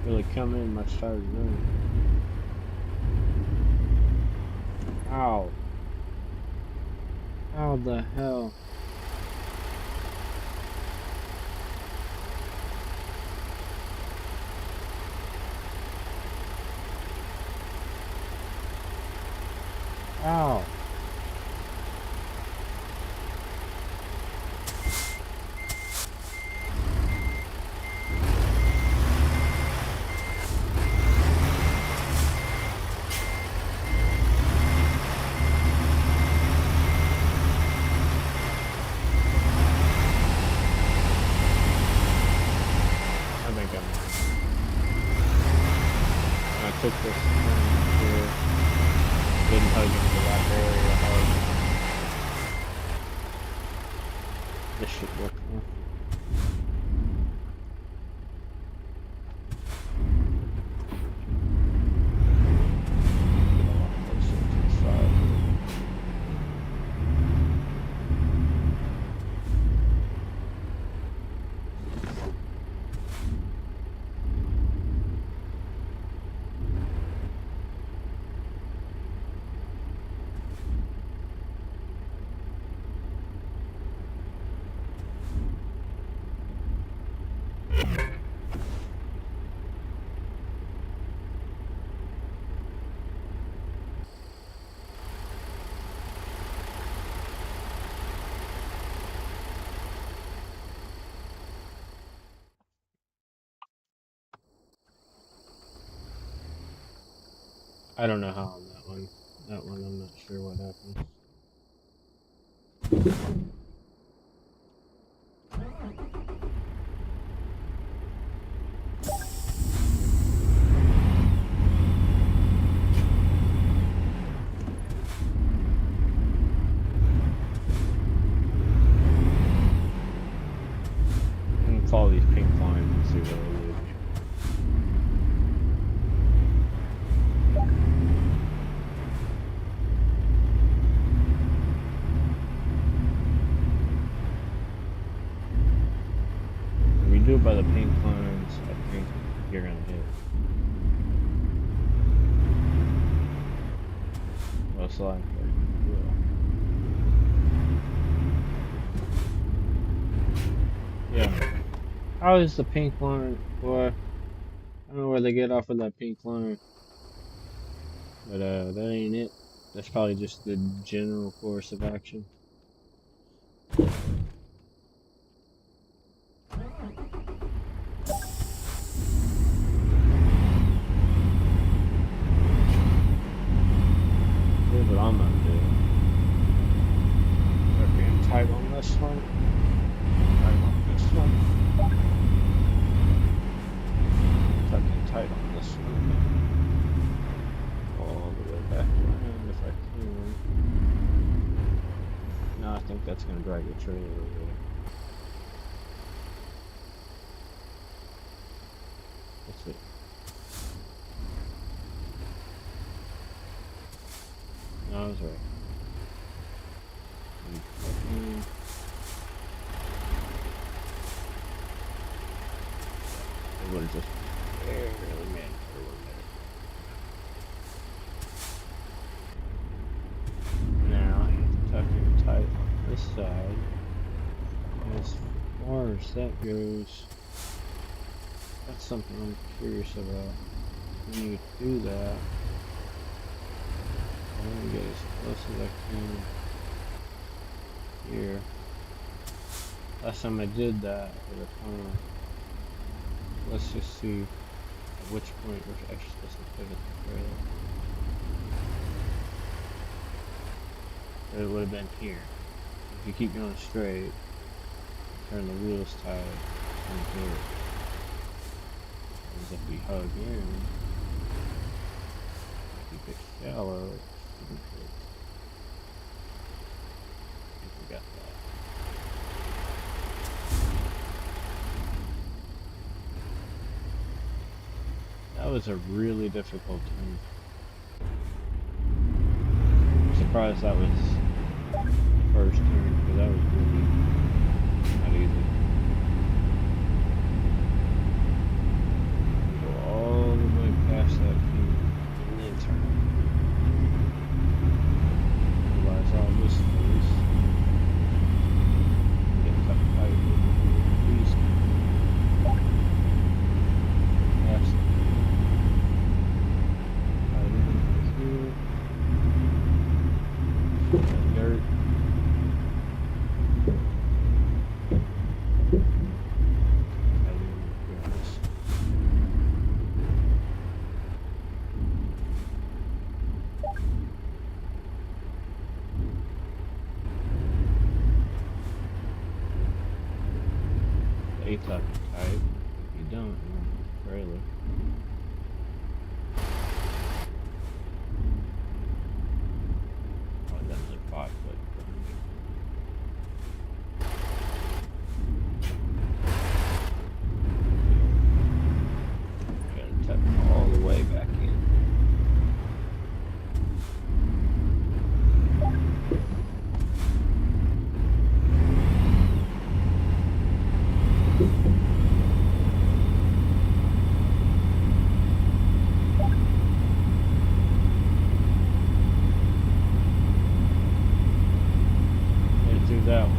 Really come in much farther than. Ow. How the hell? Ow. I took this turn here, didn't hug into that area hard. This should work now. I don't know how on that one. That one, I'm not sure what happened. by the pink lines, I think you're gonna hit. Most likely, you will. Yeah. How is the pink line, boy? I don't know where they get off of that pink line. But that ain't it. That's probably just the general course of action. Here's what I'm gonna do. Start being tight on this one. Tight on this one. Tucking tight on this one. All the way back around if I can. No, I think that's gonna drag the trailer over. That's it. No, I was right. It would have just barely made it there. Now I have to tuck in tight on this side. As far as that goes, that's something I'm curious about. When you do that, I want to get as close as I can here. Last time I did that with a funnel, let's just see at which point we're actually supposed to pivot the trailer. It would have been here. If you keep going straight, turn the wheels tight, and here. As if we hug in, keep it shallow, it shouldn't hit. I think we got that. That was a really difficult turn. I'm surprised that was the first turn, because that was really not easy. Go all the way past that pin and then turn. Realize all this space. Get tucked tight over here. Please. Past it. Dirt. Stay tucked tight. If you don't, you won't hit the trailer. Probably got another 5 foot behind me. Gotta tuck all the way back in. That one.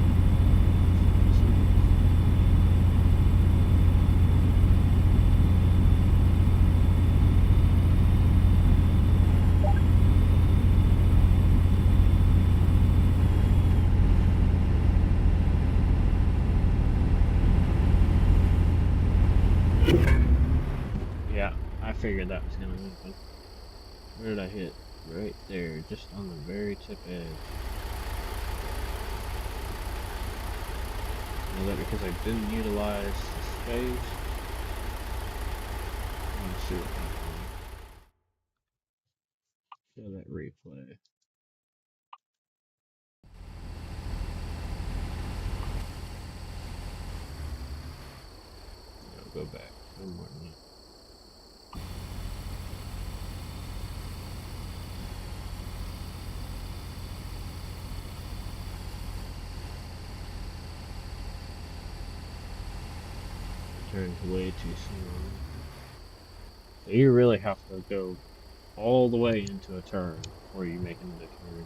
Yeah, I figured that was gonna happen. Where did I hit? Right there, just on the very tip edge. Is that because I didn't utilize the space? Let's see what happened. Show that replay. No, go back. No more than that. turns way too soon. So you really have to go all the way into a turn before you make another turn.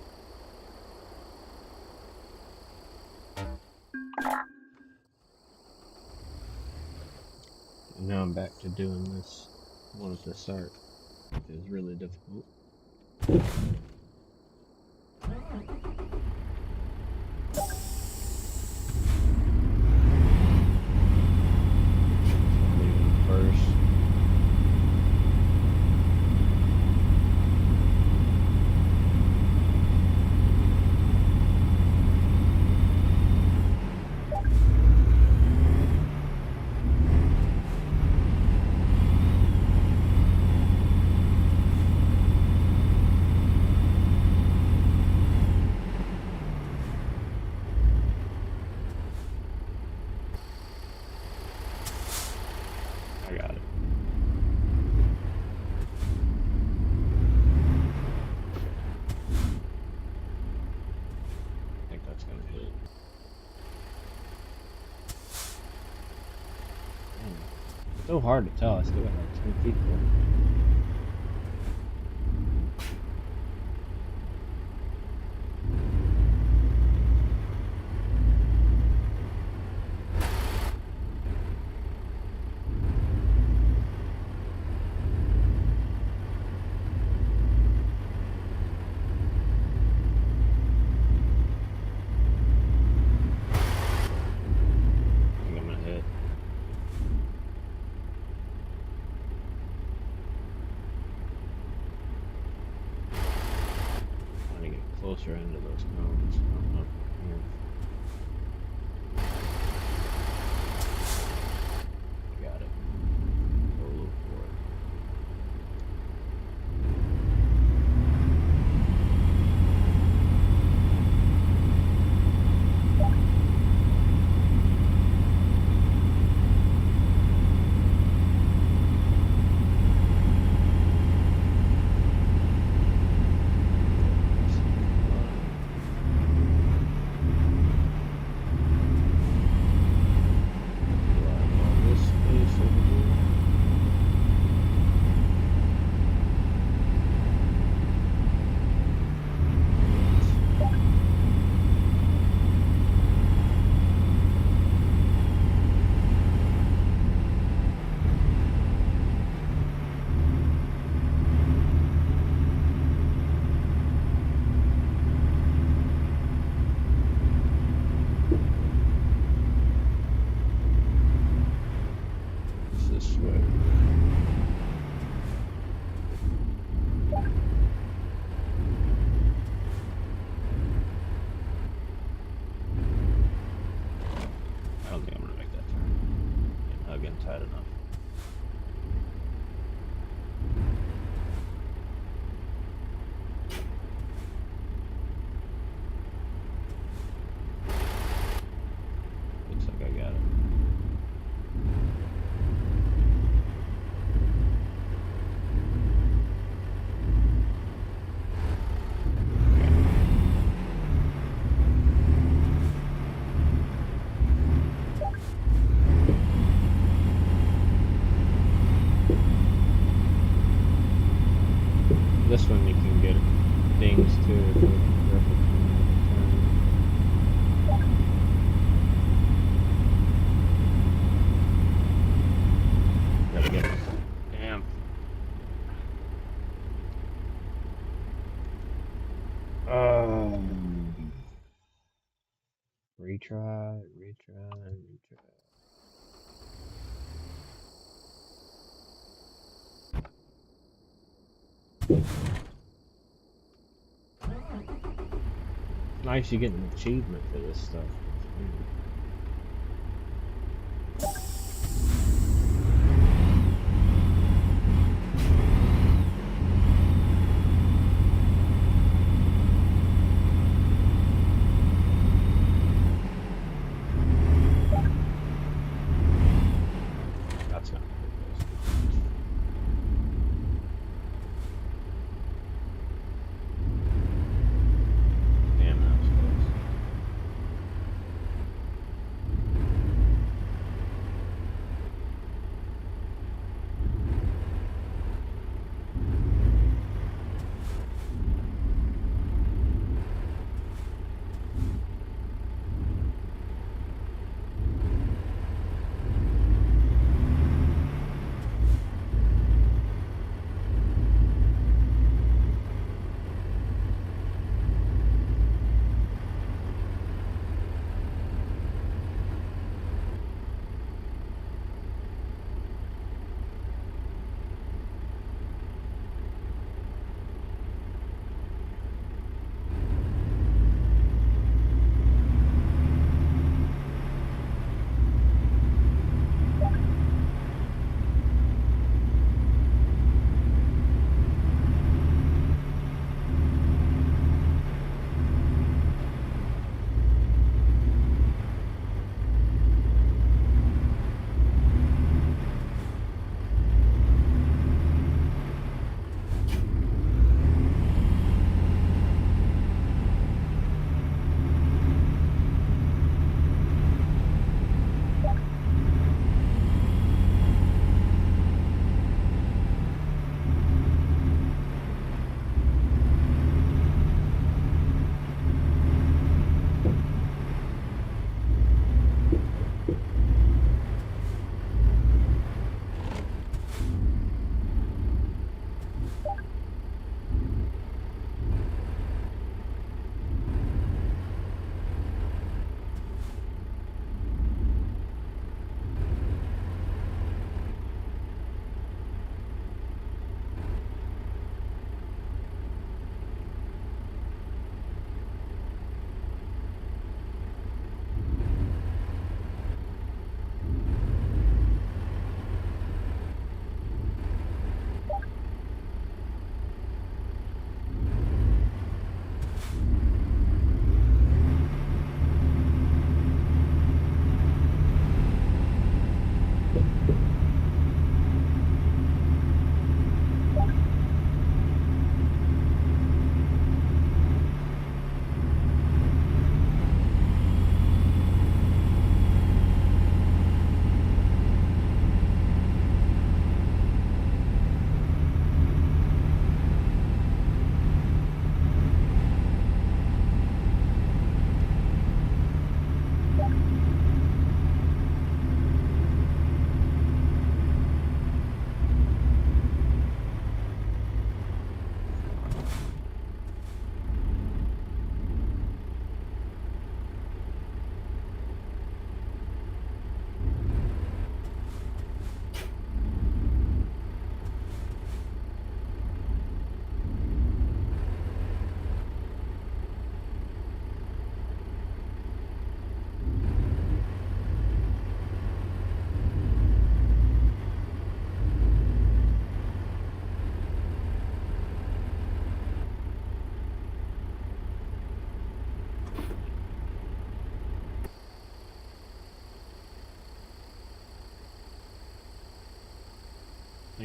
And now I'm back to doing this one at the start, which is really difficult. First. I got it. I think that's gonna hit. It's so hard to tell. I still got like 10 feet for it. Closer into those cones. Up here. Got it. Go look for it. This way. I don't think I'm gonna make that turn. Not getting tight enough. Looks like I got it. This one you can get dings too if you're careful. Gotta get it. Damn. Retry. Nice, you get an achievement for this stuff. That's not good. Damn, that was close.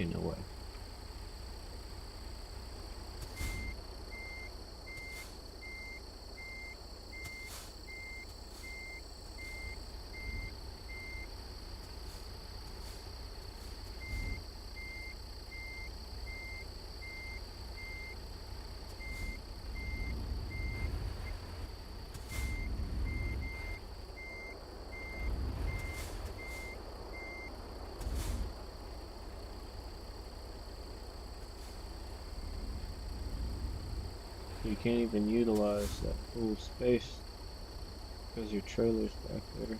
Ain't no way. You can't even utilize that full space because your trailer's back there.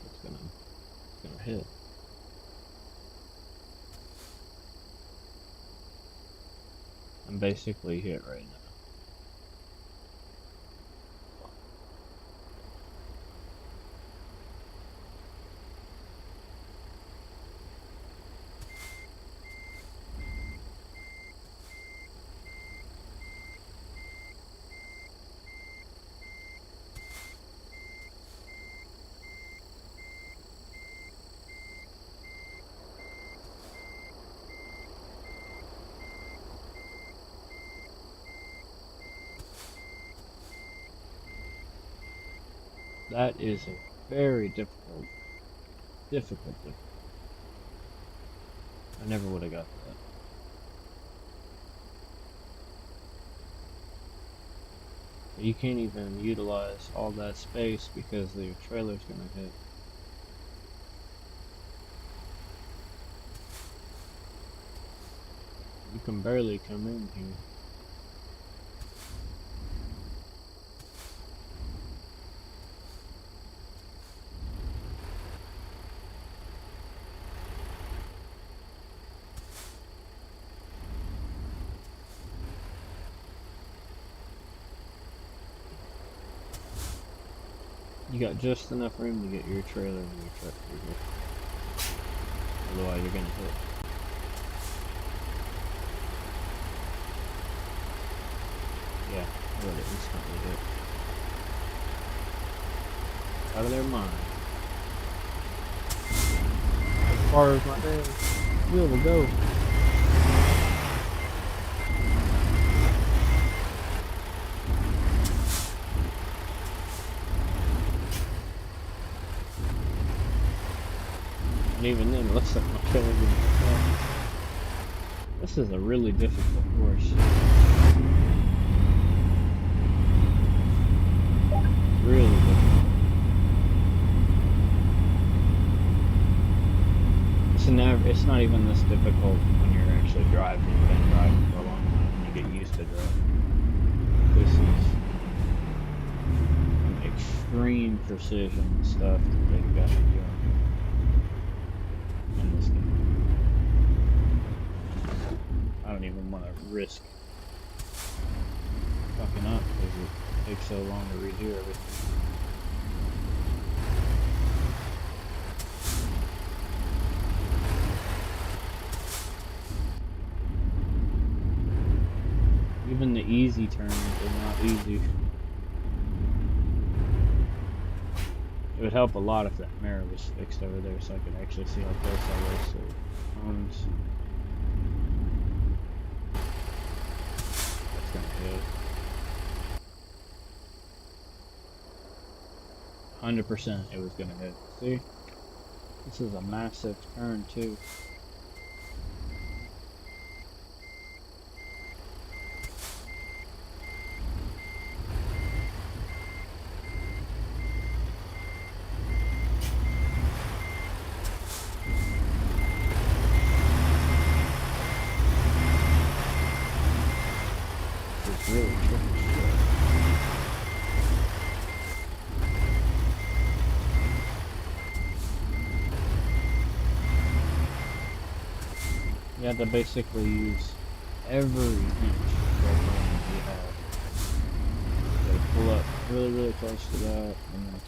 It's gonna hit. I'm basically hit right now. That is a very difficult. I never would have got that. But you can't even utilize all that space because your trailer's gonna hit. You can barely come in here. You got just enough room to get your trailer and your truck through here. Otherwise you're gonna hit. Yeah, I would have instantly hit. Out of their mind. As far as my day, wheel will go. And even then, it looks like my trailer didn't hit. This is a really difficult course. Really difficult. It's not even this difficult when you're actually driving. You've been driving for a long time and you get used to driving. This is extreme precision stuff that they've got to do in this game. I don't even want to risk fucking up because it takes so long to redo everything. Even the easy turns are not easy. It would help a lot if that mirror was fixed over there so I could actually see how close I was to the phones. That's gonna hit. 100% it was gonna hit. See? This is a massive turn too. It's really tricky. You have to basically use every inch of room you have. You gotta pull up really close to that, and then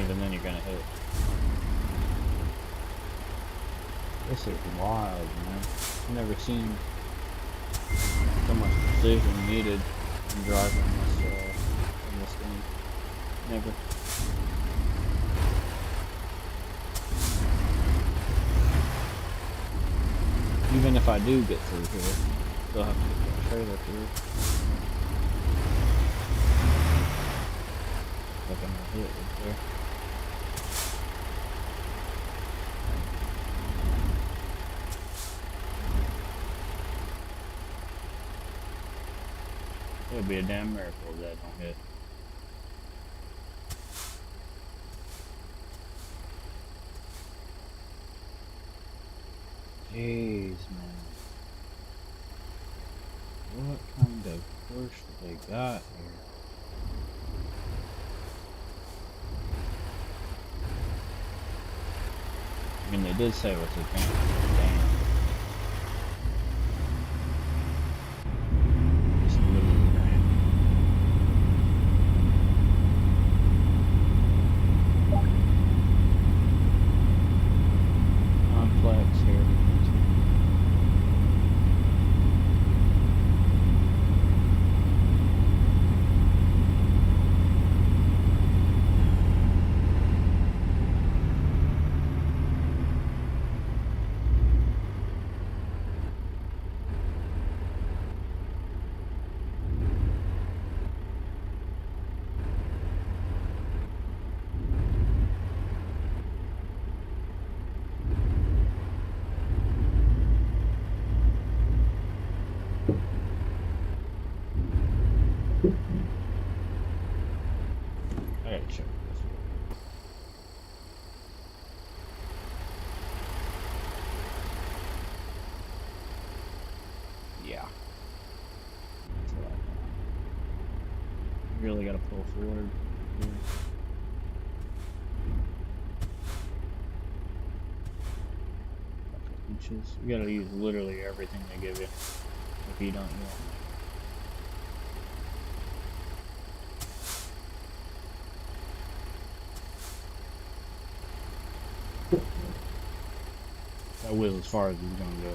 even then you're gonna hit. This is wild, man. I've never seen so much precision needed in driving this in this game. Never. Even if I do get through here, still have to get that trailer through. Like I'm gonna hit right there. It'll be a damn miracle if that don't hit. Jeez, man. What kind of push do they got here? I mean, they did say it was advanced. Damn. Just literally ran. Complex here. I gotta check this one. Yeah. That's what I thought. You really gotta pull forward here. Couple inches. You gotta use literally everything they give you. If you don't, you won't. That wheel as far as it's gonna go.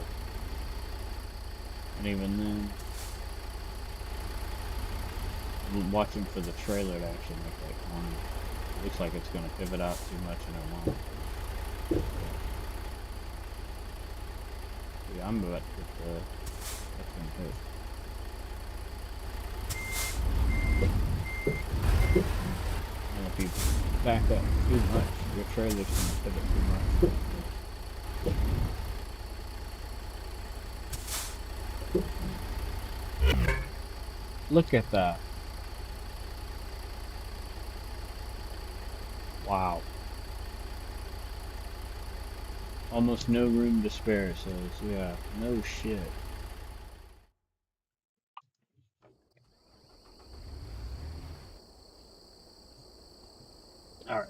And even then, I'm watching for the trailer to actually make that corner. It looks like it's gonna pivot out too much and it won't. Yeah, I'm about to get the... That's gonna hit. And if you back up too much, your trailer's gonna pivot too much. Look at that. Wow. Almost no room to spare, so yeah, no shit. Alright.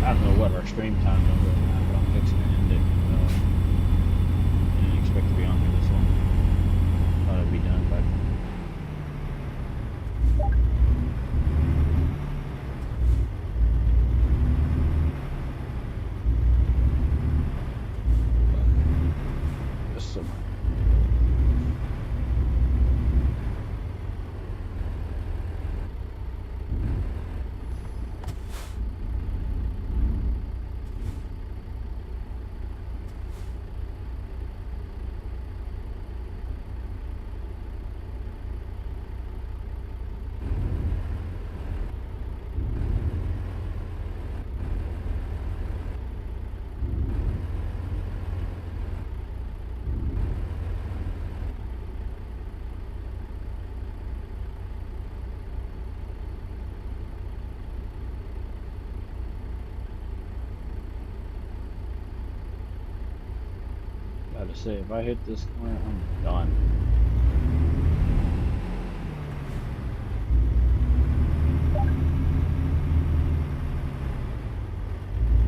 I don't know what our stream time is right now, but I'm fixing to end it. I didn't expect to be on here this long. Thought it'd be done by just so much. Gotta say, if I hit this corner, I'm done.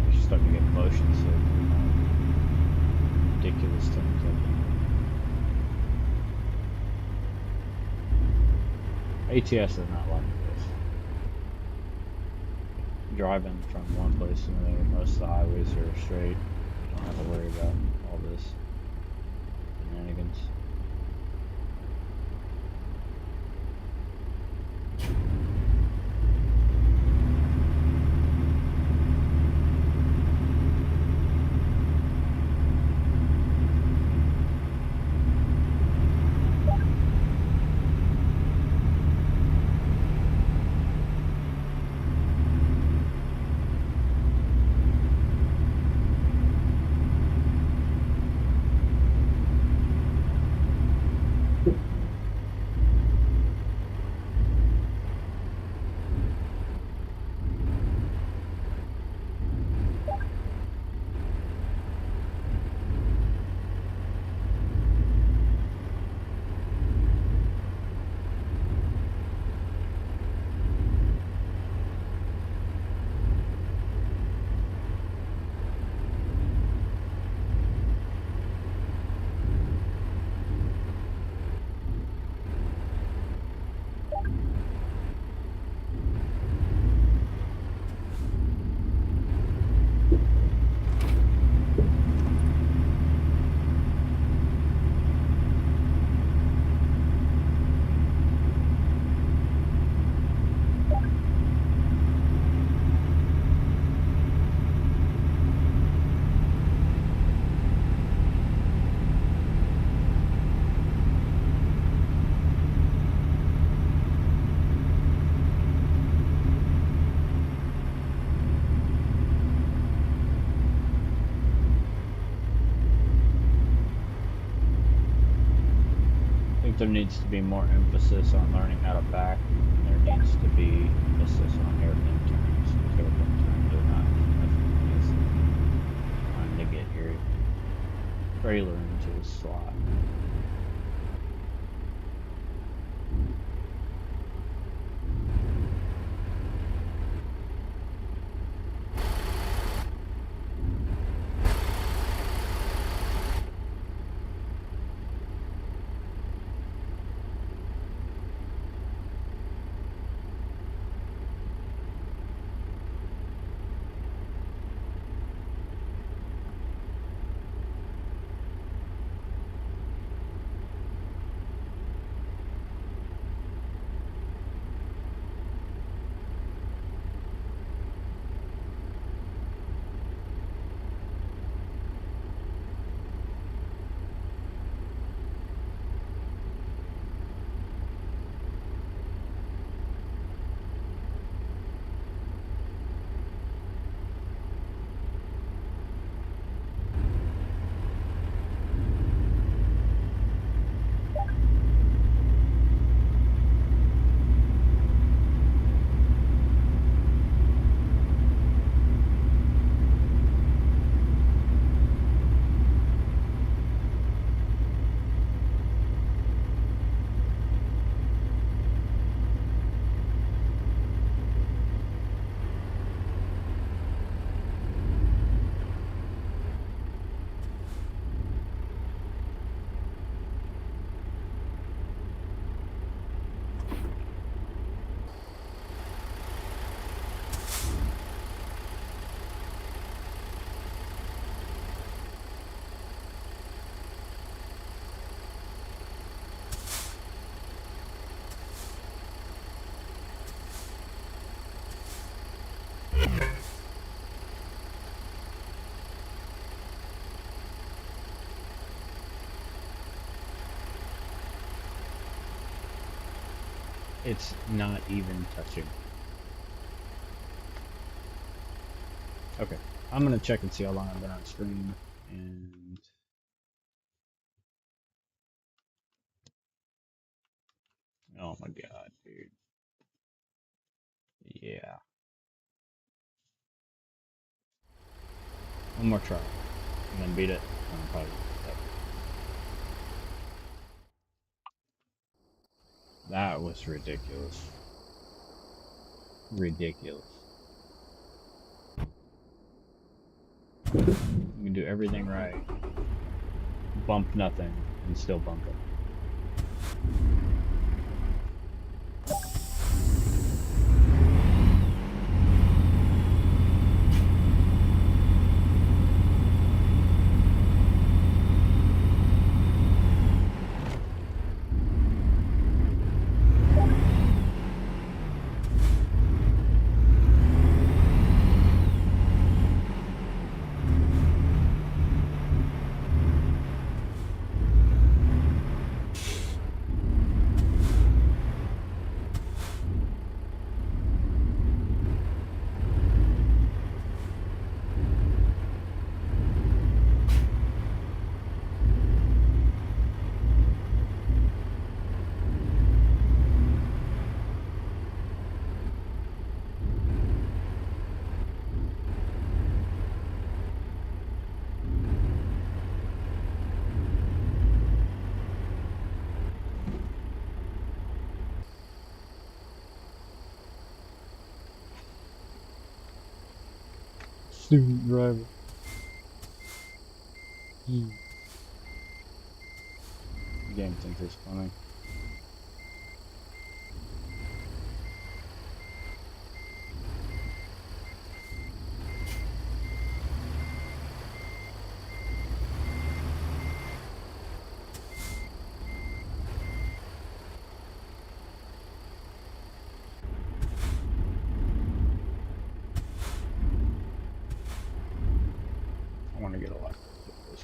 I'm starting to get motion sick. Ridiculous things I do. ATS is not like this. driving from one place to another. Most of the highways are straight. You don't have to worry about all this shenanigans. There needs to be more emphasis on learning how to back, and there needs to be emphasis on hairpin turns. Because hairpin turns are not as easy. Trying to get your trailer into a slot. It's not even touching. Okay, I'm gonna check and see how long I've been on screen, and oh my god, dude. Yeah. One more try, and then beat it, and I'll probably beat it. That was ridiculous. Ridiculous. You can do everything right, bump nothing, and still bump it. Stupid driver. The game thinks it's funny. I want to get a lot of those.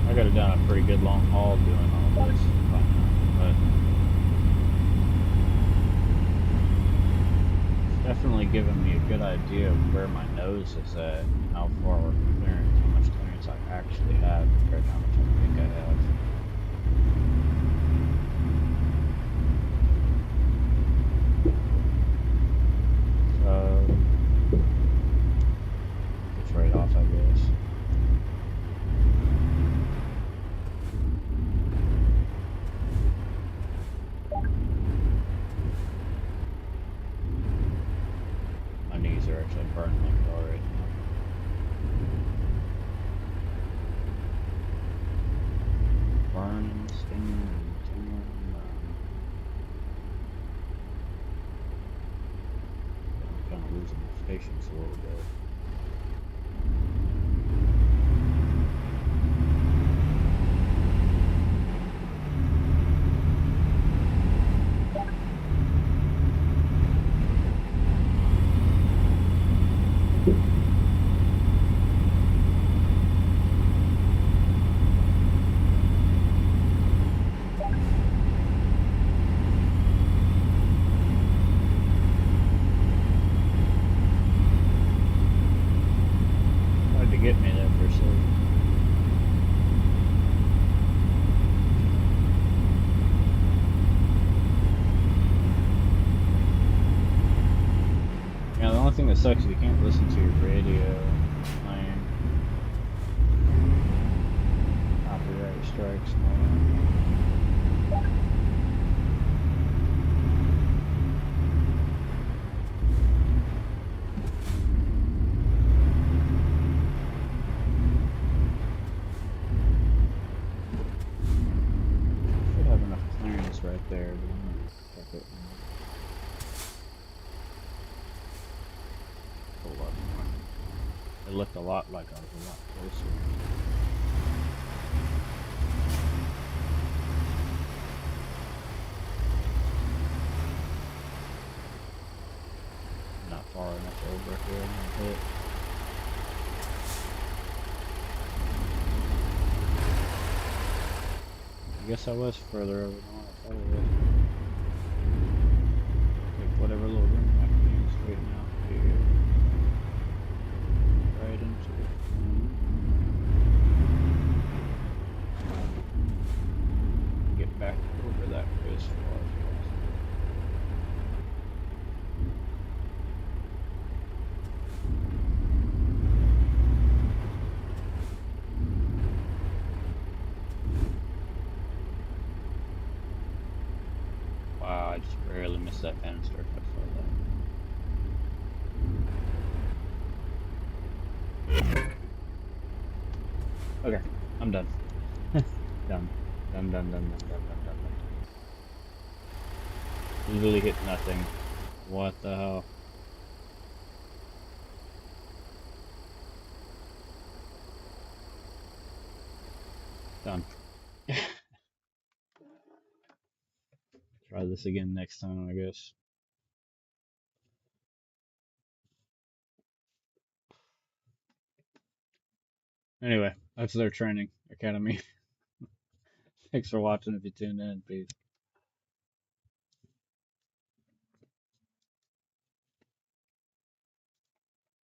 I got it down a pretty good long haul doing all this by now, but it's definitely given me a good idea of where my nose is at, how far we're clearance, how much clearance I actually have compared to how much I think I have. So it's right off, I guess. My knees are actually burning like hell right now. Burning, stinging, and tingling. I'm kind of losing my patience a little bit. Tried to get me there for a second. Yeah, the only thing that sucks is you can't listen to your radio playing. Copyright strikes and all that. Should have enough clearance right there, but I'm gonna check it. Hold up. It looked a lot like I was a lot closer. Not far enough over here to hit. I guess I was further over than what I thought I was. Take whatever little room I can use right now here. Right into it. Get back over that way as far as possible. Wow, I just barely missed that banister if I saw that. Okay, I'm done. Done. Done. Literally hit nothing. What the hell? Done. Try this again next time, I guess. Anyway, that's their training academy. Thanks for watching if you tuned in. Peace.